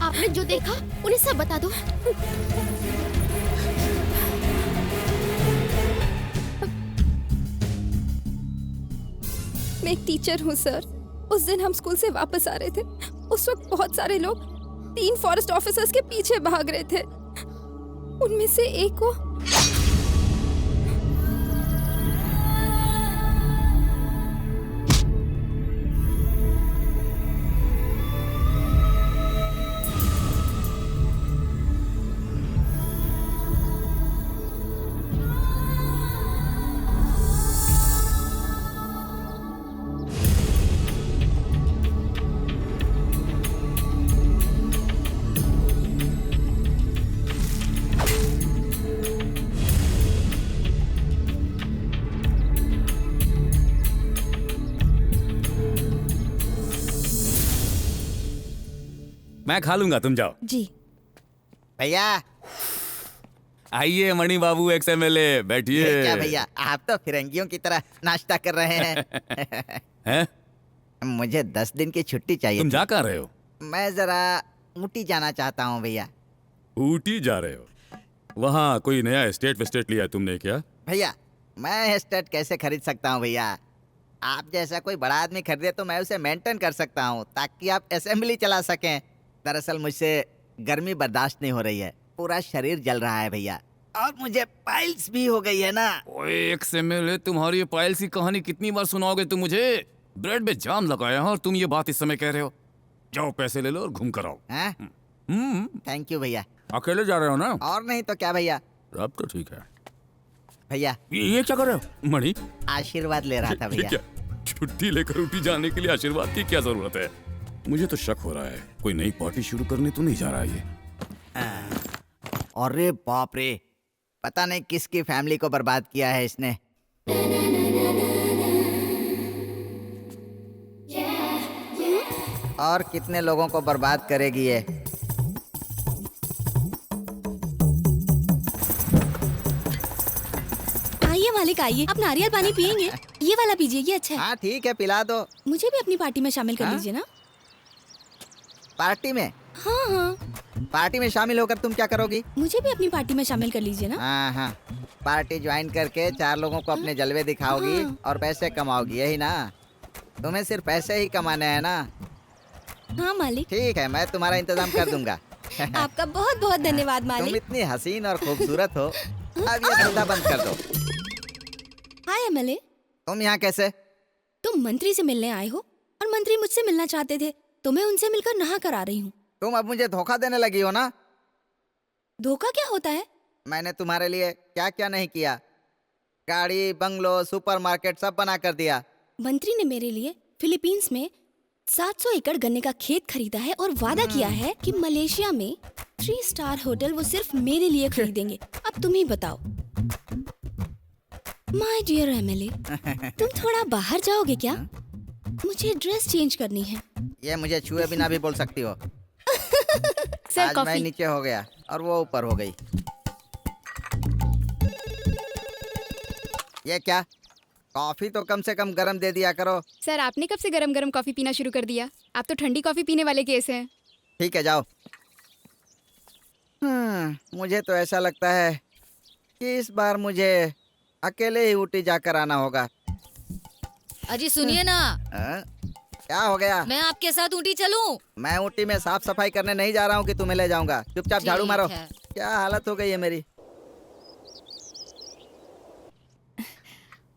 आपने जो देखा उन्हें सब बता दो। मैं एक टीचर हूँ सर। उस दिन हम स्कूल से वापस आ रहे थे। उस वक्त बहुत सारे लोग 3 फॉरेस्ट ऑफिसर्स के पीछे भाग रहे थे। उनमें से एक को मैं खा लूंगा, तुम जाओ। जी भैया। आइए मणि बाबू XMLA, बैठिए। क्या भैया, आप तो फिरंगियों की तरह नाश्ता कर रहे हैं। हैं? मुझे 10 दिन की छुट्टी चाहिए। तुम जा कहाँ रहे हो? मैं जरा ऊटी जाना चाहता हूँ भैया। ऊटी जा रहे हो? वहाँ कोई नया एस्टेट लिया तुमने क्या? भैया, मैं एस्टेट कैसे खरीद सकता हूँ भैया? आप जैसा कोई बड़ा आदमी खरीदे तो मैं उसे मेंटेन कर सकता हूँ ताकि आप असेंबली चला सकें। दरअसल मुझसे गर्मी बर्दाश्त नहीं हो रही है, पूरा शरीर जल रहा है भैया, और मुझे पाइल्स भी हो गई है ना। ओए XMLA, तुम्हारी ये पाइल्स की कहानी कितनी बार सुनाओगे तुम मुझे? ब्रेड में जाम लगाया है और तुम ये बात इस समय कह रहे हो? जाओ पैसे ले लो और घूम कर आओ। थैंक यू भैया। अकेले जा रहे हो ना? और नहीं तो क्या भैया। अब तो ठीक है भैया। ये क्या कर रहे हो? मणि, आशीर्वाद ले रहा था भैया। क्या छुट्टी लेकर ऊटी जाने के लिए आशीर्वाद की क्या जरूरत है? मुझे तो शक हो रहा है कोई नई पार्टी शुरू करने तो नहीं जा रहा है ये। अरे बाप रे, पता नहीं किसकी फैमिली को बर्बाद किया है इसने। और कितने लोगों को बर्बाद करेगी ये। आइए मालिक, आइए। आप नारियल पानी पियेंगे? ये वाला पीजिए, ये अच्छा है। हाँ ठीक है, पिला दो। मुझे भी अपनी पार्टी में शामिल कर लीजिए ना। पार्टी में? हाँ हाँ। पार्टी में शामिल होकर तुम क्या करोगी? मुझे भी अपनी पार्टी में शामिल कर लीजिए ना। हाँ हाँ, पार्टी ज्वाइन करके 4 लोगों को अपने जलवे दिखाओगी और पैसे कमाओगी, यही ना? तुम्हें सिर्फ पैसे ही कमाने हैं ना? हाँ मालिक। ठीक है, मैं तुम्हारा इंतजाम कर दूंगा। आपका बहुत बहुत धन्यवाद मालिक। तुम इतनी हसीन और खूबसूरत हो। अब ये धंधा बंद कर दो। हाय MLA। तुम यहाँ कैसे? तुम मंत्री से मिलने आए हो और मंत्री मुझसे मिलना चाहते थे, तो मैं उनसे मिलकर नहा कर आ रही हूँ। तुम अब मुझे धोखा देने लगी हो ना? धोखा क्या होता है? मैंने तुम्हारे लिए क्या क्या नहीं किया। गाड़ी, बंगलो, सुपरमार्केट सब बना कर दिया। मंत्री ने मेरे लिए फिलीपींस में 700 एकड़ गन्ने का खेत खरीदा है और वादा किया है कि मलेशिया में 3 स्टार होटल वो सिर्फ मेरे लिए खरीदेंगे। अब तुम ही बताओ। माय डियर MLA, तुम थोड़ा बाहर जाओगे क्या? मुझे ड्रेस चेंज करनी है। ये मुझे छुए बिना भी बोल सकती हो। सर, आज कॉफी। मैं नीचे हो गया और वो ऊपर हो गई। ये क्या? कॉफी तो कम से कम गरम दे दिया करो। सर, आपने कब से गरम गरम कॉफी पीना शुरू कर दिया? आप तो ठंडी कॉफी पीने वाले केस हैं। ठीक है, जाओ। मुझे तो ऐसा लगता है कि इस बार मुझे अकेले ही ऊटी जाकर आना होगा। अजी सुनिए ना। क्या हो गया? मैं आपके साथ ऊटी चलूं? मैं ऊटी में साफ सफाई करने नहीं जा रहा हूँ कि तुम्हें ले जाऊंगा। चुपचाप झाड़ू मारो। है। क्या हालत हो गई है मेरी।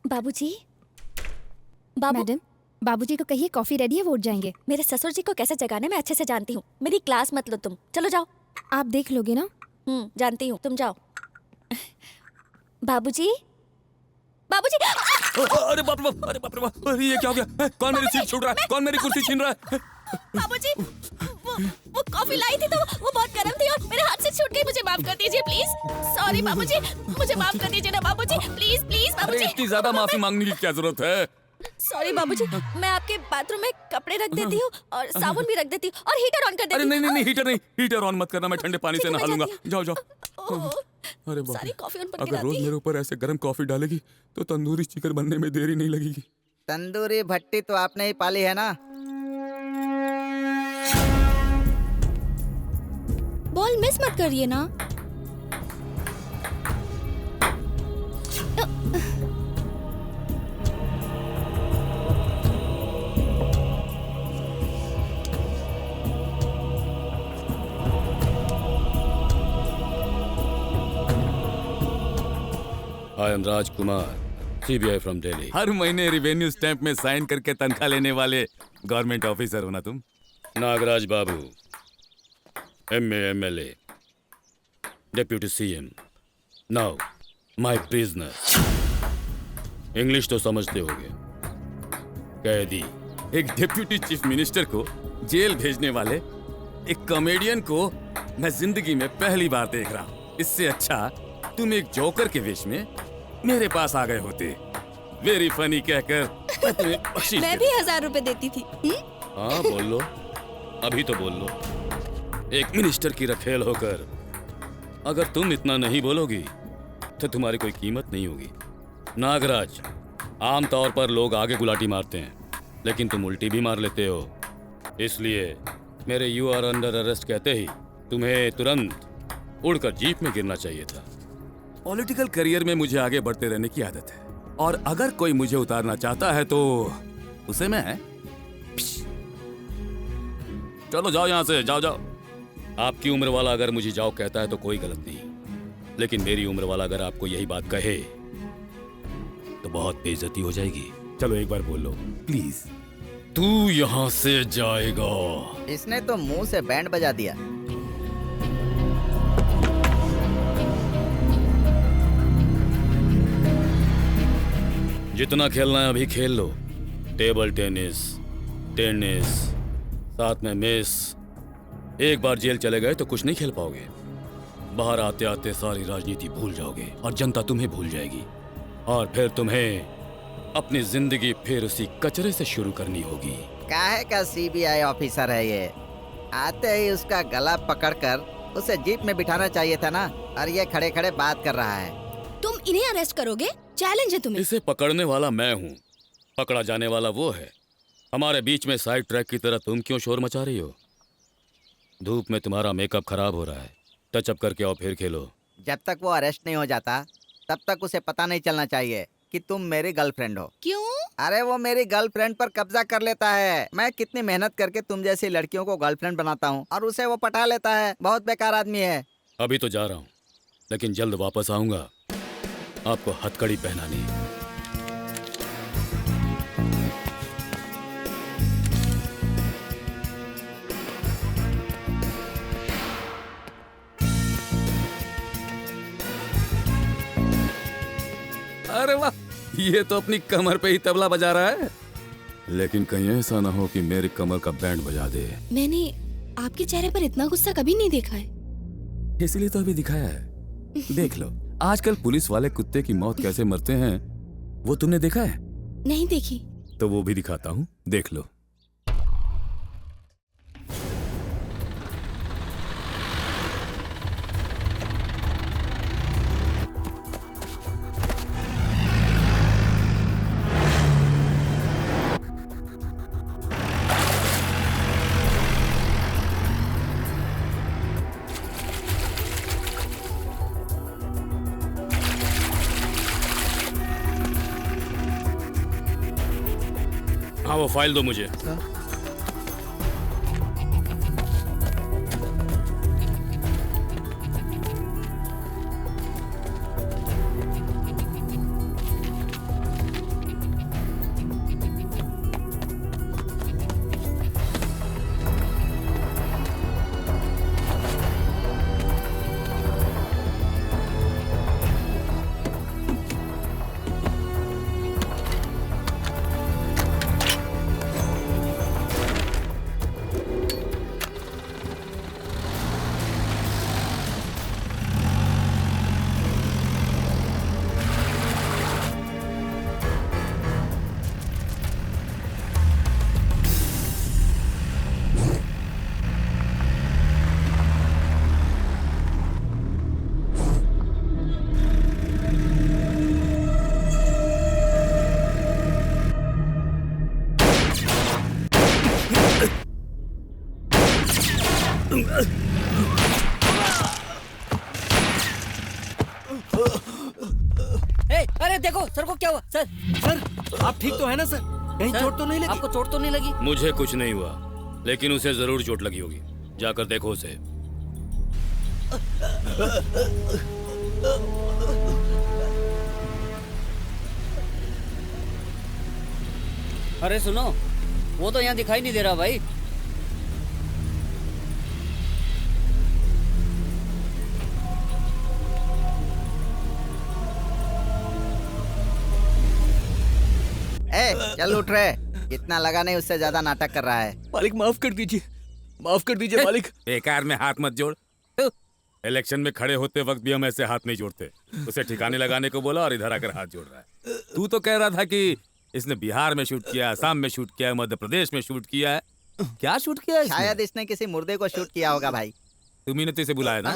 बाबूजी। मैडम, बाबूजी को कहिए कॉफी रेडी है, वो उठ जाएंगे। मेरे ससुर जी को कैसे जगाने मैं अच्छे से जानती हूँ। मेरी क्लास मत लो तुम, चलो जाओ। आप देख लोगे ना? जानती हूँ, तुम जाओ। बाबूजी, बाबूजी। अरे बाप रे बाप, अरे बाप रे बाप, अरे ये क्या हो गया? कौन मेरी सीट छीन रहा है? कौन मेरी कुर्सी छीन रहा है? बाबूजी, वो कॉफी लाई थी तो वो बहुत गर्म थी और मेरे हाथ से छूट गई। मुझे माफ कर दीजिए प्लीज। सॉरी बाबूजी, मुझे माफ कर दीजिए ना बाबूजी, प्लीज प्लीज बाबूजी। अरे इतनी ज्यादा माफी मांगने की क्या जरूरत है? सॉरी बाबूजी, मैं आपके बाथरूम में कपड़े रख देती हूँ और साबुन भी रख देती हूँ और हीटर ऑन कर देती हूँ। अरे नहीं नहीं नहीं, हीटर नहीं, हीटर ऑन मत करना, मैं ठंडे पानी से नहा लूंगा। जाओ जाओ। अरे बाप रे, कॉफी ऑन अगर रोज मेरे ऊपर ऐसे गर्म कॉफी डालेगी तो तंदूरी चिकन बनने में देरी नहीं लगेगी। तंदूरी भट्टी तो आपने ही पाली है ना? बॉल मिस मत करिए ना। I am Rajkumar, CBI from Delhi. हर महीने रिवेन्यू स्टैंप में साइन करके तनख्वाह लेने वाले गवर्नमेंट ऑफिसर हो ना तुम? नागराज बाबू, MA MLA, deputy CM, now my prisoner. English तो समझते होगे। कैदी। एक डिप्यूटी चीफ मिनिस्टर को जेल भेजने वाले एक कॉमेडियन को मैं जिंदगी में पहली बार देख रहा हूँ। इससे अच्छा तुम एक जोकर के वेश में मेरे पास आ गए होते। वेरी फनी कहकर मैं तुम्हें बख्शीश मैं भी 1000 रुपए देती थी। हाँ बोल लो, अभी तो बोल लो। एक मिनिस्टर की रखेल होकर अगर तुम इतना नहीं बोलोगी तो तुम्हारी कोई कीमत नहीं होगी। नागराज, आमतौर पर लोग आगे गुलाटी मारते हैं लेकिन तुम उल्टी भी मार लेते हो। इसलिए मेरे यू आर अंडर अरेस्ट कहते ही तुम्हें तुरंत उड़कर जीप में गिरना चाहिए था। पॉलिटिकल करियर में मुझे आगे बढ़ते रहने की आदत है और अगर कोई मुझे उतारना चाहता है तो उसे मैं चलो जाओ यहाँ से, जाओ जाओ। आपकी उम्र वाला अगर मुझे जाओ कहता है तो कोई गलत नहीं, लेकिन मेरी उम्र वाला अगर आपको यही बात कहे तो बहुत बेइज्जती हो जाएगी। चलो एक बार बोल लो प्लीज। तू यहाँ से जाएगा। इसने तो मुंह से बैंड बजा दिया। जितना खेलना है अभी खेल लो। टेबल टेनिस, टेनिस, साथ में मेस। एक बार जेल चले गए तो कुछ नहीं खेल पाओगे। बाहर आते आते सारी राजनीति भूल जाओगे और जनता तुम्हें भूल जाएगी और फिर तुम्हें अपनी जिंदगी फिर उसी कचरे से शुरू करनी होगी। काहे का CBI ऑफिसर है ये? आते ही उसका गला पकड़कर उसे जीप में बिठाना चाहिए था ना, और ये खड़े खड़े बात कर रहा है। तुम इन्हें अरेस्ट करोगे? चैलेंज है तुम्हें। इसे पकड़ने वाला मैं हूँ, पकड़ा जाने वाला वो है। हमारे बीच में साइड ट्रैक की तरह तुम क्यों शोर मचा रही हो? धूप में तुम्हारा मेकअप खराब हो रहा है, टचअप करके आओ फिर खेलो। जब तक वो अरेस्ट नहीं हो जाता तब तक उसे पता नहीं चलना चाहिए कि तुम मेरी गर्लफ्रेंड हो। क्यों? अरे वो मेरी गर्लफ्रेंड पर कब्जा कर लेता है। मैं कितनी मेहनत करके तुम जैसी लड़कियों को गर्लफ्रेंड बनाता हूँ और उसे वो पटा लेता है। बहुत बेकार आदमी है। अभी तो जा रहा हूँ लेकिन जल्द वापस आऊंगा आपको हथकड़ी पहनानी। अरे वाह, ये तो अपनी कमर पे ही तबला बजा रहा है। लेकिन कहीं ऐसा ना हो कि मेरी कमर का बैंड बजा दे। मैंने आपके चेहरे पर इतना गुस्सा कभी नहीं देखा है। इसलिए तो अभी दिखाया है। देख लो, आजकल पुलिस वाले कुत्ते की मौत कैसे मरते हैं वो तुमने देखा है? नहीं देखी। तो वो भी दिखाता हूँ, देख लो। हाँ वो फाइल दो मुझे। सर को क्या हुआ? सर सर आप ठीक तो है ना सर? कहीं चोट तो नहीं लगी? आपको चोट तो नहीं लगी? मुझे कुछ नहीं हुआ, लेकिन उसे जरूर चोट लगी होगी। जाकर देखो उसे। अरे सुनो, वो तो यहाँ दिखाई नहीं दे रहा भाई। चल उठ रहे। इतना लगा नहीं, उससे ज्यादा नाटक कर रहा है। मालिक माफ कर दीजिए, माफ कर दीजिए मालिक। बेकार में हाथ मत जोड़। इलेक्शन में खड़े होते वक्त भी हम ऐसे हाथ नहीं जोड़ते। उसे ठिकाने लगाने को बोला और इधर आकर हाथ जोड़ रहा है। तू तो कह रहा था कि इसने बिहार में शूट किया, असम में शूट किया, मध्य प्रदेश में शूट किया है। क्या शूट किया है? शायद इसने किसी मुर्दे को शूट किया होगा भाई। तुम्ही ने तो इसे बुलाया ना?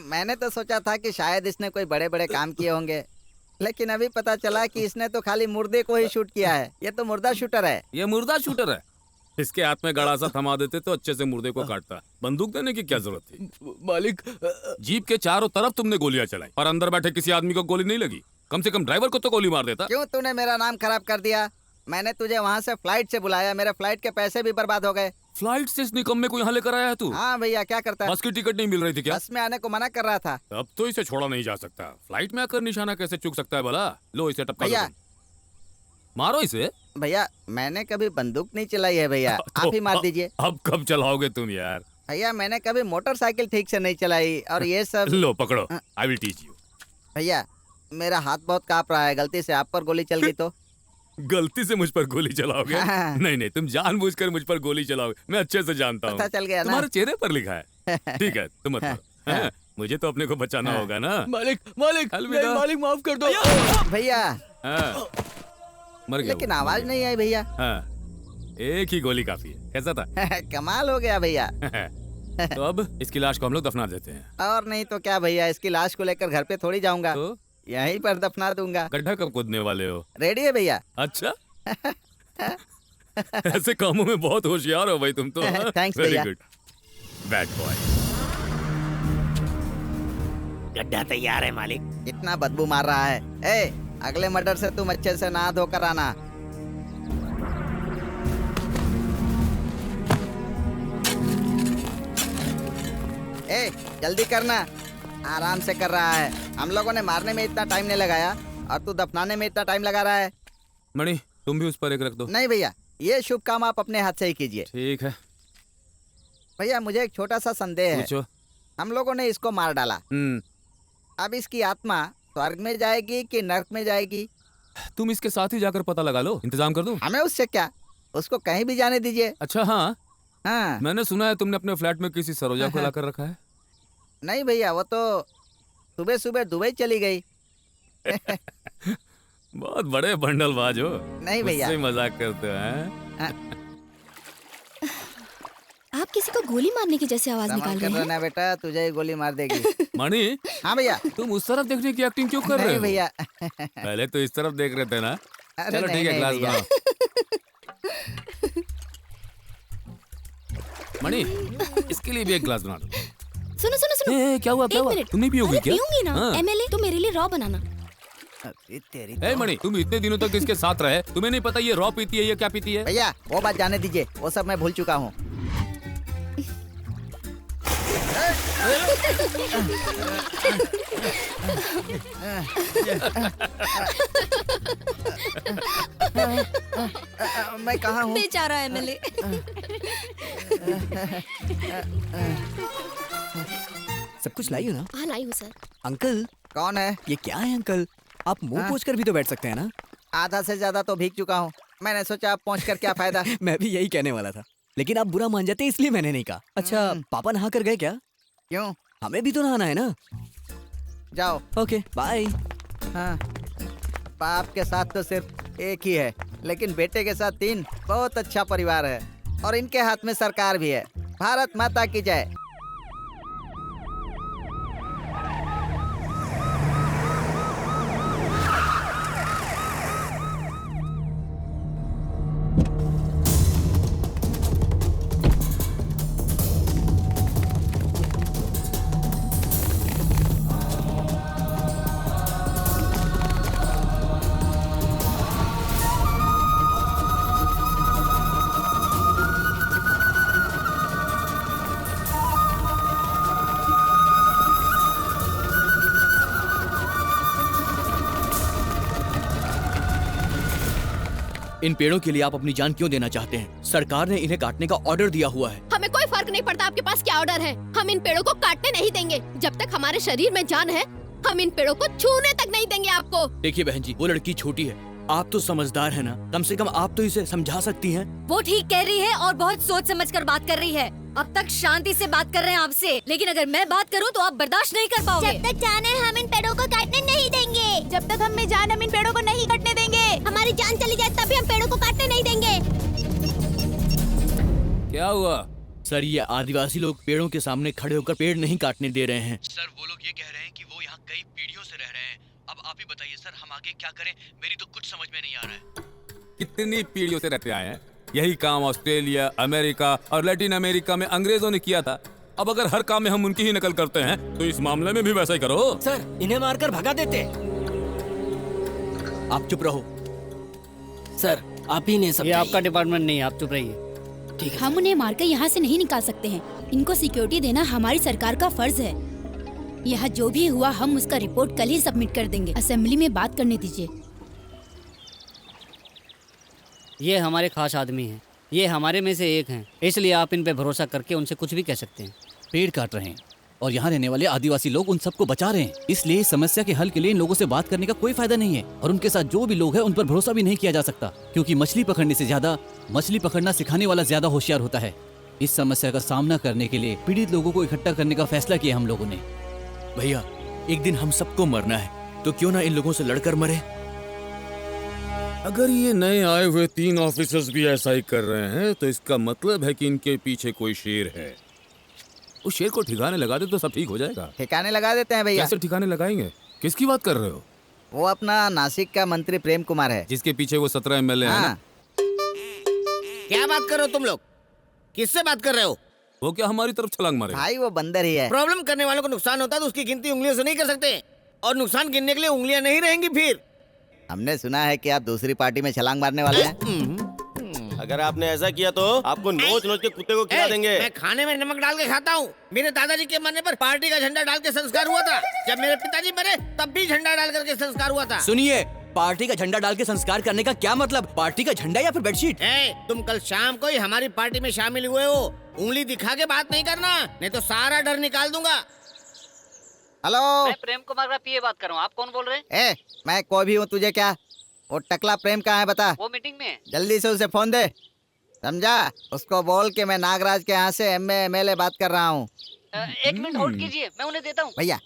मैंने तो सोचा था कि शायद इसने कोई बड़े बड़े काम किए होंगे, लेकिन अभी पता चला कि इसने तो खाली मुर्दे को ही शूट किया है। ये तो मुर्दा शूटर है। ये मुर्दा शूटर है। इसके हाथ में गड़ासा थमा देते तो अच्छे से मुर्दे को काटता। बंदूक देने की क्या जरूरत थी? मालिक, जीप के चारों तरफ तुमने गोलियां चलाई और अंदर बैठे किसी आदमी को गोली नहीं लगी। कम से कम ड्राइवर को तो गोली मार देता। क्यों तूने मेरा नाम खराब कर दिया? मैंने तुझे वहाँ से फ्लाइट से बुलाया, मेरे फ्लाइट के पैसे भी बर्बाद हो गए। फ्लाइट से इस निकम्मे को यहाँ लेकर आया है तू? हाँ भैया, क्या करता है? बस की टिकट नहीं मिल रही थी क्या? बस में आने को मना कर रहा था। अब तो इसे छोड़ा नहीं जा सकता। फ्लाइट में आकर निशाना कैसे चूक सकता है भला? लो इसे टपका भैया, मारो इसे। भैया मैंने कभी बंदूक नहीं चलाई है भैया, आप ही मार दीजिए। अब कब चलाओगे तुम यार? भैया मैंने कभी मोटरसाइकिल ठीक से नहीं चलाई और ये सब। लो पकड़ो, आई विल टीच यू। भैया मेरा हाथ बहुत कांप रहा है, गलती से आप पर गोली चल गई तो? गलती से मुझ पर गोली चलाओगे? नहीं नहीं, तुम जानबूझकर मुझ पर गोली चलाओगे। मैं अच्छे से जानता हूँ। पता चल गया ना? तुम्हारे चेहरे पर लिखा है। ठीक है तुम मत करो। मुझे तो अपने को बचाना होगा ना। मालिक मालिक नहीं, मालिक माफ कर दो भैया। मर गया लेकिन आवाज नहीं आई भैया। एक ही गोली काफी है। कैसा था? कमाल हो गया भैया। तो अब इसकी लाश को हम लोग दफना देते हैं। और नहीं तो क्या भैया, इसकी लाश को लेकर घर पे थोड़ी जाऊंगा, यहीं पर दफना दूंगा। गड्ढा कब खोदने वाले हो? रेडी है भैया। अच्छा ऐसे कामों में बहुत होशियार हो भाई तुम तो। थैंक्स वेरी भैया। Good bad boy. गड्ढा तैयार है मालिक। इतना बदबू मार रहा है। अगले मर्डर से तुम अच्छे से नहा धोकर आना। जल्दी करना, आराम से कर रहा है। हम लोगों ने मारने में इतना टाइम नहीं लगाया और तू दफनाने में इतना टाइम लगा रहा है। मणि तुम भी उस पर एक रख दो। नहीं भैया, ये शुभ काम आप अपने हाथ से ही कीजिए। ठीक है भैया, मुझे एक छोटा सा संदेह है। पूछो। हम लोगों ने इसको मार डाला, अब इसकी आत्मा स्वर्ग में जाएगी कि नर्क में जाएगी? तुम इसके साथ ही जाकर पता लगा लो, इंतजाम कर दूं? हमें उससे क्या, उसको कहीं भी जाने दीजिए। अच्छा हाँ, मैंने सुना है तुमने अपने फ्लैट में किसी सरोजा को लाकर रखा है। नहीं भैया, वो तो सुबह सुबह दुबई चली गई। बहुत बड़े बंडलबाज हो। नहीं भैया, मुझसे मजाक करते हैं। आप किसी को गोली मारने की जैसे आवाज निकाल रहे हैं। बेटा, तुझे ही गोली मार देगी। मणि। हाँ भैया। तुम उस तरफ देखने की एक्टिंग क्यों कर रहे हो? नहीं भैया। पहले तो इस तरफ देख रहे थे ना। चलो ठीक है, ग्लास बनाओ। मणि, इसके लिए भी एक ग्लास बना दो। सुनो सुनो सुनो। क्या हुआ क्या हुआ? तुम नहीं पियोगी क्या? पीऊंगी ना। एमएलए तो मेरे लिए रॉ बनाना। ए मणि, तुम इतने दिनों तक इसके साथ रहे, तुम्हें नहीं पता ये रॉ पीती है या क्या पीती है? भैया वो बात जाने दीजिए, वो सब मैं भूल चुका हूँ। मैं कहाँ हूँ? बेचारा एमएलए। सब कुछ लाई हो ना? हाँ लाई हूँ सर। अंकल। कौन है? ये क्या है अंकल? आप मुंह पोंछ कर भी तो बैठ सकते हैं ना? आधा से ज्यादा तो भीग चुका हूँ, मैंने सोचा आप पहुँच कर क्या फायदा। मैं भी यही कहने वाला था, लेकिन आप बुरा मान जाते इसलिए मैंने नहीं कहा। अच्छा, पापा नहा कर गए क्या? क्यों? हमें भी तो नहाना है ना। जाओ। Okay bye. हाँ, बाप के साथ तो सिर्फ एक ही है, लेकिन बेटे के साथ 3। बहुत अच्छा परिवार है और इनके हाथ में सरकार भी है। भारत माता की जय। इन पेड़ों के लिए आप अपनी जान क्यों देना चाहते हैं? सरकार ने इन्हें काटने का ऑर्डर दिया हुआ है। हमें कोई फर्क नहीं पड़ता आपके पास क्या ऑर्डर है, हम इन पेड़ों को काटने नहीं देंगे। जब तक हमारे शरीर में जान है हम इन पेड़ों को छूने तक नहीं देंगे आपको। देखिए बहन जी, वो लड़की छोटी है, आप तो समझदार है ना, कम से कम आप तो इसे समझा सकती हैं। वो ठीक कह रही है और बहुत सोच समझ कर बात कर रही है। अब तक शांति से बात कर रहे हैं आपसे, लेकिन अगर मैं बात करूं तो आप बर्दाश्त नहीं कर पाओगे। जब तक जान है हम इन पेड़ों को काटने नहीं देंगे। जब तक हमें जान हम इन पेड़ों को नहीं काटने देंगे। हमारी जान चली जाए तभी हम पेड़ों को काटने नहीं देंगे। क्या हुआ सर? ये आदिवासी लोग पेड़ों के सामने खड़े होकर पेड़ नहीं काटने दे रहे हैं। सर वो लोग ये कह रहे हैं कि वो यहाँ कई पीढ़ियों से रह रहे हैं। अब आप ही बताइए सर, हम आगे क्या करें? मेरी तो कुछ समझ में नहीं आ रहा है। कितनी पीढ़ियों से रहते आए हैं। यही काम ऑस्ट्रेलिया, अमेरिका और लैटिन अमेरिका में अंग्रेजों ने किया था। अब अगर हर काम में हम उनकी ही नकल करते हैं तो इस मामले में भी वैसा ही करो। सर इन्हें मारकर भगा देते। आप चुप रहो। सर आप ही ने सब, ये आपका डिपार्टमेंट नहीं है, आप चुप रहिए। ठीक है। हम उन्हें मारकर यहाँ से नहीं निकाल सकते हैं। इनको सिक्योरिटी देना हमारी सरकार का फर्ज है। यहाँ जो भी हुआ हम उसका रिपोर्ट कल ही सबमिट कर देंगे। असेंबली में बात करने दीजिए। ये हमारे खास आदमी हैं, ये हमारे में से एक हैं, इसलिए आप इन पे भरोसा करके उनसे कुछ भी कह सकते हैं। पेड़ काट रहे हैं और यहाँ रहने वाले आदिवासी लोग उन सबको बचा रहे हैं, इसलिए इस समस्या के हल के लिए इन लोगों से बात करने का कोई फायदा नहीं है। और उनके साथ जो भी लोग हैं उन पर भरोसा भी नहीं किया जा सकता, क्योंकि मछली पकड़ने से ज्यादा मछली पकड़ना सिखाने वाला ज्यादा होशियार होता है। इस समस्या का सामना करने के लिए पीड़ित लोगों को इकट्ठा करने का फैसला किया हम लोगों ने। भैया एक दिन हम सबको मरना है, तो क्यों ना इन लोगों से लड़कर मरे। अगर ये नए आए हुए 3 ऑफिसर्स भी ऐसा ही कर रहे हैं तो इसका मतलब है कि इनके पीछे कोई शेर है। उस शेर को ठिकाने लगा दे तो सब ठीक हो जाएगा। ठिकाने लगा देते हैं भैया। कैसे ठिकाने लगाएंगे? किसकी बात कर रहे हो? वो अपना नासिक का मंत्री प्रेम कुमार है, जिसके पीछे वो 17 MLA है ना? क्या बात कर रहे हो तुम लोग? किससे बात कर रहे हो? वो क्या हमारी तरफ छलांग मारे? भाई वो बंदर ही है। प्रॉब्लम करने वालों को नुकसान होता है तो उसकी गिनती उंगलियों से नहीं कर सकते, और नुकसान गिनने के लिए उंगलियां नहीं रहेंगी। फिर हमने सुना है कि आप दूसरी पार्टी में छलांग मारने वाले हैं। अगर आपने ऐसा किया तो आपको नोच नोच के कुत्ते को खिला देंगे। मैं खाने में नमक डाल के खाता हूँ। मेरे दादाजी के मरने पर पार्टी का झंडा डाल के संस्कार हुआ था। जब मेरे पिताजी मरे तब भी झंडा डाल करके संस्कार हुआ था। सुनिए, पार्टी का झंडा डाल के संस्कार करने का क्या मतलब? पार्टी का झंडा या फिर बेडशीट? तुम कल शाम को ही हमारी पार्टी में शामिल हुए हो, उंगली दिखा के बात नहीं करना, नहीं तो सारा डर निकाल दूंगा। हेलो, मैं प्रेम कुमार का पीए बात कर रहा हूँ, आप कौन बोल रहे हैं? मैं कोई भी हूँ, तुझे क्या? वो टकला प्रेम कहाँ है बता। वो मीटिंग में है। जल्दी से उसे फोन दे, समझा? उसको बोल के मैं नागराज के यहाँ से MLA बात कर रहा हूँ। 1 मिनट होल्ड कीजिए, मैं उन्हें देता हूँ। भैया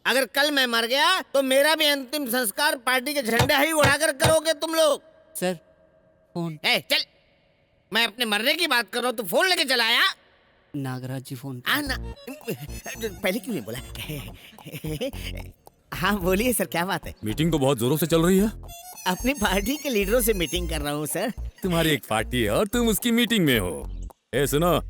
अगर कल मैं मर गया तो मेरा भी अंतिम संस्कार पार्टी के झंडा ही उड़ाकर करोगे तुम लोग। Sir phone. चल, मैं अपने मरने की बात कर रहा हूँ, तू फोन लेके चला आया। नागराज जी फोन। पहले क्यों नहीं बोला? हाँ बोलिए सर, क्या बात है? मीटिंग तो बहुत जोरों से चल रही है। अपनी पार्टी के लीडरों से मीटिंग कर रहा हूँ सर। तुम्हारी एक पार्टी है और तुम उसकी मीटिंग में हो। सुनो,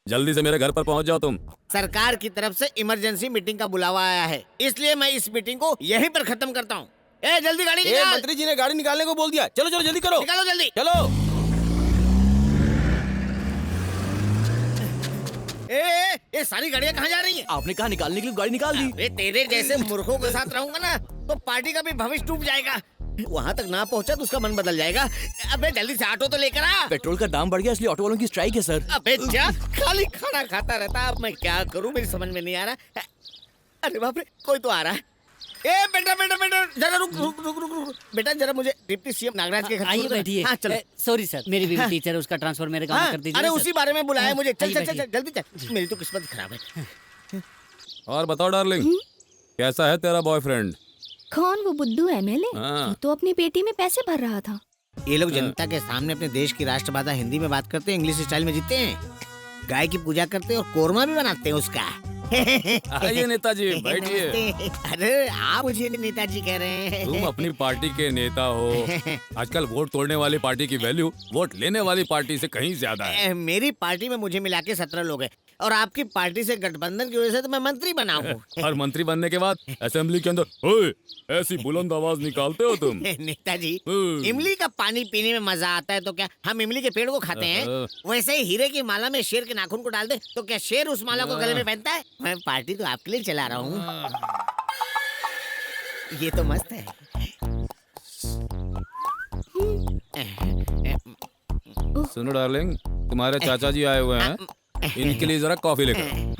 जल्दी से मेरे घर पर पहुंच जाओ तुम। सरकार की तरफ से इमरजेंसी मीटिंग का बुलावा आया है, इसलिए मैं इस मीटिंग को यहीं पर खत्म करता हूँ। जल्दी गाड़ी निकाल। मंत्री जी ने गाड़ी निकालने को बोल दिया। चलो चलो जल्दी करो। निकालो जल्दी। चलो। ये सारी गाड़ियाँ कहाँ जा रही हैं? आपने कहा निकालने के लिए गाड़ी निकाल दी। अरे तेरे जैसे मूर्खों के साथ रहूंगा ना तो पार्टी का भी भविष्य डूब जाएगा। वहाँ तक ना पहुँचा तो उसका मन बदल जाएगा। अबे जल्दी से ऑटो तो लेकर आ। पेट्रोल का दाम बढ़ गया इसलिए ऑटो वालों की स्ट्राइक है सर। अबे जा, खाली खाना खाता रहता। अब मैं क्या करूँ, मेरी समझ में नहीं आ रहा। अरे बाप रे, कोई तो आ रहा है। बेटा बेटा बेटा जरा रुक रुक रुक रुक रुक बेटा, जरा मुझे डिप्टी सीएम नागराज के घर आइए बैठिए। हाँ चलो। सॉरी सर, मेरी बीवी टीचर है, उसका ट्रांसफर मेरे गांव में कर दीजिए। अरे उसी बारे में बुलाया मुझे। चल चल बैठिए। चल जल्दी चल, मेरी तो किस्मत खराब है। और बताओ डार्लिंग, कैसा है तेरा बॉयफ्रेंड? कौन? वो बुद्धू MLA? हाँ। वो तो अपनी बेटी में पैसे भर रहा था। ये लोग जनता के सामने अपने देश की राष्ट्रभाषा हिंदी में बात करते हैं, इंग्लिश स्टाइल में जीते हैं, गाय की पूजा करते हैं और कोरमा भी बनाते हैं उसका। आइए नेताजी, बैठिए। अरे आप मुझे नेताजी कह रहे हैं? तुम अपनी पार्टी के नेता हो। आजकल वोट तोड़ने वाली पार्टी की वैल्यू वोट लेने वाली पार्टी से कहीं ज्यादा है। मेरी पार्टी में मुझे मिला के 17 लोग हैं और आपकी पार्टी से गठबंधन की वजह से तो मैं मंत्री बना हूँ। और मंत्री बनने के बाद असेंबली के अंदर ओए ऐसी बुलंद आवाज निकालते हो तुम। नेताजी, इमली का पानी पीने में मजा आता है तो क्या हम इमली के पेड़ को खाते हैं? वैसे ही हीरे की माला में शेर के नाखून को डाल दे तो क्या शेर उस माला को गले में पहनता है? मैं पार्टी तो आपके लिए चला रहा हूँ। ये तो मस्त है। सुनो डार्लिंग, तुम्हारे चाचा जी आए हुए हैं, इनके लिए जरा कॉफी लेकर।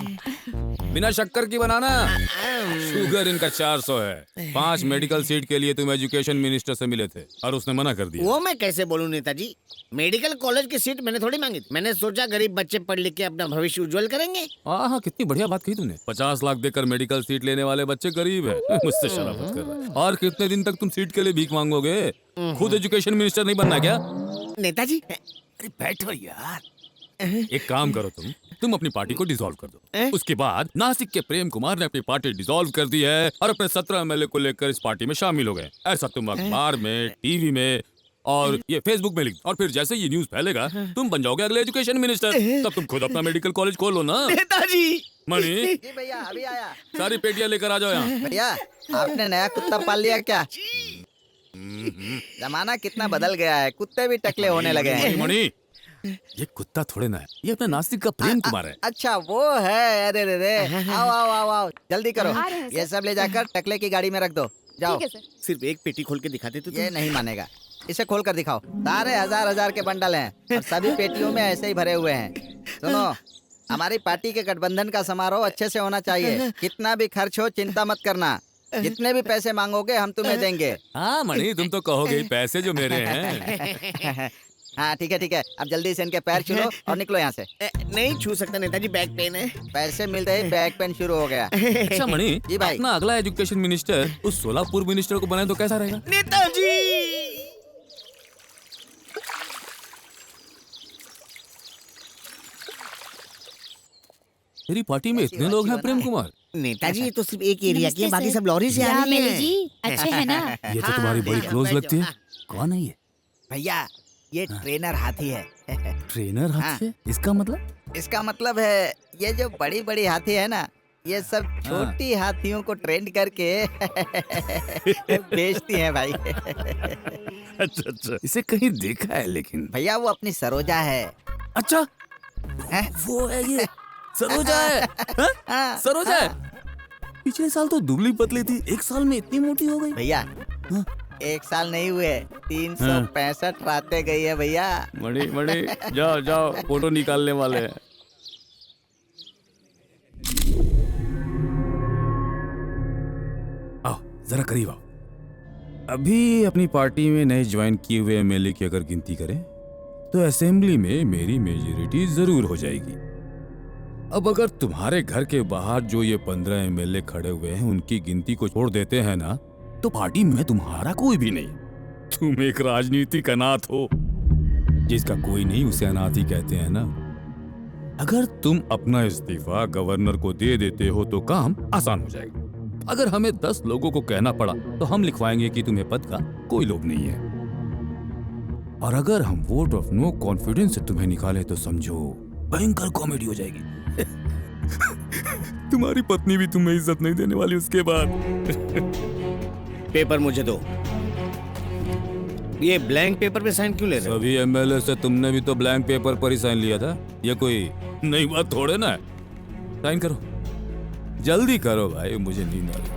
बिना शक्कर की बनाना। शुगर इनका 400 है। 5 मेडिकल सीट के लिए तुम एजुकेशन मिनिस्टर से मिले थे और उसने मना कर दिया। वो मैं कैसे बोलूं नेताजी, मेडिकल कॉलेज की सीट मैंने थोड़ी मांगी थी। मैंने सोचा गरीब बच्चे पढ़ लिख के अपना भविष्य उज्जवल करेंगे। हाँ, कितनी बढ़िया बात कही तूने। 50 लाख देकर मेडिकल सीट लेने वाले बच्चे गरीब है। मुझसे शरारत कर रहा है। और कितने दिन तक तुम सीट के लिए भीख मांगोगे? खुद एजुकेशन मिनिस्टर नहीं बनना क्या? नेताजी, अरे बैठो यार। एक काम करो, तुम अपनी पार्टी को डिसॉल्व कर दो। उसके बाद नासिक के प्रेम कुमार ने अपनी पार्टी डिसॉल्व कर दी है और अपने 17 MLA को लेकर इस पार्टी में शामिल हो गए। ऐसा तुम अखबार में, टीवी में और ये फेसबुक में लिख, और फिर जैसे ये न्यूज फैलेगा तुम बन जाओगे अगले एजुकेशन मिनिस्टर। तब तुम खुद अपना मेडिकल कॉलेज खोलो ना। नेताजी। मणि, भैया अभी आया। सारी पेटियां लेकर आ जाओ यहाँ। भैया, आपने नया कुत्ता पाल लिया क्या? जमाना कितना बदल गया है, कुत्ते भी टकले होने लगे हैं। मणि, ये कुत्ता थोड़े ना है, ये अपना नासिक का प्रेम कुमार है। अच्छा वो है। अरे रे रे, आओ आओ आओ आओ, जल्दी करो। ये सब ले जाकर टकले की गाड़ी में रख दो। जाओ। सिर्फ एक पेटी खोल के दिखाते तो ये नहीं मानेगा, इसे खोल कर दिखाओ। सारे हजार के बंडल हैं और सभी पेटियों में ऐसे ही भरे हुए हैं। सुनो, हमारी पार्टी के गठबंधन का समारोह अच्छे से होना चाहिए। कितना भी खर्च हो चिंता मत करना, जितने भी पैसे मांगोगे हम तुम्हें देंगे। हाँ मणि, तुम तो कहोगे पैसे जो मेरे हैं। हाँ ठीक है, अब जल्दी से इनके पैर छूलो और निकलो यहाँ से। नहीं छू सकता नेताजी, बैक पेन है। पैसे मिलते ही बैक पेन शुरू हो गया। अच्छा मणि, जी भाई, अपना अगला एजुकेशन मिनिस्टर उस सोलापुर मिनिस्टर को बनाए तो कैसा रहेगा? नेताजी, तेरी पार्टी में इतने लोग हैं प्रेम कुमार? नेताजी, ये तो सिर्फ एक एरिया की है, बाकी सब लॉरी से आ रही हैं। जी अच्छे हैं ना? ये तो तुम्हारी बड़ी क्लोज लगती है। कौन है ये? भैया, ये ट्रेनर हाथी है। ट्रेनर हाथी है? इसका मतलब? इसका मतलब है ये जो बड़ी बड़ी हाथी है ना, ये सब छोटी हाथियों को ट्रेंड करके बेचती हैं भाई। अच्छा, इसे कहीं देखा है लेकिन। भैया वो अपनी सरोजा है। अच्छा, वो है ये सरोजा है? सरोजा है? पिछले साल तो दुबली पतली थी, 1 साल में इतनी मोटी हो गई। भैया 1 साल नहीं हुए, 365 रातें गई है भैया। मणि, जाओ फोटो निकालने वाले हैं। आओ जरा करीब आओ। अभी अपनी पार्टी में नए ज्वाइन किए हुए MLA की अगर गिनती करें तो असेंबली में मेरी मेजॉरिटी जरूर हो जाएगी। अब अगर तुम्हारे घर के बाहर जो ये 15 MLA खड़े हुए हैं उनकी गिनती को छोड़ देते हैं ना, तो पार्टी में तुम्हारा कोई भी नहीं। तुम एक राजनीतिक अनाथ हो। जिसका कोई नहीं उसे अनाथ ही कहते हैं ना। अगर तुम अपना इस्तीफा गवर्नर को दे देते हो तो काम आसान हो जाएगा। अगर हमें 10 लोगों को कहना पड़ा तो हम लिखवाएंगे कि तुम्हें पद का कोई लोभ नहीं है। और अगर हम वोट ऑफ नो कॉन्फिडेंस से तुम्हें निकाले तो समझो भयंकर कॉमेडी हो जाएगी। तुम्हारी पत्नी भी तुम्हें इज्जत नहीं देने वाली उसके बाद। पेपर मुझे दो। ये ब्लैंक पेपर पे साइन क्यों ले रहे हो? सभी MLA से तुमने भी तो ब्लैंक पेपर पर ही साइन लिया था। ये कोई नई बात थोड़े ना है। साइन करो, जल्दी करो भाई, मुझे नींद आ रही है।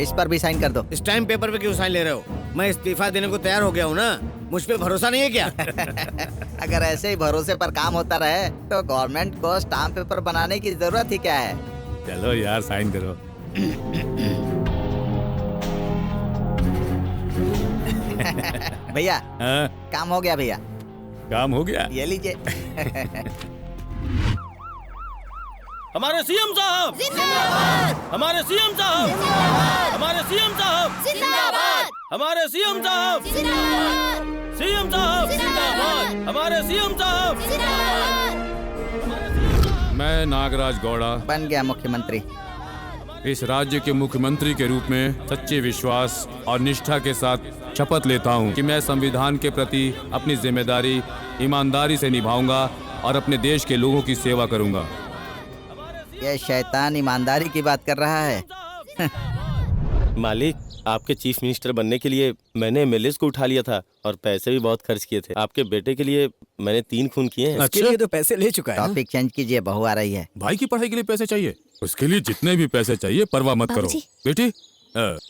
इस पर भी साइन कर दो। इस टाइम पेपर पे क्यों साइन ले रहे हो? मैं इस्तीफा देने को तैयार हो गया हूँ ना। मुझ पे भरोसा नहीं है क्या? अगर ऐसे ही भरोसे पर काम होता रहे तो गवर्नमेंट को स्टाम्प पेपर बनाने की जरूरत ही क्या है? चलो यार साइन करो। भैया काम हो गया। भैया काम हो गया? ये लीजिए। हमारे सीएम साहब जिंदाबाद, हमारे सीएम साहब जिंदाबाद, हमारे सीएम साहब जिंदाबाद, हमारे सीएम साहब जिंदाबाद, सीएम साहब जिंदाबाद, हमारे सीएम साहब जिंदाबाद। मैं नागराज गौड़ा बन गया मुख्यमंत्री। इस राज्य के मुख्यमंत्री के रूप में सच्चे विश्वास और निष्ठा के साथ शपथ लेता हूं कि मैं संविधान के प्रति अपनी जिम्मेदारी ईमानदारी से निभाऊंगा और अपने देश के लोगों की सेवा करूंगा। ये शैतान ईमानदारी की बात कर रहा है। मालिक, आपके चीफ मिनिस्टर बनने के लिए मैंने एमएलए को उठा लिया था और पैसे भी बहुत खर्च किए थे। आपके बेटे के लिए मैंने 3 खून किए हैं। इसके लिए तो पैसे ले चुका है। टॉपिक चेंज कीजिए, बहू आ रही है। भाई की पढ़ाई के लिए पैसे चाहिए, उसके लिए जितने भी पैसे चाहिए परवाह मत करो। बेटी,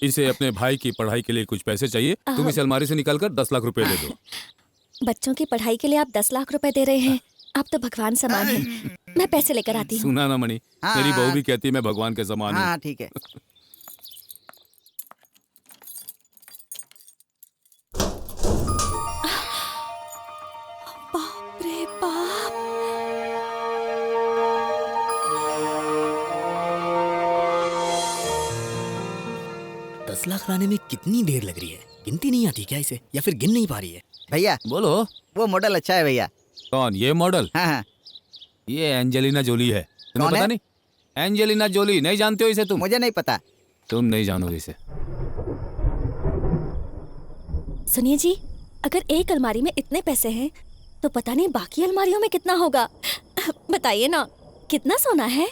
इसे अपने भाई की पढ़ाई के लिए कुछ पैसे चाहिए, तुम इसे अलमारी से निकाल कर 10 लाख रुपए दे दो। बच्चों की पढ़ाई के लिए आप 10 लाख रुपए दे रहे हैं? आप तो भगवान समान हैं। मैं पैसे लेकर आती हूँ। सुना ना मणि, मेरी बहू भी कहती है मैं भगवान के समान हूँ। हाँ ठीक है। बाप रे बाप। 10 लाख लाने में कितनी देर लग रही है? गिनती नहीं आती क्या इसे, या फिर गिन नहीं पा रही है? भैया बोलो। वो मॉडल अच्छा है भैया। कौन? ये मॉडल? हाँ। ये एंजेलिना जोली है। तुम्हें पता नहीं? एंजेलिना जोली, नहीं जानते हो इसे तुम? मुझे नहीं पता। तुम नहीं जानोगे इसे। सुनिए जी, अगर एक अलमारी में इतने पैसे हैं तो पता नहीं बाकी अलमारियों में कितना होगा। बताइए ना, कितना सोना है?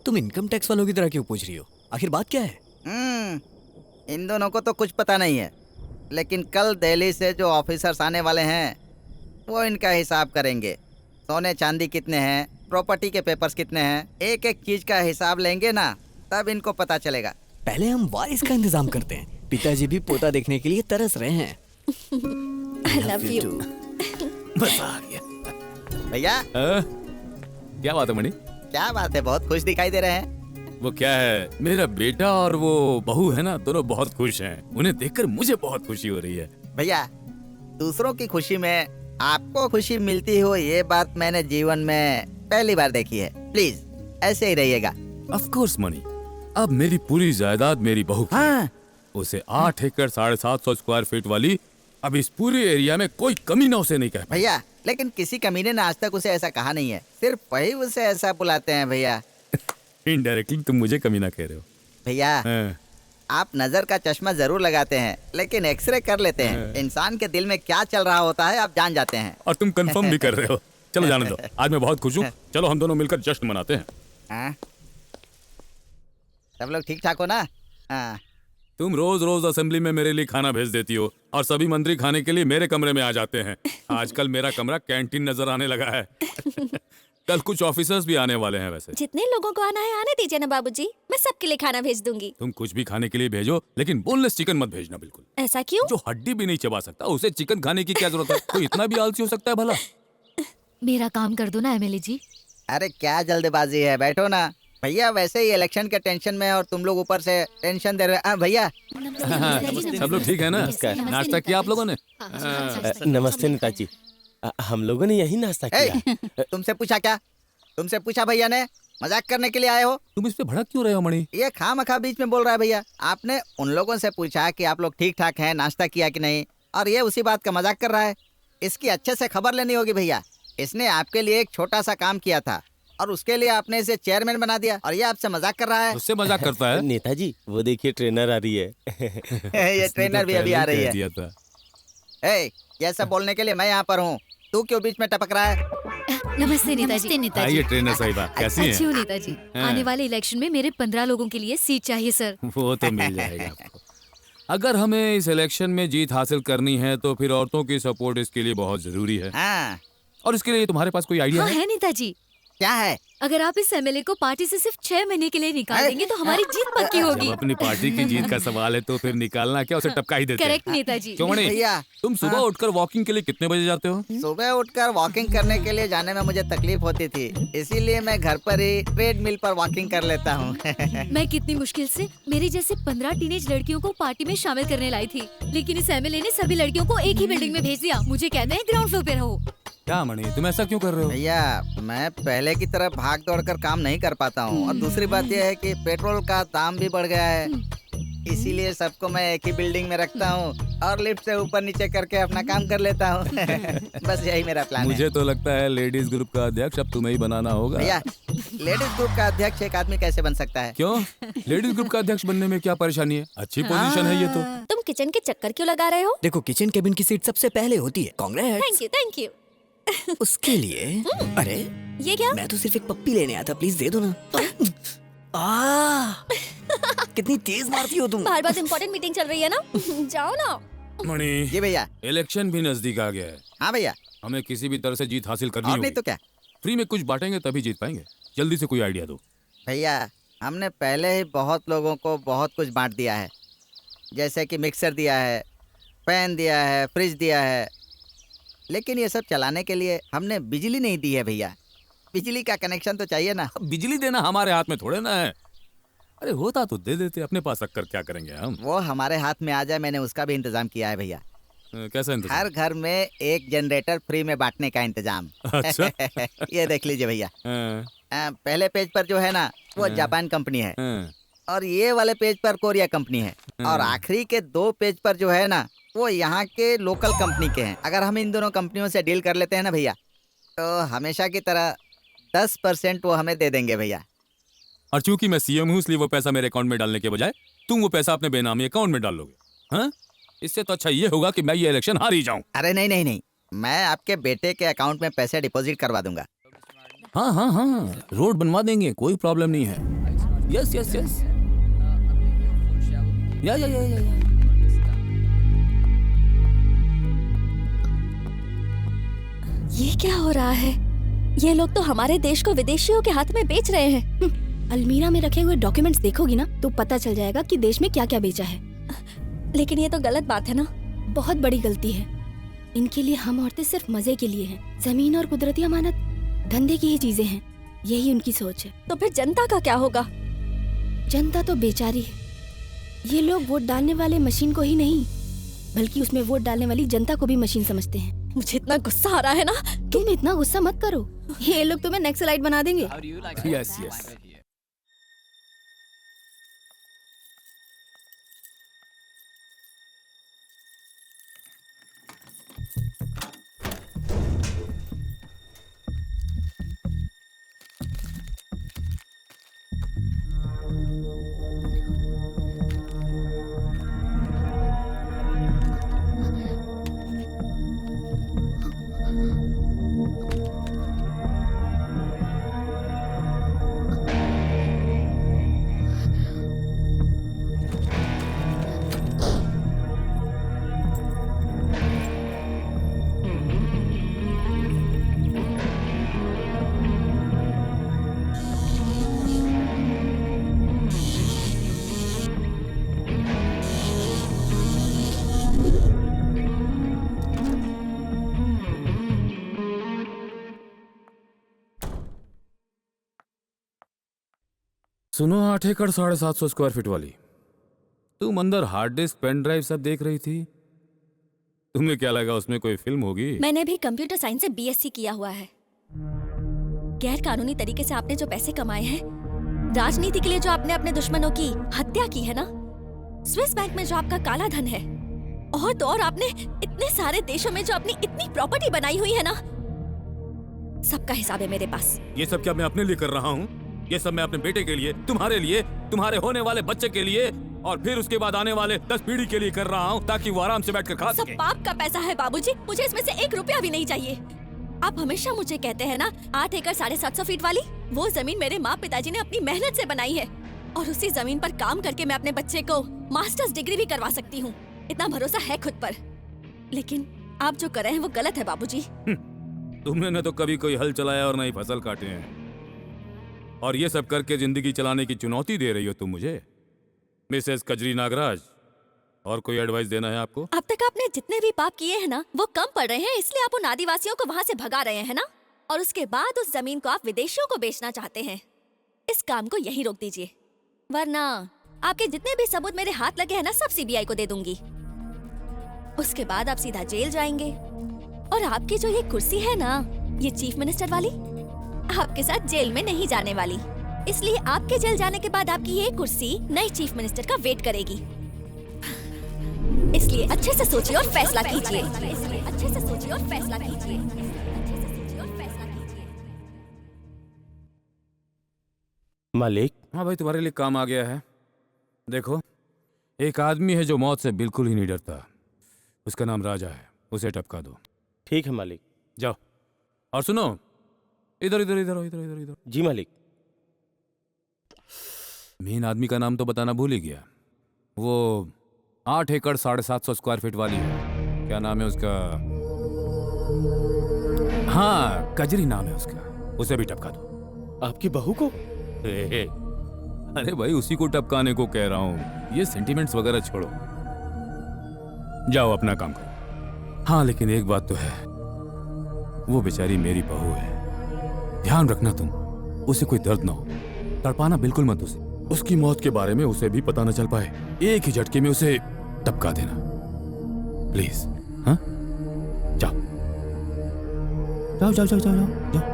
तुम इनकम टैक्स वालों की तरह क्यों पूछ रही हो? आखिर बात क्या है? इन दोनों को तो कुछ पता नहीं है, लेकिन कल दिल्ली से जो ऑफिसर्स आने वाले हैं वो इनका हिसाब करेंगे। सोने चांदी कितने हैं, प्रॉपर्टी के पेपर्स कितने हैं, एक एक चीज का हिसाब लेंगे ना, तब इनको पता चलेगा। पहले हम वारिस का इंतजाम करते हैं। पिताजी भी पोता देखने के लिए तरस रहे हैं। I love you. मजा आ गया। भैया क्या बात है मणि? क्या बात है, बहुत खुश दिखाई दे रहे हैं। वो क्या है, मेरा बेटा और वो बहू है ना, दोनों बहुत खुश हैं। उन्हें देखकर मुझे बहुत खुशी हो रही है। भैया, दूसरों की खुशी में आपको खुशी मिलती हो, ये बात मैंने जीवन में पहली बार देखी है। प्लीज ऐसे ही रहिएगा। ऑफ कोर्स मणि, अब मेरी पूरी जायदाद मेरी बहू की है। उसे 8 एकड़ 750 स्क्वायर फीट वाली, अब इस पूरे एरिया में कोई कमी ना उसे नहीं कह। भैया, लेकिन किसी कमीने ने आज तक उसे ऐसा कहा नहीं है, सिर्फ वही उसे ऐसा बुलाते हैं। भैया इनडायरेक्टली तुम मुझे कमीना कह रहे हो। भैया आप नजर का चश्मा जरूर लगाते हैं, लेकिन एक्सरे कर लेते हैं। इंसान के दिल में क्या चल रहा होता है आप जान जाते हैं। और तुम कंफर्म भी कर रहे हो। चलो जाने दो, आज मैं बहुत खुश हूँ। चलो हम दोनों मिलकर जश्न मनाते हैं। सब लोग ठीक ठाक हो ना? तुम रोज रोज असेंबली में मेरे लिए खाना भेज देती हो और सभी मंत्री खाने के लिए मेरे कमरे में आ जाते हैं। आजकल मेरा कमरा कैंटीन नजर आने लगा है। कल कुछ ऑफिसर्स भी आने वाले हैं। वैसे जितने लोगों को आना है आने दीजिए ना बाबूजी, मैं सबके लिए खाना भेज दूंगी। तुम कुछ भी खाने के लिए भेजो, लेकिन बोनलेस चिकन मत भेजना बिल्कुल। ऐसा क्यों? जो हड्डी भी नहीं चबा सकता उसे चिकन खाने की क्या जरूरत है? कोई इतना भी आलसी हो सकता है भला? मेरा काम कर दो ना एमएलए जी। अरे क्या जल्दबाजी है, बैठो ना। भैया वैसे ही इलेक्शन के टेंशन में और तुम लोग ऊपर से टेंशन दे रहे हैं। भैया सब लोग ठीक है ना? नाश्ता किया आप लोगों ने? नमस्ते नेताजी, हम लोगों ने यही नाश्ता किया। तुमसे पूछा क्या? तुमसे पूछा भैया ने? मजाक करने के लिए आए हो? तुम इस पे भड़क क्यों रहे हो मणि? ये खामखा बीच में बोल रहा है भैया। आपने उन लोगों से पूछा कि आप लोग ठीक ठाक हैं, नाश्ता किया कि नहीं, और ये उसी बात का मजाक कर रहा है। इसकी अच्छे से खबर लेनी होगी भैया। इसने आपके लिए एक छोटा सा काम किया था और उसके लिए आपने इसे चेयरमैन बना दिया, और ये आपसे मजाक कर रहा है। उससे मजाक करता है? नेताजी वो देखिए ट्रेनर आ रही है। ये ट्रेनर भी अभी आ रही है। ये सब बोलने के लिए मैं यहाँ पर हूँ, तू क्यों बीच में टपक रहा है? नमस्ते नेताजी। ये ट्रेनर साहिबा कैसी हैं? अच्छी हूँ नेताजी। आने वाले इलेक्शन में मेरे 15 लोगों के लिए सीट चाहिए सर। वो तो मिल जाएगा आपको। अगर हमें इस इलेक्शन में जीत हासिल करनी है तो फिर औरतों की सपोर्ट इसके लिए बहुत जरूरी है। और इसके लिए तुम्हारे पास कोई आइडिया है? है नेताजी। क्या है? अगर आप इस एमएलए को पार्टी से सिर्फ 6 महीने के लिए निकाल देंगे तो हमारी जीत पक्की होगी। अपनी पार्टी की जीत का सवाल है तो फिर निकालना क्या, उसे टपका ही देते हैं। करेक्ट नेताजी। क्यों मणि, तुम सुबह उठकर वॉकिंग के लिए कितने बजे जाते हो? सुबह उठकर वॉकिंग करने के लिए जाने में मुझे तकलीफ होती थी, इसीलिए मैं घर पर ही ट्रेडमिल पर वॉकिंग कर लेता हूँ। मैं कितनी मुश्किल से मेरी जैसे 15 टीनेज लड़कियों को पार्टी में शामिल करने लाई थी, लेकिन इस एमएलए ने सभी लड़कियों को एक ही बिल्डिंग में भेज दिया। मुझे कहते हैं ग्राउंड फ्लोर पे रहो। क्या मणि, तुम ऐसा क्यों कर रहे हो? भैया मैं पहले की तरह भाग दौड़ कर काम नहीं कर पाता हूँ, और दूसरी बात यह है कि पेट्रोल का दाम भी बढ़ गया है, इसीलिए सबको मैं एक ही बिल्डिंग में रखता हूँ और लिफ्ट से ऊपर नीचे करके अपना काम कर लेता हूँ। बस यही मेरा प्लान है। मुझे तो लगता है लेडीज ग्रुप का अध्यक्ष अब तुम्हें ही बनाना होगा। भैया लेडीज ग्रुप का अध्यक्ष एक आदमी कैसे बन सकता है? क्यों? लेडीज ग्रुप का अध्यक्ष बनने में क्या परेशानी है? अच्छी पोजीशन है ये तो। तुम किचन के चक्कर क्यों लगा रहे हो? देखो, किचन केबिन की सीट सबसे पहले होती है। कांग्रेस। Thank you. उसके लिए अरे ये क्या? मैं तो सिर्फ एक पप्पी लेने आया था, प्लीज दे दो ना। कितनी तेज मारती हो तुम। बाहर बहुत इंपॉर्टेंट मीटिंग चल रही है ना, जाओ ना। मणि, जी भैया। इलेक्शन भी नजदीक आ गया है। हाँ भैया। हमें किसी भी तरह से जीत हासिल करनी और होगी। नहीं तो क्या। फ्री में कुछ बांटेंगे तभी जीत पाएंगे। जल्दी से कोई आइडिया दो। भैया हमने पहले ही बहुत लोगों को बहुत कुछ बांट दिया है, जैसे कि मिक्सर दिया है, फैन दिया है, फ्रिज दिया है, लेकिन ये सब चलाने के लिए हमने बिजली नहीं दी है भैया। बिजली का कनेक्शन तो चाहिए ना। बिजली देना हमारे हाथ में थोड़े ना है। अरे होता तो दे देते, अपने पास रखकर क्या करेंगे हम। वो हमारे हाथ में आ जाए, मैंने उसका भी इंतजाम किया है भैया। कैसा इंतजाम? हर घर में एक जनरेटर फ्री में बांटने का इंतजाम। अच्छा। ये देख लीजिए भैया। पहले पेज पर जो है ना वो जापान कंपनी है, और ये वाले पेज पर कोरिया कंपनी है, और आखिरी के 2 पेज पर जो है ना वो यहाँ के लोकल कंपनी के हैं। अगर हम इन दोनों कंपनियों से डील कर लेते हैं ना भैया, तो हमेशा की तरह 10% वो हमें दे देंगे भैया। और चूंकि मैं सीएम हूँ इसलिए वो पैसा मेरे अकाउंट में डालने के बजाय तुम वो पैसा अपने बेनामी अकाउंट में डाल लोगे। हाँ, इससे तो अच्छा ये होगा कि मैं ये इलेक्शन हार ही जाऊं। अरे नहीं नहीं नहीं, मैं आपके बेटे के अकाउंट में पैसे डिपॉजिट करवा दूंगा। हाँ हाँ हाँ, रोड बनवा देंगे, कोई प्रॉब्लम नहीं है। यस यस यस, या। ये क्या हो रहा है? ये लोग तो हमारे देश को विदेशियों के हाथ में बेच रहे हैं। अलमीरा में रखे हुए डॉक्यूमेंट्स देखोगी ना तो पता चल जाएगा कि देश में क्या क्या बेचा है। लेकिन ये तो गलत बात है ना। बहुत बड़ी गलती है। इनके लिए हम औरतें सिर्फ मजे के लिए हैं। जमीन और कुदरती अमानत धंधे की ही चीजें हैं, यही उनकी सोच है। तो फिर जनता का क्या होगा? जनता तो बेचारी है। ये लोग वोट डालने वाले मशीन को ही नहीं, बल्कि उसमें वोट डालने वाली जनता को भी मशीन समझते हैं। मुझे इतना गुस्सा आ रहा है ना। तुम इतना गुस्सा मत करो, ये लोग तुम्हें नक्सलाइट बना देंगे। Yes yes. सुनो, 8 एकड़ 750 स्क्वायर फीट वाली, तुम अंदर हार्ड डिस्क पेन ड्राइव सब देख रही थी। तुम्हें क्या लगा उसमें कोई फिल्म होगी? मैंने भी कंप्यूटर साइंस से बीएससी किया हुआ है। गैर कानूनी तरीके से आपने जो पैसे कमाए हैं, राजनीति के लिए जो आपने अपने दुश्मनों की हत्या की है ना, स्विस बैंक में जो आपका काला धन है, और तो और आपने इतने सारे देशों में जो अपनी इतनी प्रॉपर्टी बनाई हुई है ना, सबका हिसाब है मेरे पास। ये सब क्या मैं अपने लिए कर रहा हूँ? ये सब मैं अपने बेटे के लिए, तुम्हारे लिए, तुम्हारे होने वाले बच्चे के लिए, और फिर उसके बाद आने वाले 10 पीढ़ी के लिए कर रहा हूँ, ताकि वो आराम से बैठकर खा सके। सब बाप का पैसा है बाबूजी, मुझे इसमें से 1 रुपया भी नहीं चाहिए। आप हमेशा मुझे कहते हैं ना, 8 एकड़ 750 फीट वाली वो जमीन मेरे माँ पिताजी ने अपनी मेहनत से बनाई है, और उसी जमीन पर काम करके मैं अपने बच्चे को मास्टर्स डिग्री भी करवा सकती हूँ। इतना भरोसा है खुद पर। लेकिन आप जो कर रहे हैं वो गलत है बाबूजी। तुमने न तो कभी कोई हल चलाया और न ही फसल काटे हैं, और ये सब करके जिंदगी चलाने की चुनौती दे रही हो तुम मुझे, मिसेस कजरी नागराज। और कोई एडवाइस देना है आपको? अब तक आपने जितने भी पाप किए हैं ना, वो कम पड़ रहे हैं, इसलिए आप उन आदिवासियों को वहाँ से भगा रहे हैं ना, और उसके बाद उस जमीन को आप विदेशियों को बेचना चाहते हैं। इस काम को यहीं रोक दीजिए, वरना आपके जितने भी सबूत मेरे हाथ लगे हैं ना, सब सीबीआई को दे दूंगी। उसके बाद आप सीधा जेल जाएंगे, और आपकी जो ये कुर्सी है ना, ये चीफ मिनिस्टर वाली, आपके साथ जेल में नहीं जाने वाली। इसलिए आपके जेल जाने के बाद आपकी ये कुर्सी नई चीफ मिनिस्टर का वेट करेगी। इसलिए अच्छे से सोचिए और फैसला कीजिए। अच्छे से सोचिए और फैसला कीजिए। मालिक। हाँ भाई, तुम्हारे लिए काम आ गया है। देखो, एक आदमी है जो मौत से बिल्कुल ही नहीं डरता। उसका नाम राजा है, उसे टपका दो। ठीक है मालिक। जाओ। और सुनो, इधर इधर इधर इधर इधर इधर। जी मालिक। मेन आदमी का नाम तो बताना भूल ही गया। वो 8 एकड़ 750 स्क्वायर फीट वाली है। क्या नाम है उसका? हाँ, कजरी नाम है उसका। उसे भी टपका दो। आपकी बहू को? अरे भाई, उसी को टपकाने को कह रहा हूँ। ये सेंटिमेंट्स वगैरह छोड़ो, जाओ अपना काम करो। हाँ, लेकिन एक बात तो है, वो बेचारी मेरी बहू है। ध्यान रखना तुम, उसे कोई दर्द ना हो। तड़पाना बिल्कुल मत उसे। उसकी मौत के बारे में उसे भी पता न चल पाए। एक ही झटके में उसे टपका देना प्लीज। हाँ, जाओ जाओ जाओ जाओ जाओ जाओ।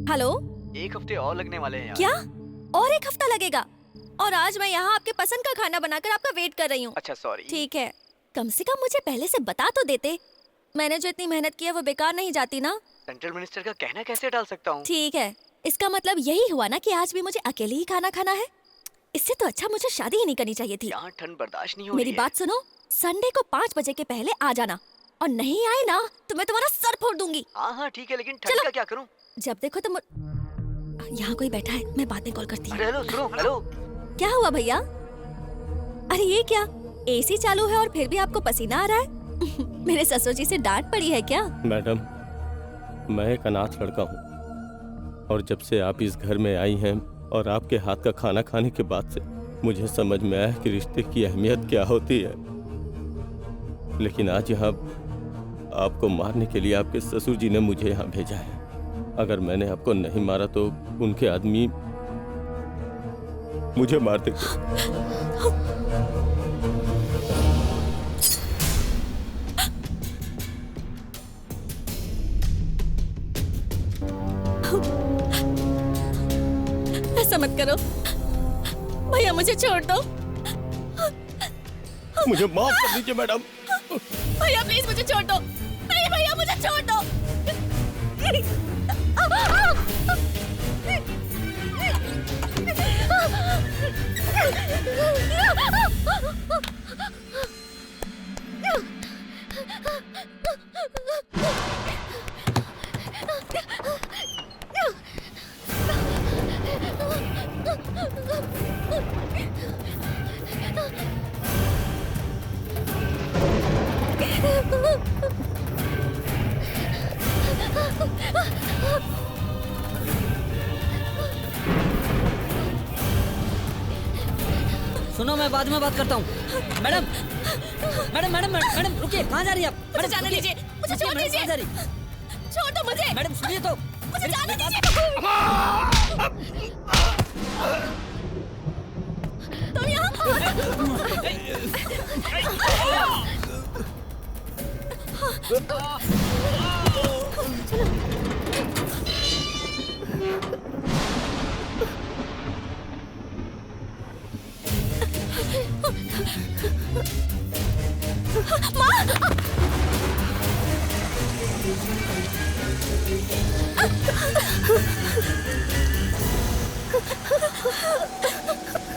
हेलो, 1 हफ्ते और लगने वाले हैं यार। क्या? और 1 हफ्ता लगेगा? और आज मैं यहाँ आपके पसंद का खाना बनाकर आपका वेट कर रही हूँ। अच्छा सॉरी। ठीक है, कम से कम मुझे पहले से बता तो देते। मैंने जो इतनी मेहनत की है वो बेकार नहीं जाती ना। सेंट्रल मिनिस्टर का कहना कैसे डाल सकता हूँ? ठीक है, इसका मतलब यही हुआ ना कि आज भी मुझे अकेले ही खाना खाना है। इससे तो अच्छा मुझे शादी ही नहीं करनी चाहिए थी। यहाँ ठंड बर्दाश्त नहीं हो मेरी रही है। बात सुनो, संडे को 5 बजे के पहले आ जाना, और नहीं आए ना तो मैं तुम्हारा सर फोड़ दूंगी। हाँ हाँ ठीक है, लेकिन ठंड का क्या करूँ? जब देखो तुम। यहाँ कोई बैठा है, मैं बाद में कॉल करती हूँ। हेलो सुनो, हेलो। क्या हुआ भैया? अरे ये क्या, एसी चालू है और फिर भी आपको पसीना आ रहा है? मेरे ससुर जी से डांट पड़ी है क्या? मैडम, मैं एक अनाथ लड़का हूँ, और जब से आप इस घर में आई हैं और आपके हाथ का खाना खाने के बाद से मुझे समझ में आया कि रिश्ते की अहमियत क्या होती है। लेकिन आज यहाँ आपको मारने के लिए आपके ससुर जी ने मुझे यहाँ भेजा है। अगर मैंने आपको नहीं मारा तो उनके आदमी मुझे मार देंगे। ऐसा मत करो भैया, मुझे छोड़ दो। मुझे माफ कर दीजिए मैडम। भैया प्लीज मुझे छोड़ दो। नहीं भैया, मुझे छोड़ दो। सुनो, मैं बाद में बात करता हूँ। मैडम मैडम मैडम मैडम रुकिए, कहाँ जा रही है आप? मुझे जाने दीजिए, मुझे छोड़ दीजिए। छोड़ दो मुझे। मैडम सुनिए तो, मुझे जाने दीजिए। तुम यहाँ?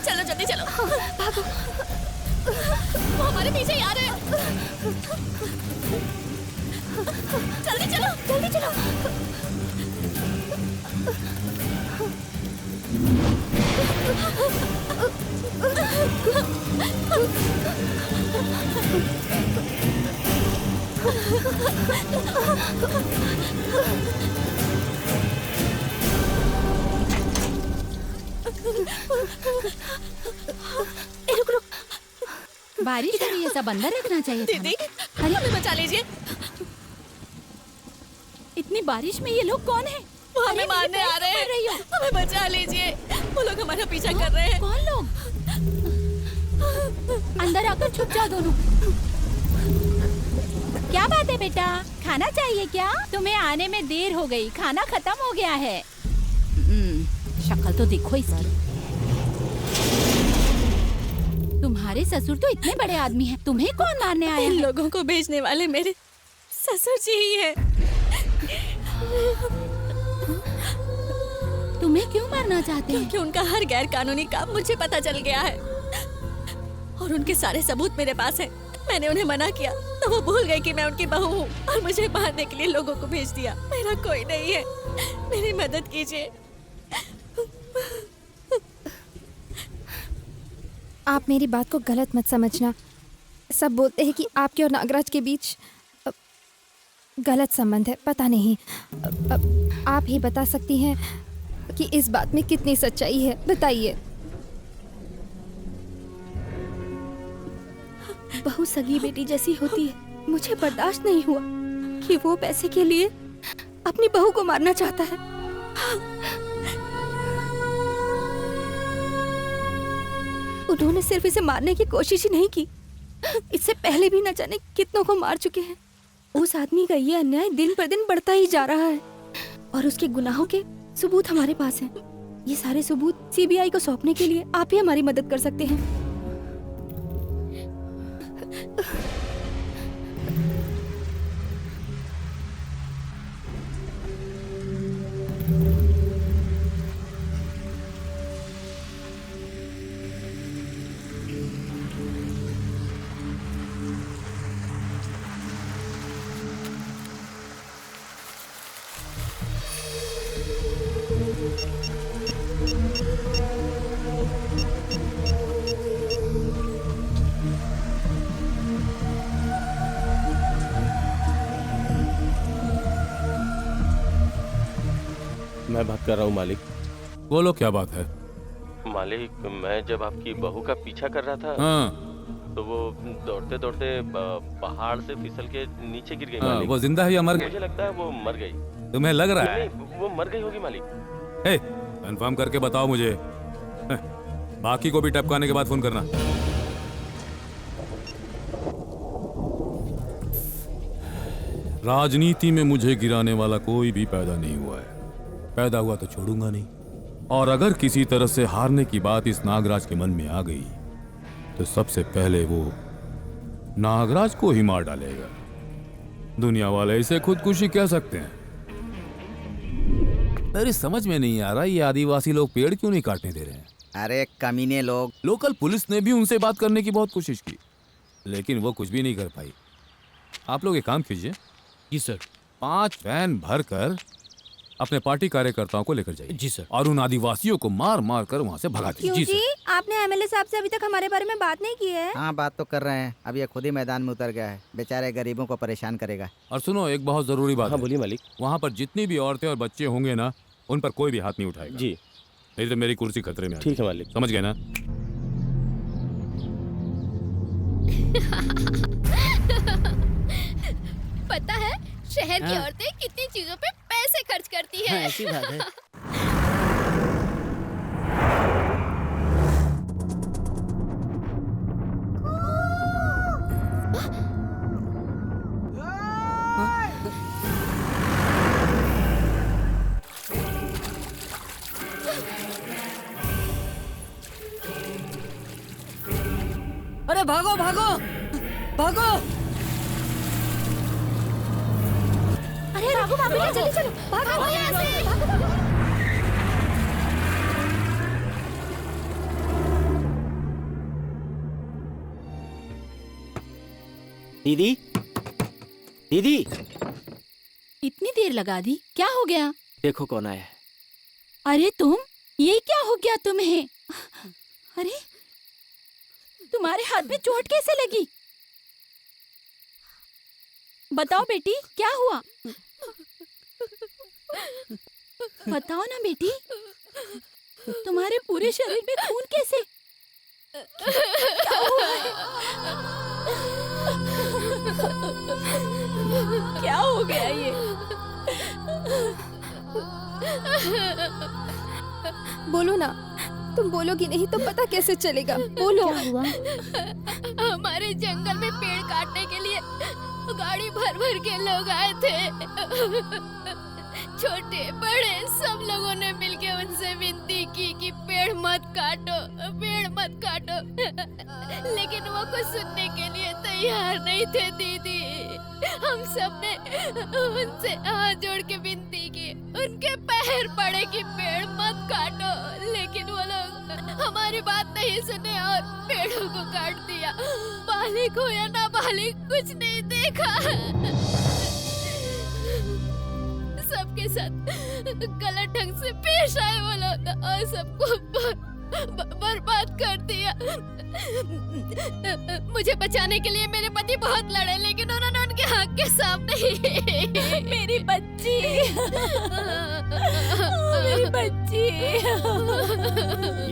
चलो जल्दी चलो, भागो। वो हमारे पीछे ही आ रहे हैं। जल्दी चलो, जल्दी चलो। रुक रुक, बारिश हो रही है, सब अंदर रखना चाहिए था। दीदी हमें बचा लीजिए। इतनी बारिश में ये लोग कौन है? वो हमें मारने आ रहे हैं। हमें बचा लीजिए, वो लोग हमारा पीछा कर रहे हैं। कौन लोग? अंदर आकर छुप जाओ दोनों। क्या बात है बेटा, खाना चाहिए क्या? तुम्हें आने में देर हो गई, खाना खत्म हो गया है। शक्ल तो देखो इसकी। तुम्हारे ससुर तो इतने बड़े आदमी हैं, तुम्हें कौन मारने आया? इन लोगों को भेजने वाले मेरे ससुर जी ही हैं। तुम्हें क्यों मारना चाहते हैं? क्योंकि उनका हर गैर कानूनी काम मुझे पता चल गया है और उनके सारे सबूत मेरे पास हैं। मैंने उन्हें मना किया तो वो भूल गई कि मैं उनकी बहू हूँ और मुझे मारने के लिए लोगों को भेज दिया। मेरा कोई नहीं है, मेरी मदद कीजिए। आप मेरी बात को गलत मत समझना। सब बोलते हैं कि आपके और नागराज के बीच गलत संबंध है, पता नहीं। आप ही बता सकती हैं कि इस बात में कितनी सच्चाई है, बताइए। बहू सगी बेटी जैसी होती है, मुझे बर्दाश्त नहीं हुआ कि वो पैसे के लिए अपनी बहू को मारना चाहता है। उन्होंने सिर्फ इसे मारने की कोशिश ही नहीं की, इससे पहले भी न जाने कितनों को मार चुके हैं। उस आदमी का ये अन्याय दिन पर दिन बढ़ता ही जा रहा है और उसके गुनाहों के सबूत हमारे पास हैं। ये सारे सबूत सीबीआई को सौंपने के लिए आप ही हमारी मदद कर सकते हैं। मैं बात कर रहा हूँ मालिक। बोलो क्या बात है? मालिक, मैं जब आपकी बहू का पीछा कर रहा था तो वो दौड़ते दौड़ते पहाड़ से फिसल के नीचे गिर गई मालिक। वो जिंदा है या मर गई? मुझे लगता है वो मर गई। तुम्हें लग रहा है? नहीं, वो मर गई होगी मालिक। कंफर्म करके बताओ मुझे। बाकी को भी टपकाने के बाद फोन करना। राजनीति में मुझे गिराने वाला कोई भी पैदा नहीं हुआ है। पैदा हुआ तो छोड़ूंगा नहीं। और अगर किसी तरह से हारने की बात इस नागराज के मन में आ गई तो सबसे पहले वो नागराज को ही मार डालेगा। दुनिया वाले इसे खुदकुशी कह सकते हैं। मेरी समझ में नहीं आ रहा ये आदिवासी लोग पेड़ क्यों नहीं काटने दे रहे हैं। अरे कमीने लोग। लोकल पुलिस ने भी उनसे बात करने की बहुत कोशिश की लेकिन वो कुछ भी नहीं कर पाई। आप लोग एक काम कीजिए। जी सर। 5 वैन भरकर अपने पार्टी कार्यकर्ताओं को लेकर जाइए। जी सर। और उन आदिवासियों को मार मार कर वहाँ से भगा दीजिए। क्यों जी? आपने एमएलए साहब से अभी तक हमारे बारे में बात नहीं की है? हाँ, बात तो कर रहे हैं। अब ये खुद ही मैदान में उतर गया है। बेचारे गरीबों को परेशान करेगा। और सुनो, एक बहुत जरूरी बात। हाँ बोलिए मालिक। वहाँ पर जितनी भी औरतें और बच्चे होंगे ना, उन पर कोई भी हाथ नहीं उठाएगा। जी। नहीं तो मेरी कुर्सी खतरे में। ठीक है मालिक। समझ गए ना? पता है शहर की औरतें कितनी चीजों पे पैसे खर्च करती है। ऐसी बात है। अरे भागो भागो भागो! अरे राघु भागो, जल्दी चलो, भागो यहाँ से, भागो भागो। दीदी, दीदी, इतनी देर लगा दी, क्या हो गया? देखो कौन आया है। अरे तुम, ये क्या हो गया तुम्हें? अरे तुम्हारे हाथ में चोट कैसे लगी? बताओ बेटी, क्या हुआ? बताओ ना बेटी, तुम्हारे पूरे शरीर में खून कैसे? क्या हुआ है? क्या हो गया ये? बोलो ना, तुम बोलोगी नहीं तो पता कैसे चलेगा? बोलो। क्या हुआ? हमारे जंगल में पेड़ काटने के लिए गाड़ी भर भर के लोग आए थे। छोटे बड़े सब लोगों ने मिलके उनसे विनती की कि पेड़ मत काटो, पेड़ मत काटो। लेकिन वो कुछ सुनने के लिए तैयार नहीं थे दीदी। हम सब ने उनसे हाथ जोड़ के विनती की, उनके पैर पड़े कि पेड़ मत काटो, लेकिन वो लोग हमारी बात नहीं सुने और पेड़ों को काट दिया। बालिक हो या ना बालिक कुछ नहीं देखा। सबके साथ गलत ढंग से पेश आए वो लोग और सबको बर्बाद कर दिया। मुझे बचाने के लिए मेरे पति बहुत लड़े, लेकिन उन्होंने उनके आँख के सामने ही मेरी बच्ची, मेरी बच्ची।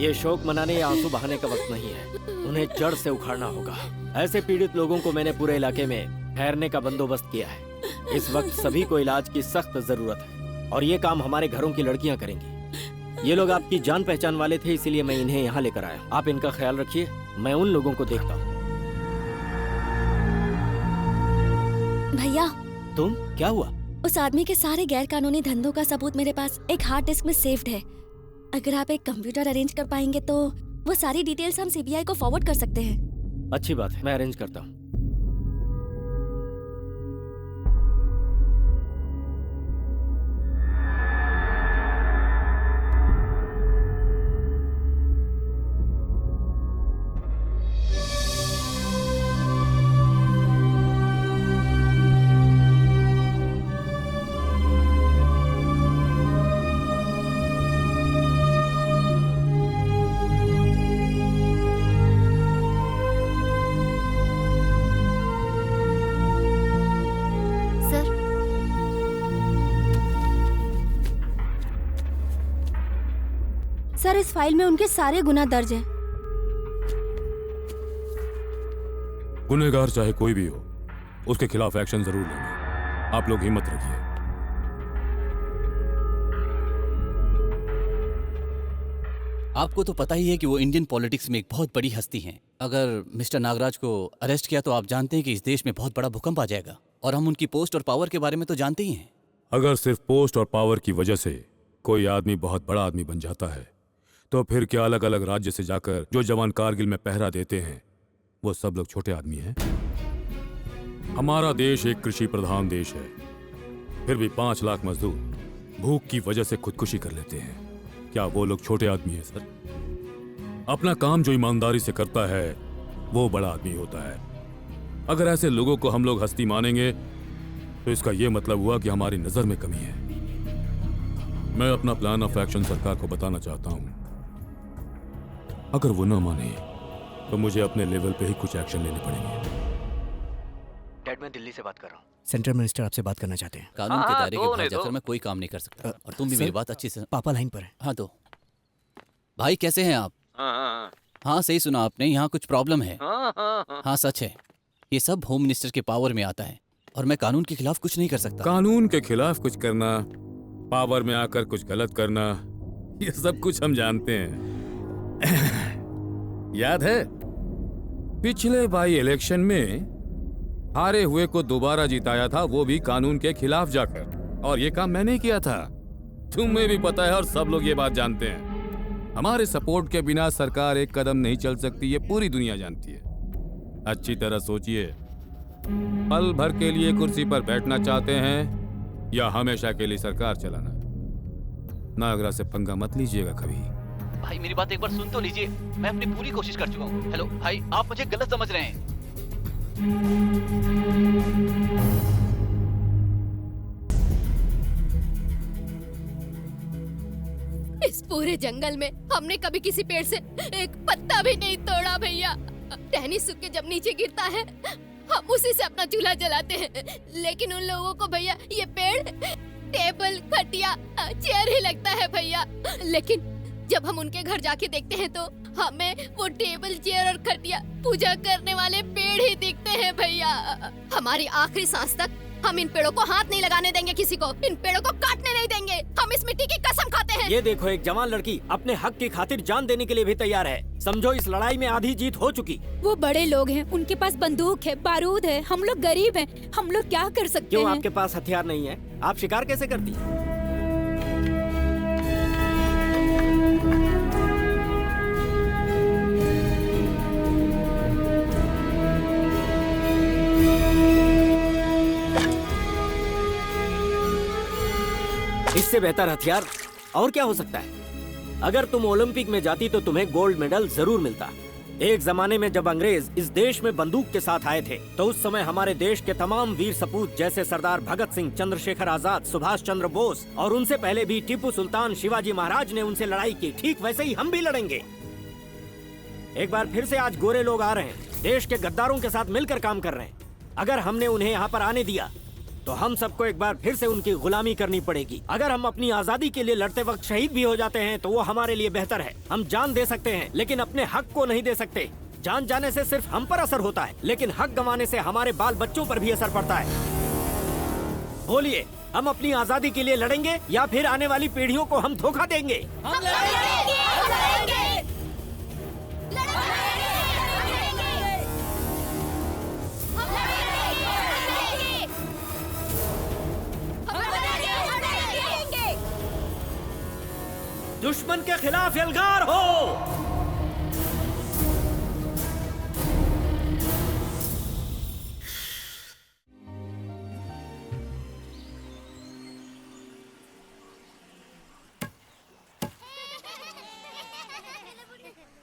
ये शोक मनाने या आंसू बहाने का वक्त नहीं है, उन्हें जड़ से उखाड़ना होगा। ऐसे पीड़ित लोगों को मैंने पूरे इलाके में ठहरने का बंदोबस्त किया है। इस वक्त सभी को इलाज की सख्त जरूरत है और ये काम हमारे घरों की लड़कियां करेंगी। ये लोग आपकी जान पहचान वाले थे, इसीलिए मैं इन्हें यहाँ लेकर आया। आप इनका ख्याल रखिए, मैं उन लोगों को देखता हूँ। भैया, तुम क्या हुआ? उस आदमी के सारे गैर कानूनी धंधों का सबूत मेरे पास एक हार्ड डिस्क में सेव्ड है। अगर आप एक कंप्यूटर अरेंज कर पाएंगे तो वो सारी डिटेल्स हम सीबीआई को फॉरवर्ड कर सकते हैं। अच्छी बात है, मैं अरेंज करता हूँ। सर, इस फाइल में उनके सारे गुनाह दर्ज हैं। गुनहगार चाहे कोई भी हो, उसके खिलाफ एक्शन जरूर लेंगे। आप लोग हिम्मत रखिए। आपको तो पता ही है कि वो इंडियन पॉलिटिक्स में एक बहुत बड़ी हस्ती हैं। अगर मिस्टर नागराज को अरेस्ट किया तो आप जानते हैं कि इस देश में बहुत बड़ा भूकंप आ जाएगा। और हम उनकी पोस्ट और पावर के बारे में तो जानते ही हैं। अगर सिर्फ पोस्ट और पावर की वजह से कोई आदमी बहुत बड़ा आदमी बन जाता है तो फिर क्या अलग अलग राज्य से जाकर जो जवान कारगिल में पहरा देते हैं वो सब लोग छोटे आदमी हैं? हमारा देश एक कृषि प्रधान देश है, फिर भी 5 लाख मजदूर भूख की वजह से खुदकुशी कर लेते हैं। क्या वो लोग छोटे आदमी हैं सर? अपना काम जो ईमानदारी से करता है वो बड़ा आदमी होता है। अगर ऐसे लोगों को हम लोग हस्ती मानेंगे तो इसका ये मतलब हुआ कि हमारी नजर में कमी है। मैं अपना प्लान ऑफ एक्शन सरकार को बताना चाहता हूं। अगर वो न माने तो मुझे अपने लेवल पे ही कुछ एक्शन लेने पड़ेंगे। डैड, मैं दिल्ली से बात कर रहा हूँ। सेंट्रल मिनिस्टर आपसे बात करना चाहते हैं। कानून के दायरे के बाहर जाकर मैं कोई काम नहीं कर सकता। और तुम भी मेरी बात अच्छी से। पापा लाइन पर है। हाँ तो भाई कैसे हैं आप? हाँ सही सुना आपने, यहाँ कुछ प्रॉब्लम है। हाँ सच है, ये सब होम मिनिस्टर के पावर में आता है और मैं कानून के खिलाफ कुछ नहीं कर सकता। कानून के खिलाफ कुछ करना, पावर में आकर कुछ गलत करना, ये सब कुछ हम जानते हैं। याद है पिछले बाई इलेक्शन में हारे हुए को दोबारा जिताया था, वो भी कानून के खिलाफ जाकर। और ये काम मैंने किया था, तुम्हें भी पता है और सब लोग ये बात जानते हैं। हमारे सपोर्ट के बिना सरकार एक कदम नहीं चल सकती, ये पूरी दुनिया जानती है। अच्छी तरह सोचिए, पल भर के लिए कुर्सी पर बैठना चाहते हैं या हमेशा के लिए सरकार चलाना? नागरा से पंगा मत लीजिएगा कभी। भाई मेरी बात एक बार सुन तो लीजिए, मैं अपनी पूरी कोशिश कर चुका हूँ। हेलो भाई, आप मुझे गलत समझ रहे हैं। इस पूरे जंगल में हमने कभी किसी पेड़ से एक पत्ता भी नहीं तोड़ा भैया। टहनी सूख के जब नीचे गिरता है हम उसी से अपना चूल्हा जलाते हैं। लेकिन उन लोगों को भैया ये पेड़ टेबल, खटिया, चेयर ही लगता है भैया। लेकिन जब हम उनके घर जाके देखते हैं तो हमें वो टेबल, चेयर और खटिया पूजा करने वाले पेड़ ही दिखते हैं भैया। हमारी आखिरी सांस तक हम इन पेड़ों को हाथ नहीं लगाने देंगे किसी को, इन पेड़ों को काटने नहीं देंगे। हम इस मिट्टी की कसम खाते हैं। ये देखो, एक जवान लड़की अपने हक की खातिर जान देने के लिए भी तैयार है। समझो इस लड़ाई में आधी जीत हो चुकी। वो बड़े लोग हैं, उनके पास बंदूक है, बारूद है, हम लोग गरीब हैं, हम लोग क्या कर सकते क्यों हैं? आपके पास हथियार नहीं है? आप शिकार कैसे करती? इससे बेहतर हथियार और क्या हो सकता है? अगर तुम ओलंपिक में जाती तो तुम्हें गोल्ड मेडल जरूर मिलता। एक जमाने में जब अंग्रेज इस देश में बंदूक के साथ आए थे तो उस समय हमारे देश के तमाम वीर सपूत जैसे सरदार भगत सिंह, चंद्रशेखर आजाद, सुभाष चंद्र बोस और उनसे पहले भी टीपू सुल्तान, शिवाजी महाराज ने उनसे लड़ाई की। ठीक वैसे ही हम भी लड़ेंगे। एक बार फिर से आज गोरे लोग आ रहे हैं, देश के गद्दारों के साथ मिलकर काम कर रहे हैं। अगर हमने उन्हें यहाँ पर आने दिया तो हम सबको एक बार फिर से उनकी गुलामी करनी पड़ेगी। अगर हम अपनी आजादी के लिए लड़ते वक्त शहीद भी हो जाते हैं तो वो हमारे लिए बेहतर है। हम जान दे सकते हैं लेकिन अपने हक को नहीं दे सकते। जान जाने से सिर्फ हम पर असर होता है, लेकिन हक गंवाने से हमारे बाल बच्चों पर भी असर पड़ता है। बोलिए, हम अपनी आजादी के लिए लड़ेंगे या फिर आने वाली पीढ़ियों को हम धोखा देंगे? दुश्मन के खिलाफ यलगार हो।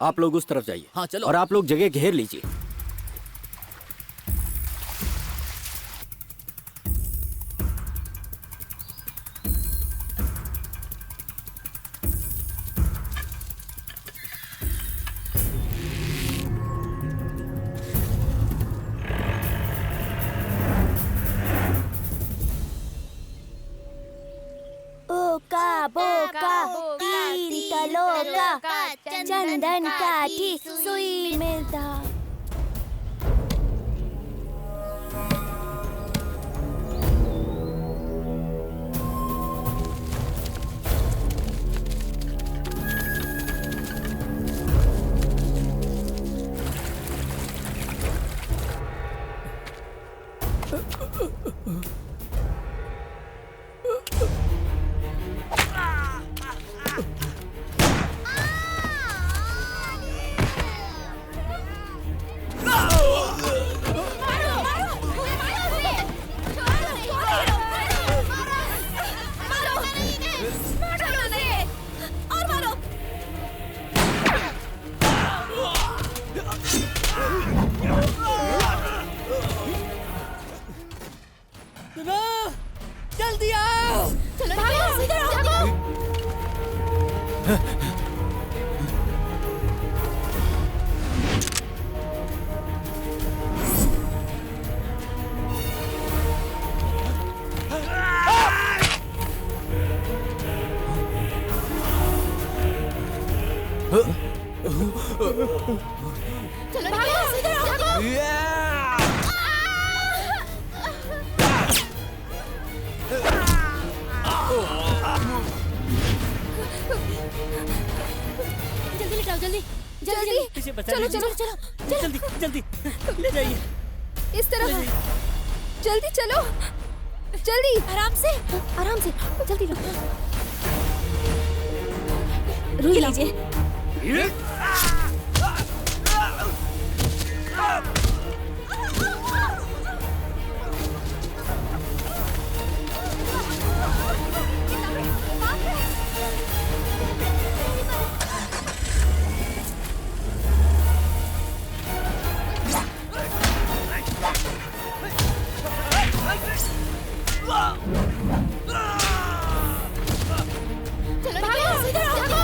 आप लोग उस तरफ जाइए। हाँ चलो। और आप लोग जगह घेर लीजिए। चंदन काठी सुई में धागा। जल्दी आओ। चलो भागो, इधर आओ, भागो। चलो भागो, इधर आओ, भागो। जल्दी लेटाओ, जल्दी जल्दी इसे बचा चलो लीजिए। चलो चलो जल्दी जल्दी ले जाइए। इस तरफ जल्दी चलो, जल्दी आराम से जल्दी रुक लीजिए। चलो भागो, इधर आओ, भागो।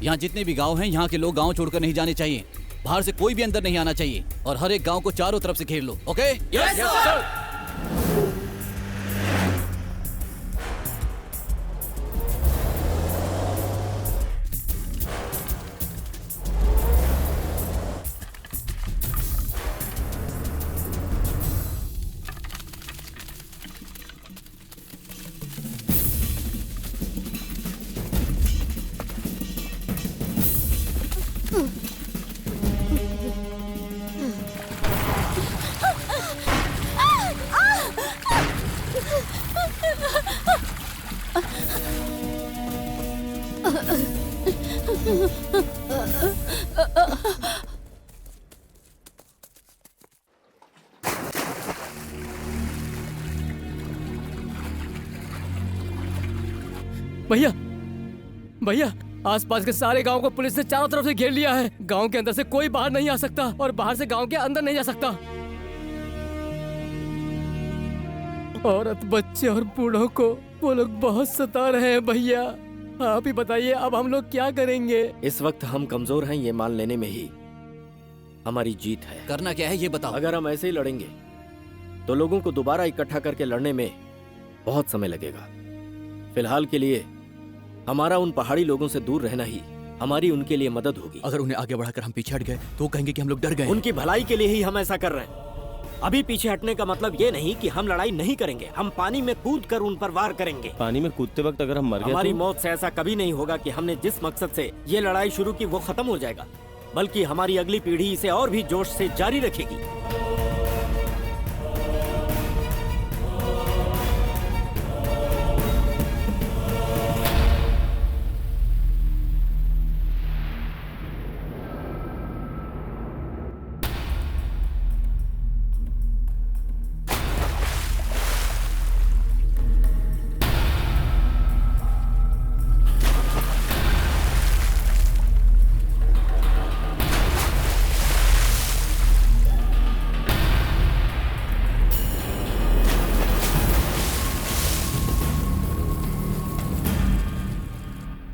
यहाँ जितने भी गांव हैं, यहाँ के लोग गांव छोड़कर नहीं जाने चाहिए। बाहर से कोई भी अंदर नहीं आना चाहिए और हर एक गांव को चारों तरफ से घेर लो। ओके? Yes sir. भैया भैया, आसपास के सारे गांव को पुलिस ने चारों तरफ से घेर लिया है। गांव के अंदर से कोई बाहर नहीं आ सकता और बाहर से गांव के अंदर नहीं जा सकता। औरत, बच्चे और बूढ़ों को वो लोग बहुत सता रहे हैं। भैया आप ही बताइए, अब हम लोग क्या करेंगे? इस वक्त हम कमजोर हैं, ये मान लेने में ही हमारी जीत है। करना क्या है ये बताओ। अगर हम ऐसे ही लड़ेंगे तो लोगों को दोबारा इकट्ठा करके लड़ने में बहुत समय लगेगा। फिलहाल के लिए हमारा उन पहाड़ी लोगों से दूर रहना ही हमारी उनके लिए मदद होगी। अगर उन्हें आगे बढ़ाकर हम पीछे हट गए तो कहेंगे कि हम लोग डर गए। उनकी भलाई के लिए ही हम ऐसा कर रहे हैं। अभी पीछे हटने का मतलब ये नहीं कि हम लड़ाई नहीं करेंगे। हम पानी में कूद कर उन पर वार करेंगे। पानी में कूदते वक्त अगर हम मर गए, हमारी मौत से ऐसा कभी नहीं होगा कि हमने जिस मकसद से ये लड़ाई शुरू की वो खत्म हो जाएगा, बल्कि हमारी अगली पीढ़ी इसे और भी जोश से जारी रखेगी।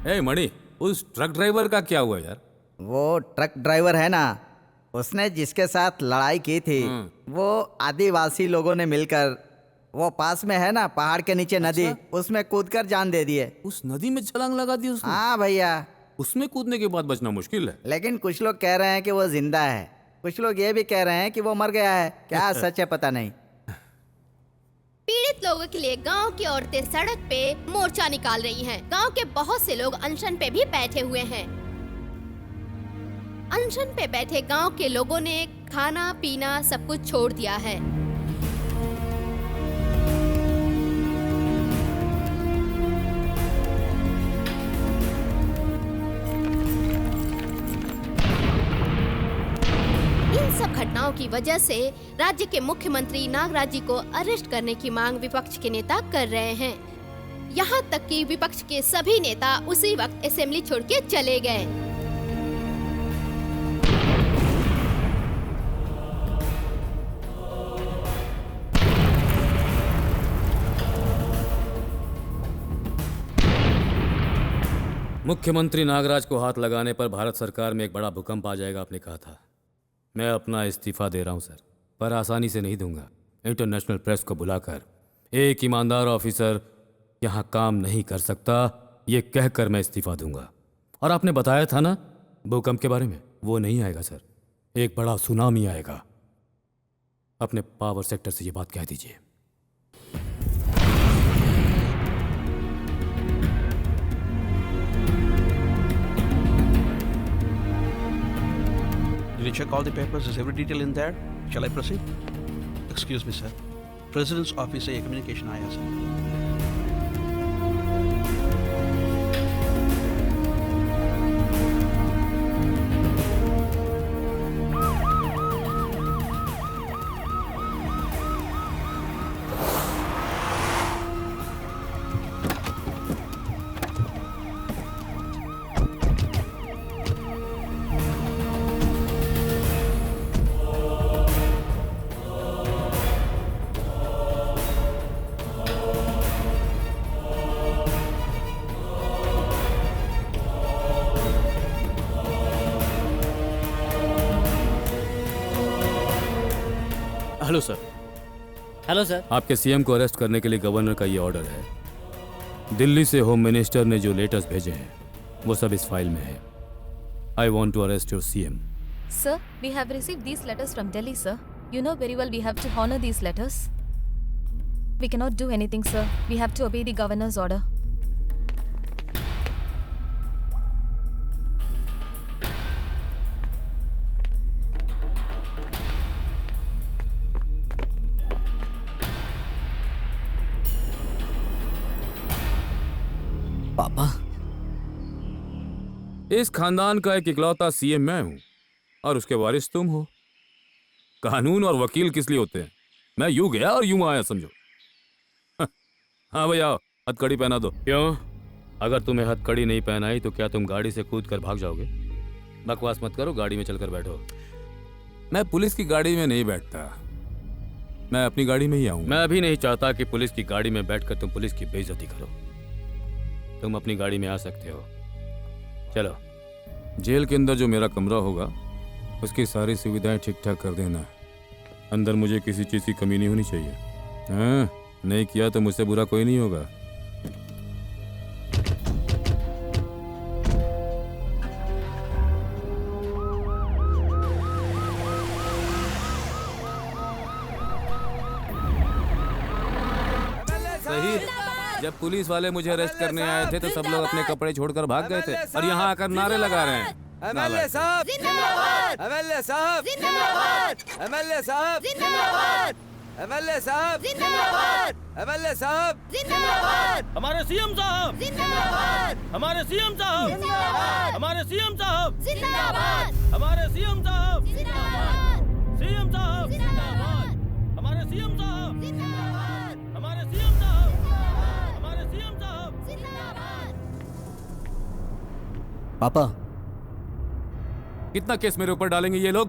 ए मणि, उस ट्रक ड्राइवर का क्या हुआ यार? वो ट्रक ड्राइवर है ना, उसने जिसके साथ लड़ाई की थी वो आदिवासी लोगों ने मिलकर वो पास में है ना पहाड़ के नीचे नदी, उसमें कूदकर जान दे दिए। उस नदी में छलांग लगा दी उसने? हाँ भैया। उसमें कूदने के बाद बचना मुश्किल है। लेकिन कुछ लोग कह रहे हैं कि वो जिंदा है, कुछ लोग ये भी कह रहे हैं कि वो मर गया है। क्या सच है पता नहीं। पीड़ित लोगों के लिए गांव की औरतें सड़क पे मोर्चा निकाल रही हैं। गांव के बहुत से लोग अनशन पे भी बैठे हुए हैं। अनशन पे बैठे गांव के लोगों ने खाना पीना सब कुछ छोड़ दिया है। सब घटनाओं की वजह से राज्य के मुख्यमंत्री नागराज जी को अरेस्ट करने की मांग विपक्ष के नेता कर रहे हैं। यहाँ तक कि विपक्ष के सभी नेता उसी वक्त असेंबली छोड़ के चले गए। मुख्यमंत्री नागराज को हाथ लगाने पर भारत सरकार में एक बड़ा भूकंप आ जाएगा, आपने कहा था। मैं अपना इस्तीफा दे रहा हूं सर, पर आसानी से नहीं दूंगा। इंटरनेशनल प्रेस को बुलाकर एक ईमानदार ऑफिसर यहां काम नहीं कर सकता, ये कहकर मैं इस्तीफा दूंगा। और आपने बताया था ना भूकंप के बारे में, वो नहीं आएगा सर, एक बड़ा सुनामी आएगा। अपने पावर सेक्टर से ये बात कह दीजिए। Did you check all the papers? Is every detail in there? Shall I proceed? Excuse me, sir. President's office से ये communication आया sir. Hello sir. Hello sir. आपके सीएम को अरेस्ट करने के लिए गवर्नर का ये ऑर्डर है। दिल्ली से होम मिनिस्टर ने जो लेटर्स भेजे हैं वो सब इस फाइल में है। I want to arrest your CM. Sir, we have received these letters from Delhi, sir. You know very well we have to honor these letters. We cannot do anything, sir. We have to obey the governor's order. पापा, इस खानदान का एक इकलौता CM मैं हूं और उसके वारिस तुम हो। कानून और वकील किस लिए होते हैं? मैं यूं गया और यूं आया, समझो। हाँ भैया, हथकड़ी पहना दो। क्यों? अगर तुम्हें हथकड़ी नहीं पहनाई तो क्या तुम गाड़ी से कूद कर भाग जाओगे? बकवास मत करो, गाड़ी में चलकर बैठो। मैं पुलिस की गाड़ी में नहीं बैठता, मैं अपनी गाड़ी में ही आऊंगा। मैं अभी नहीं चाहता कि पुलिस की गाड़ी में बैठकर तुम पुलिस की बेइज्जती करो। तुम अपनी गाड़ी में आ सकते हो। चलो, जेल के अंदर जो मेरा कमरा होगा उसकी सारी सुविधाएं ठीक ठाक कर देना। अंदर मुझे किसी चीज की कमी नहीं होनी चाहिए। हाँ, नहीं किया तो मुझसे बुरा कोई नहीं होगा। सही, जब पुलिस वाले मुझे अरेस्ट करने आए थे तो सब लोग अपने कपड़े छोड़कर भाग गए थे और यहाँ आकर नारे लगा रहे हैं। एमएलए साहब जिंदाबाद, एमएलए साहब जिंदाबाद, एमएलए साहब जिंदाबाद, एमएलए साहब जिंदाबाद, एमएलए साहब जिंदाबाद, हमारे सीएम साहब जिंदाबाद, हमारे सीएम साहब जिंदाबाद, हमारे सीएम साहब जिंदाबाद, हमारे सीएम साहब जिंदाबाद, सीएम साहब जिंदाबाद, हमारे सीएम साहब जिंदाबाद, हमारे सीएम साहब, हमारे सीएम साहब जिंदाबाद। पापा, कितना केस मेरे ऊपर डालेंगे ये लोग?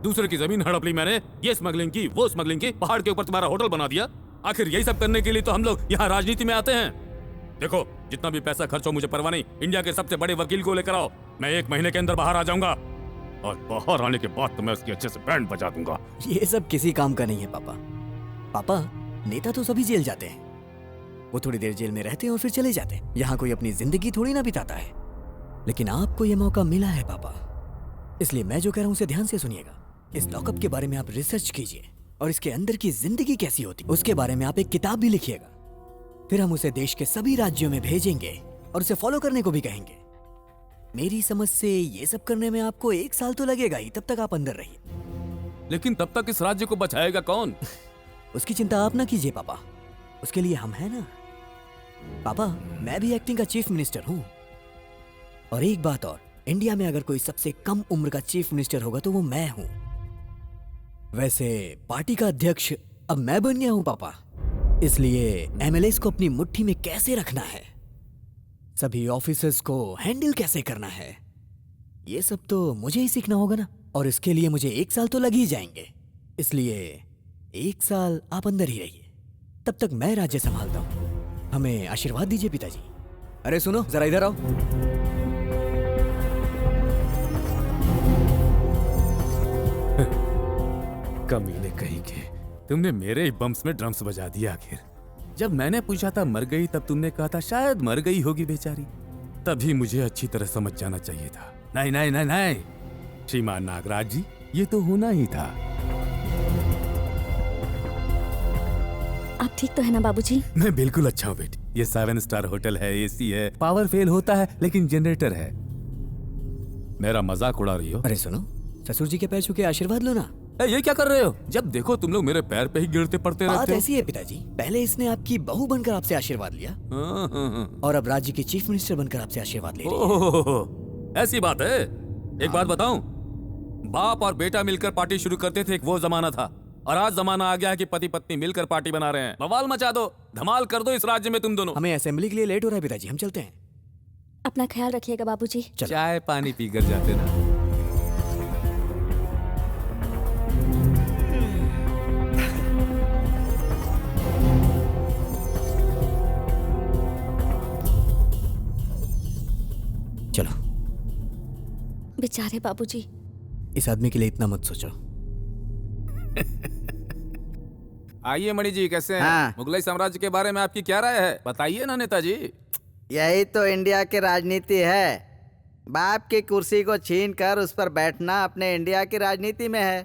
दूसरे की जमीन हड़प ली मैंने, ये स्मगलिंग की, वो स्मगलिंग की, पहाड़ के ऊपर तुम्हारा होटल बना दिया। आखिर यही सब करने के लिए तो हम लोग यहाँ राजनीति में आते हैं। देखो, जितना भी पैसा खर्च हो मुझे परवाह नहीं। इंडिया के सबसे बड़े वकील को लेकर आओ, मैं 1 महीने के अंदर बाहर आ जाऊंगा और बाहर आने के बाद तो मैं उसकी अच्छे से बैंड बजा दूंगा। ये सब किसी काम का नहीं है पापा। पापा, नेता तो सभी जेल जाते हैं, वो थोड़ी देर जेल में रहते हैं और फिर चले जाते हैं। यहाँ कोई अपनी जिंदगी थोड़ी ना बिताता है, लेकिन आपको ये मौका मिला है पापा, इसलिए मैं जो कह रहा हूँ उसे ध्यान से सुनिएगा। इस लॉकअप के बारे में आप रिसर्च कीजिए और इसके अंदर की जिंदगी कैसी होती उसके बारे में आप एक किताब भी लिखिएगा। फिर हम उसे देश के सभी राज्यों में भेजेंगे और उसे फॉलो करने को भी कहेंगे। मेरी समझ से ये सब करने में आपको 1 साल तो लगेगा ही, तब तक आप अंदर रहिए। लेकिन तब तक इस राज्य को बचाएगा कौन? उसकी चिंता आप ना कीजिए पापा, उसके लिए हम हैं ना। पापा, मैं भी एक्टिंग का चीफ मिनिस्टर हूँ। और एक बात और, इंडिया में अगर कोई सबसे कम उम्र का चीफ मिनिस्टर होगा तो वो मैं हूं। वैसे पार्टी का अध्यक्ष अब मैं बन गया हूं पापा, इसलिए एमएलएस को अपनी मुट्ठी में कैसे रखना है, सभी ऑफिसर्स को हैंडल कैसे करना है, ये सब तो मुझे ही सीखना होगा ना। और इसके लिए मुझे 1 साल तो लग ही जाएंगे, इसलिए 1 साल आप अंदर ही रहिए, तब तक मैं राज्य संभालता हूं। हमें आशीर्वाद दीजिए पिताजी। अरे सुनो, जरा इधर आओ। कमीने कहीं के, तुमने मेरे ही बम्स में ड्रम्स बजा दिया। आखिर जब मैंने पूछा था मर गई, तब तुमने कहा था शायद मर गई होगी बेचारी। तभी मुझे अच्छी तरह समझ जाना चाहिए था। नहीं नहीं नहीं नहीं, श्रीमान नागराज जी, ये तो होना ही था। आप ठीक तो है ना बाबूजी? मैं बिल्कुल अच्छा हूँ बेटी। ये 7 स्टार होटल है, एसी है, पावर फेल होता है लेकिन जनरेटर है। मेरा मजाक उड़ा रही हो? अरे सुनो, ससुर जी के पैर छू के आशीर्वाद लो ना। ये क्या कर रहे हो? जब देखो तुम लोग मेरे पैर पे ही गिरते पड़ते रहते हो। बात ऐसी है पिताजी, पहले इसने आपकी बहू बनकर आपसे आशीर्वाद लिया और अब राज्य की चीफ मिनिस्टर बनकर आपसे आशीर्वाद ले रही है। ऐसी बात है? एक बात बताऊं, बाप और बेटा मिलकर पार्टी शुरू करते थे, एक वो जमाना था, और आज जमाना आ गया है कि पति पत्नी मिलकर पार्टी बना रहे हैं। बवाल मचा दो, धमाल कर दो इस राज्य में तुम दोनों। हमें असेंबली के लिए लेट हो रहा है पिताजी, हम चलते हैं। अपना ख्याल रखिएगा बाबूजी। चाय पानी पीकर जाते ना। चलो। बेचारे बाबूजी। इस आदमी के लिए इतना मत सोचो। आइए मणि जी, कैसे हैं? हाँ। मुगलाई साम्राज्य के बारे में आपकी क्या राय है? बताइए ना नेताजी। यही तो इंडिया की राजनीति है। बाप की कुर्सी को छीन कर उस पर बैठना अपने इंडिया की राजनीति में है।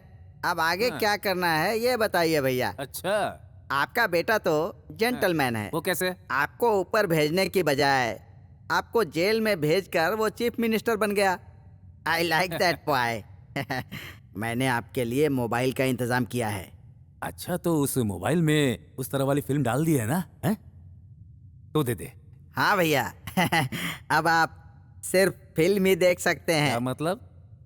अब आगे क्या करना है ये बताइए भैया। अच्छा, आपका बेटा तो जेंटलमैन है। वो कैसे? आपको ऊपर भेजने की बजाय आपको जेल में भेजकर वो चीफ मिनिस्टर बन गया। I like that boy. मैंने आपके लिए मोबाइल का इंतजाम किया है। अच्छा, तो उस मोबाइल में उस तरह वाली फिल्म डाल दी है ना? है? तो दे दे। हाँ भैया। अब आप सिर्फ फिल्म ही देख सकते हैं। क्या मतलब?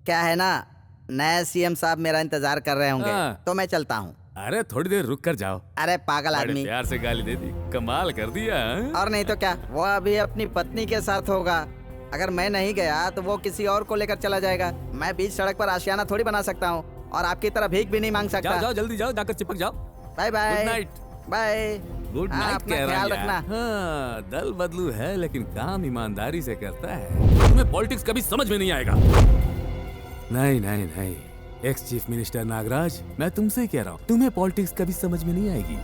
क्या है ना, नए सीएम साहब मेरा इंतजार कर रहे होंगे। हाँ। तो मैं चलता हूँ। अरे थोड़ी देर रुक कर जाओ। अरे पागल बड़े आदमी। प्यार से गाली दे दी, कमाल कर दिया। हाँ? और नहीं तो क्या, वो अभी अपनी पत्नी के साथ होगा। अगर मैं नहीं गया तो वो किसी और को लेकर चला जाएगा। मैं बीच सड़क पर आशियाना थोड़ी बना सकता हूँ और आपकी तरह भीख भी नहीं मांग सकता। जाओ जाओ, जल्दी जाओ, जाकर चिपक जाओ। Bye bye. Good night. Bye. Good हाँ, नाइट अपना कह रहा ख्याल हूं रखना। यार। हाँ, दल बदलू है लेकिन काम ईमानदारी से करता है। तुम्हें पॉलिटिक्स कभी समझ में नहीं आएगा। नहीं नहीं नहीं, एक्स चीफ मिनिस्टर नागराज, मैं तुमसे कह रहा हूँ, तुम्हें पॉलिटिक्स कभी समझ में नहीं आएगी।